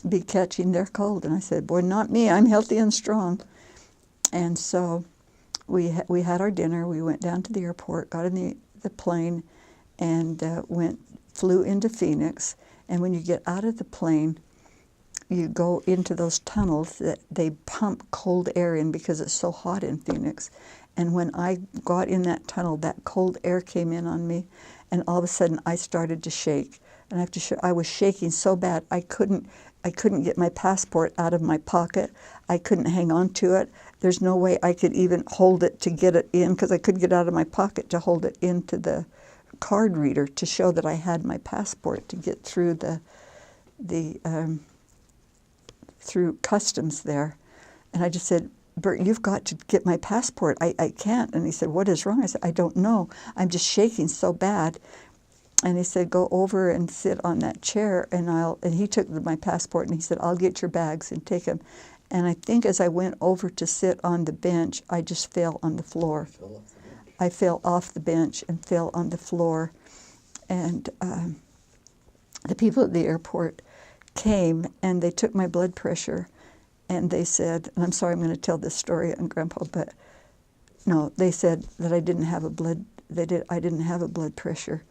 be catching their cold. And I said, boy, not me. I'm healthy and strong. And so we had our dinner. We went down to the airport, got in the plane, and flew into Phoenix. And when you get out of the plane, you go into those tunnels that they pump cold air in because it's so hot in Phoenix. And when I got in that tunnel, that cold air came in on me, and all of a sudden I started to shake. And I have to show, I was shaking so bad I couldn't get my passport out of my pocket. I couldn't hang on to it. There's no way I could even hold it to get it in, because I couldn't get it out of my pocket to hold it into the card reader to show that I had my passport to get through through customs there. And I just said, Bert, you've got to get my passport. I can't. And he said, what is wrong? I said, I don't know. I'm just shaking so bad. And he said, go over and sit on that chair, and he took my passport, and he said, I'll get your bags and take them. And I think as I went over to sit on the bench, I just fell on the floor. I fell off the bench and fell on the floor. And the people at the airport came, and they took my blood pressure, and they said, and I'm sorry I'm going to tell this story on Grandpa, but no, they said that I didn't have a blood pressure.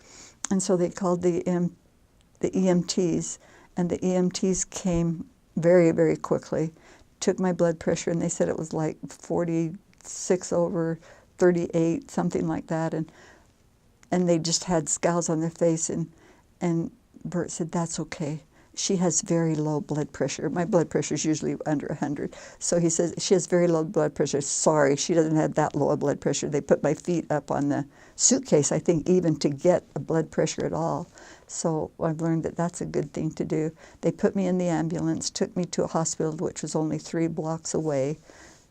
And so they called the EMTs, and the EMTs came very, very quickly, took my blood pressure, and they said it was like 46/38, something like that, and they just had scowls on their face, and Bert said, that's okay. She has very low blood pressure. My blood pressure is usually under 100. So he says, she has very low blood pressure. Sorry, she doesn't have that low a blood pressure. They put my feet up on the suitcase, I think, even to get a blood pressure at all. So I've learned that that's a good thing to do. They put me in the ambulance, took me to a hospital, which was only 3 blocks away,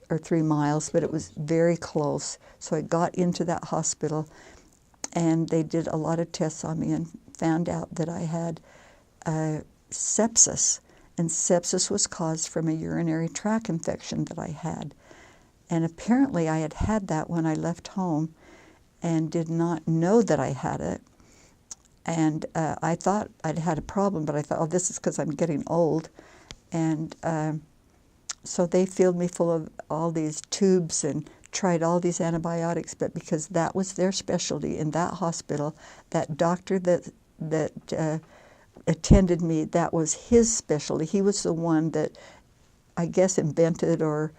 or 3 miles, but it was very close. So I got into that hospital, and they did a lot of tests on me and found out that I had sepsis, and sepsis was caused from a urinary tract infection that I had. And apparently I had had that when I left home and did not know that I had it. And I thought I'd had a problem, but I thought, oh, this is because I'm getting old. And so they filled me full of all these tubes and tried all these antibiotics, but because that was their specialty in that hospital, that doctor that attended me, that was his specialty. He was the one that, I guess, invented or...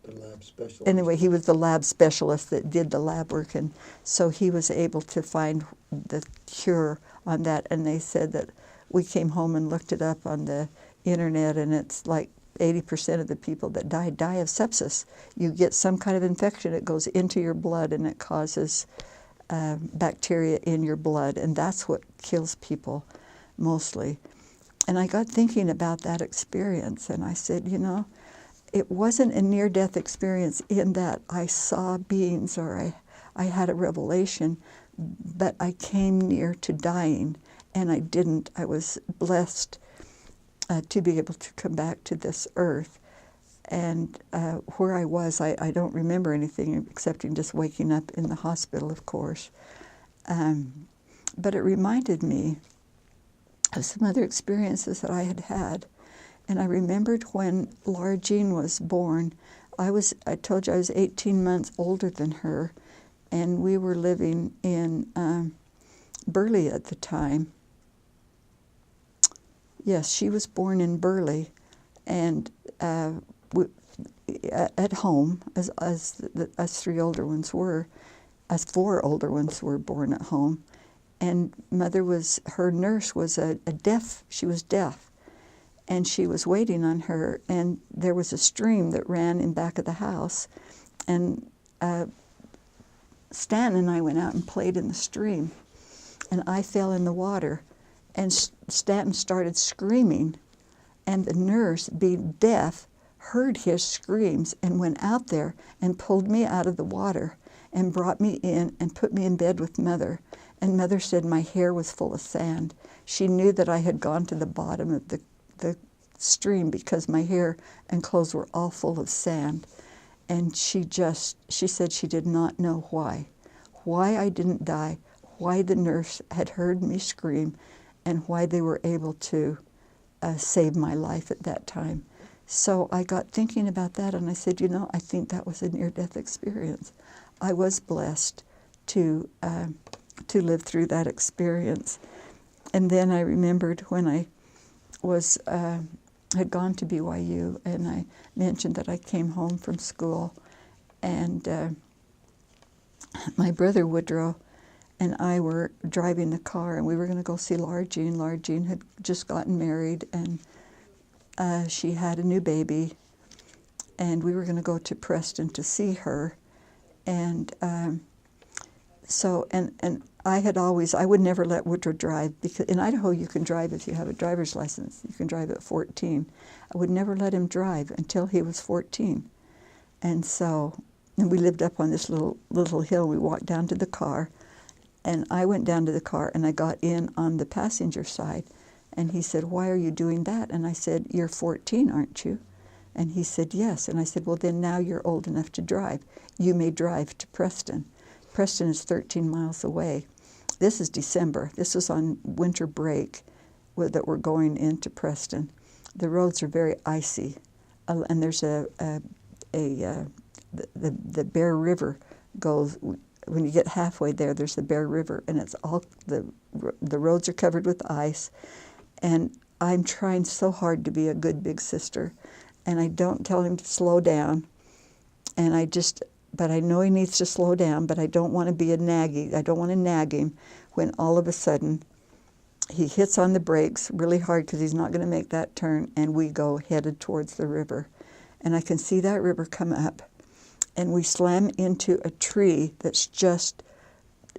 The lab specialist. Anyway, he was the lab specialist that did the lab work, and so he was able to find the cure on that. And they said that we came home and looked it up on the internet, and it's like 80% of the people that die of sepsis. You get some kind of infection, it goes into your blood, and it causes bacteria in your blood, and that's what kills people mostly. And I got thinking about that experience, and I said, you know, it wasn't a near-death experience in that I saw beings or I had a revelation, but I came near to dying, and I didn't. I was blessed to be able to come back to this earth. And where I was, I don't remember anything excepting just waking up in the hospital, of course. But it reminded me of some other experiences that I had had. And I remembered when Laura Jean was born, I told you I was 18 months older than her, and we were living in Burley at the time. Yes, she was born in Burley, and at home, as us 3 older ones were, us 4 older ones were born at home. And her nurse was she was deaf, and she was waiting on her, and there was a stream that ran in back of the house, and Stan and I went out and played in the stream, and I fell in the water, And Stanton started screaming, and the nurse, being deaf, heard his screams and went out there and pulled me out of the water and brought me in and put me in bed with Mother. And Mother said my hair was full of sand. She knew that I had gone to the bottom of the stream because my hair and clothes were all full of sand. And she said she did not know why I didn't die, why the nurse had heard me scream, and why they were able to save my life at that time. So I got thinking about that, and I said, I think that was a near-death experience. I was blessed to live through that experience. And then I remembered when I had gone to BYU, and I mentioned that I came home from school, and my brother Woodrow and I were driving the car, and we were going to go see Laura Jean. Laura Jean had just gotten married, and she had a new baby, and we were going to go to Preston to see her. And I would never let Woodrow drive, because in Idaho you can drive if you have a driver's license. You can drive at 14. I would never let him drive until he was 14. And we lived up on this little hill. We walked down to the car, and I went down to the car, and I got in on the passenger side. And he said, "Why are you doing that?" And I said, "You're 14, aren't you?" And he said, "Yes." And I said, "Well, then now you're old enough to drive. You may drive to Preston." Preston is 13 miles away. This is December. This was on winter break that we're going into Preston. The roads are very icy, and there's the Bear River goes. When you get halfway there, there's the Bear River, and it's all the roads are covered with ice. And I'm trying so hard to be a good big sister, and I don't tell him to slow down. And but I know he needs to slow down, but I don't want to be a naggy. I don't want to nag him when all of a sudden he hits on the brakes really hard because he's not going to make that turn, and we go headed towards the river. And I can see that river come up, and we slam into a tree that's just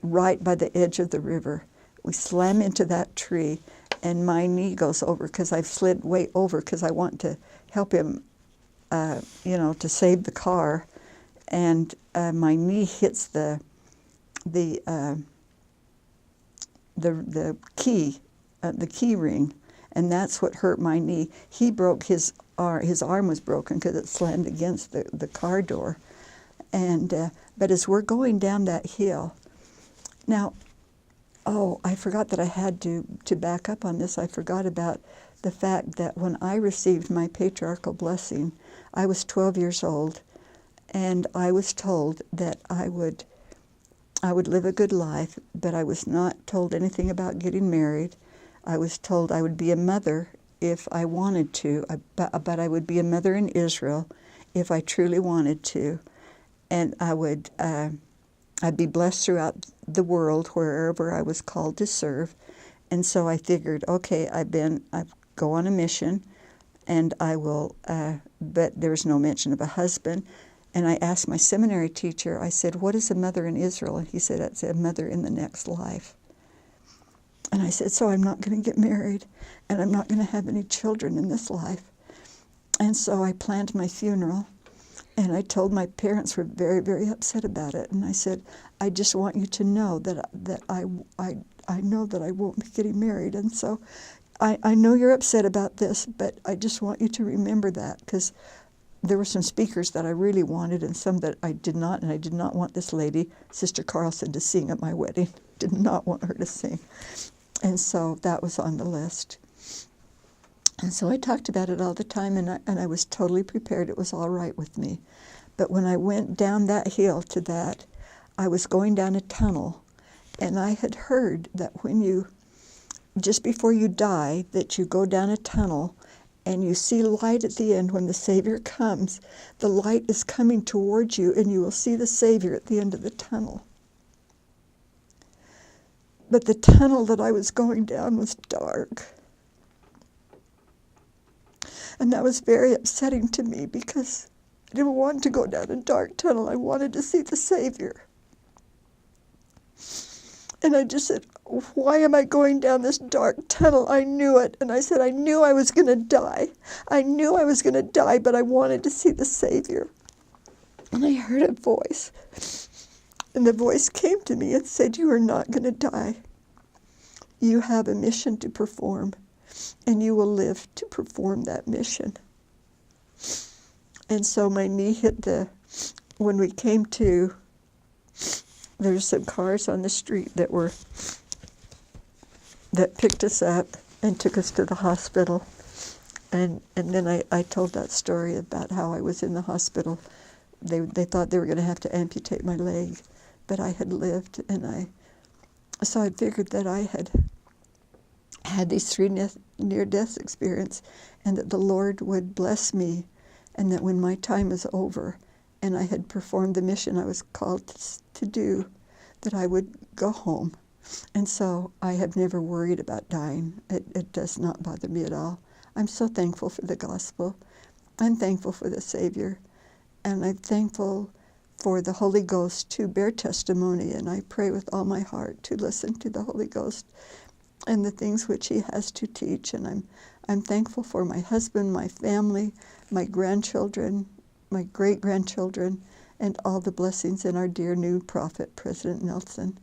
right by the edge of the river. We slam into that tree, and my knee goes over because I've slid way over because I want to help him, to save the car. And my knee hits the key ring, and that's what hurt my knee. He broke his arm. His arm was broken because it slammed against the car door. And but as we're going down that hill, now, I forgot that I had to back up on this. I forgot about the fact that when I received my patriarchal blessing, I was 12 years old, and I was told that I would live a good life, but I was not told anything about getting married. I was told I would be a mother if I wanted to, but I would be a mother in Israel if I truly wanted to, and I'd be blessed throughout the world wherever I was called to serve. And so I figured, okay, I go on a mission, and I will, but there was no mention of a husband. And I asked my seminary teacher, I said, "What is a mother in Israel?" And he said, "That's a mother in the next life." And I said, "So I'm not going to get married, and I'm not going to have any children in this life." And so I planned my funeral, and I told my parents were very, very upset about it. And I said, "I just want you to know that I know that I won't be getting married, and so I know you're upset about this, but I just want you to remember that, because there were some speakers that I really wanted and some that I did not, and I did not want this lady, Sister Carlson, to sing at my wedding. Did not want her to sing." And so that was on the list. And so I talked about it all the time, and I was totally prepared. It was all right with me. But when I went down that hill to that, I was going down a tunnel, and I had heard that just before you die, that you go down a tunnel, and you see light at the end when the Savior comes. The light is coming towards you, and you will see the Savior at the end of the tunnel. But the tunnel that I was going down was dark. And that was very upsetting to me, because I didn't want to go down a dark tunnel. I wanted to see the Savior. And I just said, why am I going down this dark tunnel? I knew it. And I said, I knew I was going to die. I knew I was going to die, but I wanted to see the Savior. And I heard a voice. And the voice came to me and said, you are not going to die. You have a mission to perform, and you will live to perform that mission. And so my knee hit when we came to, there were some cars on the street that picked us up and took us to the hospital. And then I told that story about how I was in the hospital. They thought they were going to have to amputate my leg, but I had lived, so I figured that I had these 3 near-death experiences, and that the Lord would bless me, and that when my time is over and I had performed the mission I was called to do, that I would go home. And so I have never worried about dying. It does not bother me at all. I'm so thankful for the gospel. I'm thankful for the Savior. And I'm thankful for the Holy Ghost to bear testimony. And I pray with all my heart to listen to the Holy Ghost and the things which he has to teach. And I'm thankful for my husband, my family, my grandchildren, my great-grandchildren, and all the blessings in our dear new prophet, President Nelson.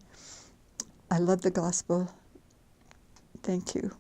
I love the gospel. Thank you.